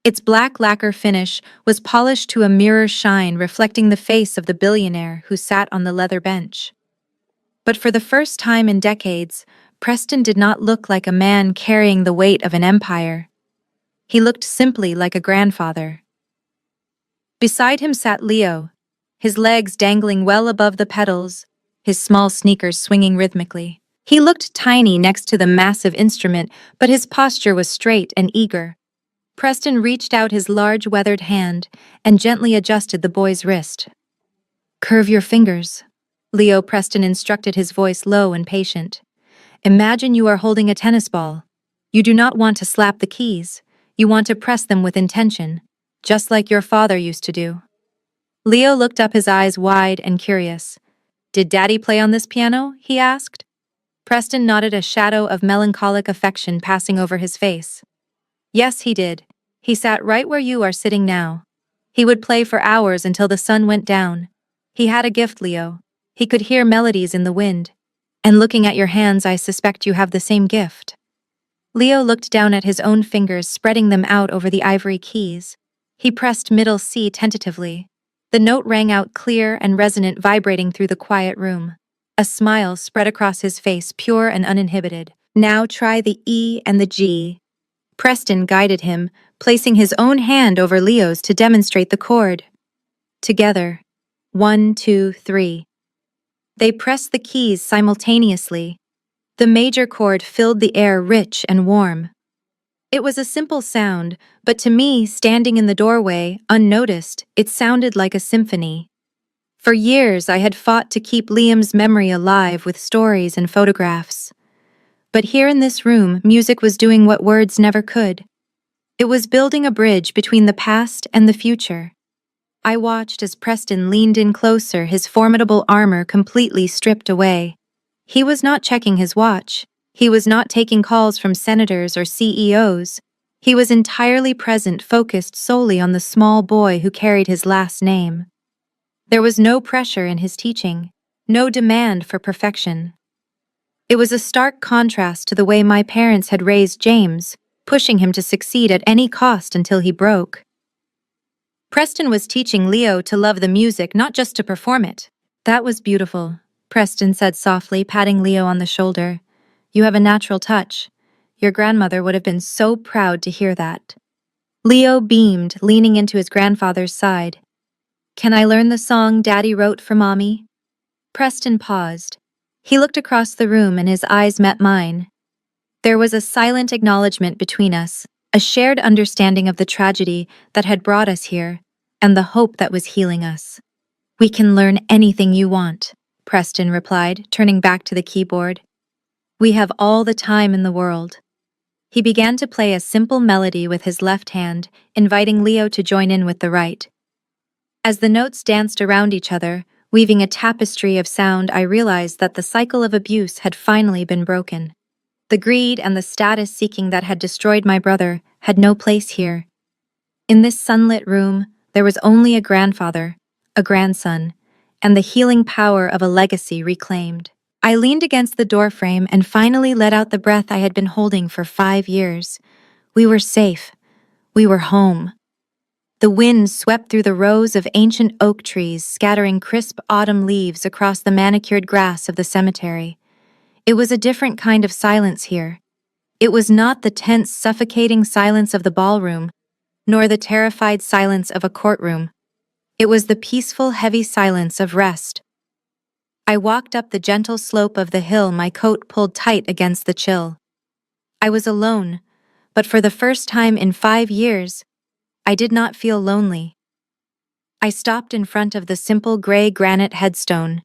Its black lacquer finish was polished to a mirror shine, reflecting the face of the billionaire who sat on the leather bench. But for the first time in decades, Preston did not look like a man carrying the weight of an empire. He looked simply like a grandfather. Beside him sat Leo, his legs dangling well above the pedals, his small sneakers swinging rhythmically. He looked tiny next to the massive instrument, but his posture was straight and eager. Preston reached out his large weathered hand and gently adjusted the boy's wrist. "Curve your fingers," Leo Preston instructed, his voice low and patient. "Imagine you are holding a tennis ball. You do not want to slap the keys. You want to press them with intention, just like your father used to do." Leo looked up, his eyes wide and curious. "Did Daddy play on this piano?" he asked. Preston nodded, a shadow of melancholic affection passing over his face. "Yes, he did. He sat right where you are sitting now. He would play for hours until the sun went down. He had a gift, Leo. He could hear melodies in the wind. And looking at your hands, I suspect you have the same gift. Leo looked down at his own fingers, spreading them out over the ivory keys. He pressed middle C tentatively. The note rang out clear and resonant, vibrating through the quiet room. A smile spread across his face, pure and uninhibited. Now try the E and the G. Preston guided him, placing his own hand over Leo's to demonstrate the chord. Together. 1, 2, 3. They pressed the keys simultaneously. The major chord filled the air, rich and warm. It was a simple sound, but to me, standing in the doorway, unnoticed, it sounded like a symphony. For years, I had fought to keep Liam's memory alive with stories and photographs. But here in this room, music was doing what words never could. It was building a bridge between the past and the future. I watched as Preston leaned in closer, his formidable armor completely stripped away. He was not checking his watch. He was not taking calls from senators or CEOs. He was entirely present, focused solely on the small boy who carried his last name. There was no pressure in his teaching, no demand for perfection. It was a stark contrast to the way my parents had raised James, pushing him to succeed at any cost until he broke. Preston was teaching Leo to love the music, not just to perform it. That was beautiful, Preston said softly, patting Leo on the shoulder. You have a natural touch. Your grandmother would have been so proud to hear that. Leo beamed, leaning into his grandfather's side. Can I learn the song Daddy wrote for Mommy? Preston paused. He looked across the room and his eyes met mine. There was a silent acknowledgement between us, a shared understanding of the tragedy that had brought us here, and the hope that was healing us. We can learn anything you want, Preston replied, turning back to the keyboard. We have all the time in the world. He began to play a simple melody with his left hand, inviting Leo to join in with the right. As the notes danced around each other, weaving a tapestry of sound, I realized that the cycle of abuse had finally been broken. The greed and the status-seeking that had destroyed my brother had no place here. In this sunlit room, there was only a grandfather, a grandson, and the healing power of a legacy reclaimed. I leaned against the doorframe and finally let out the breath I had been holding for 5 years. We were safe. We were home. The wind swept through the rows of ancient oak trees, scattering crisp autumn leaves across the manicured grass of the cemetery. It was a different kind of silence here. It was not the tense, suffocating silence of the ballroom, nor the terrified silence of a courtroom. It was the peaceful, heavy silence of rest. I walked up the gentle slope of the hill, my coat pulled tight against the chill. I was alone, but for the first time in 5 years, I did not feel lonely. I stopped in front of the simple gray granite headstone.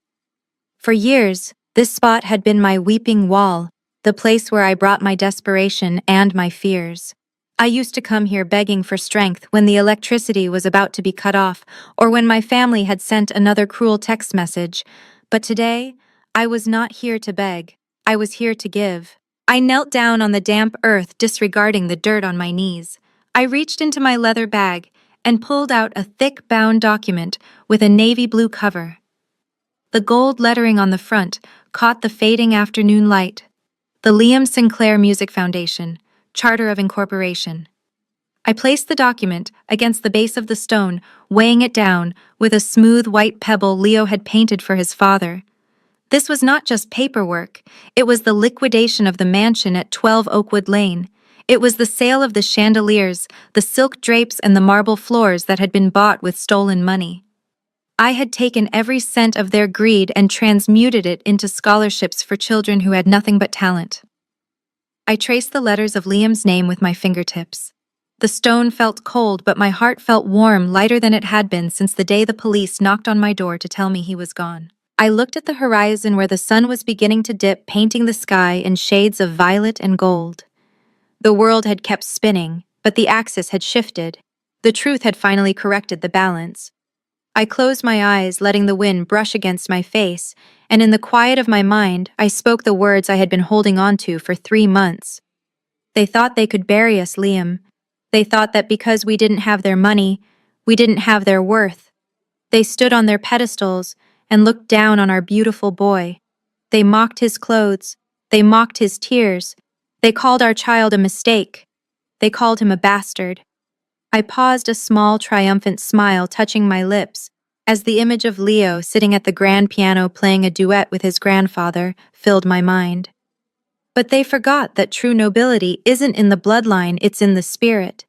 For years, this spot had been my weeping wall, the place where I brought my desperation and my fears. I used to come here begging for strength when the electricity was about to be cut off or when my family had sent another cruel text message. But today, I was not here to beg. I was here to give. I knelt down on the damp earth, disregarding the dirt on my knees. I reached into my leather bag and pulled out a thick bound document with a navy blue cover. The gold lettering on the front caught the fading afternoon light. The Liam Sinclair Music Foundation, Charter of Incorporation. I placed the document against the base of the stone, weighing it down with a smooth white pebble Leo had painted for his father. This was not just paperwork, it was the liquidation of the mansion at 12 Oakwood Lane. It was the sale of the chandeliers, the silk drapes, and the marble floors that had been bought with stolen money. I had taken every cent of their greed and transmuted it into scholarships for children who had nothing but talent. I traced the letters of Liam's name with my fingertips. The stone felt cold, but my heart felt warm, lighter than it had been since the day the police knocked on my door to tell me he was gone. I looked at the horizon where the sun was beginning to dip, painting the sky in shades of violet and gold. The world had kept spinning, but the axis had shifted. The truth had finally corrected the balance. I closed my eyes, letting the wind brush against my face, and in the quiet of my mind, I spoke the words I had been holding on to for 3 months. They thought they could bury us, Liam. They thought that because we didn't have their money, we didn't have their worth. They stood on their pedestals and looked down on our beautiful boy. They mocked his clothes. They mocked his tears. They called our child a mistake. They called him a bastard. I paused, a small, triumphant smile touching my lips, as the image of Leo sitting at the grand piano playing a duet with his grandfather filled my mind. But they forgot that true nobility isn't in the bloodline, it's in the spirit.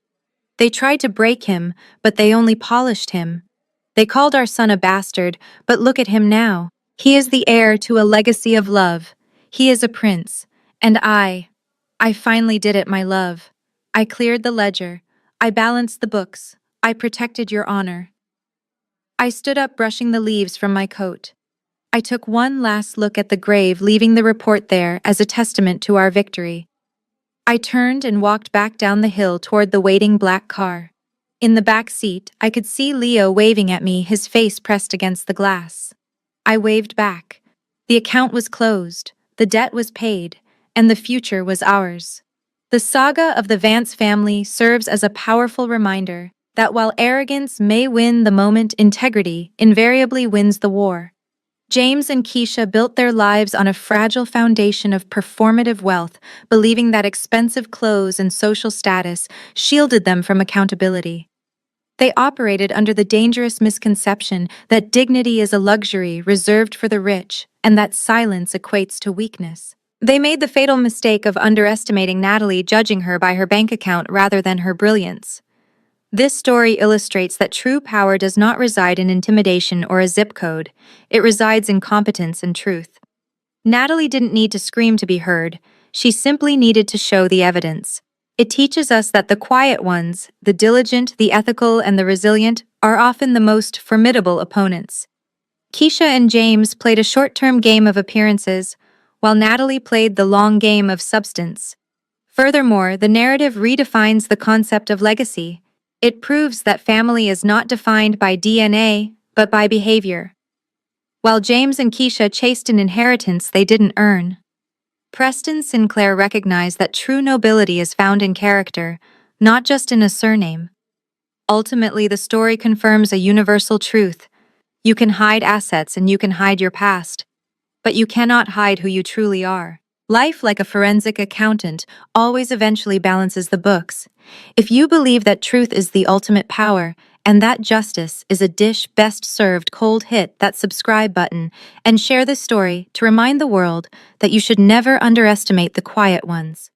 They tried to break him, but they only polished him. They called our son a bastard, but look at him now. He is the heir to a legacy of love. He is a prince. And I finally did it, my love. I cleared the ledger. I balanced the books. I protected your honor. I stood up, brushing the leaves from my coat. I took one last look at the grave, leaving the report there as a testament to our victory. I turned and walked back down the hill toward the waiting black car. In the back seat, I could see Leo waving at me, his face pressed against the glass. I waved back. The account was closed, the debt was paid, and the future was ours. The saga of the Vance family serves as a powerful reminder that while arrogance may win the moment, integrity invariably wins the war. James and Keisha built their lives on a fragile foundation of performative wealth, believing that expensive clothes and social status shielded them from accountability. They operated under the dangerous misconception that dignity is a luxury reserved for the rich and that silence equates to weakness. They made the fatal mistake of underestimating Natalie, judging her by her bank account rather than her brilliance. This story illustrates that true power does not reside in intimidation or a zip code. It resides in competence and truth. Natalie didn't need to scream to be heard. She simply needed to show the evidence. It teaches us that the quiet ones, the diligent, the ethical, and the resilient, are often the most formidable opponents. Keisha and James played a short-term game of appearances, while Natalie played the long game of substance. Furthermore, the narrative redefines the concept of legacy. It proves that family is not defined by DNA, but by behavior. While James and Keisha chased an inheritance they didn't earn, Preston Sinclair recognized that true nobility is found in character, not just in a surname. Ultimately, the story confirms a universal truth. You can hide assets and you can hide your past, but you cannot hide who you truly are. Life, like a forensic accountant, always eventually balances the books. If you believe that truth is the ultimate power, and that justice is a dish best served cold, hit that subscribe button and share this story to remind the world that you should never underestimate the quiet ones.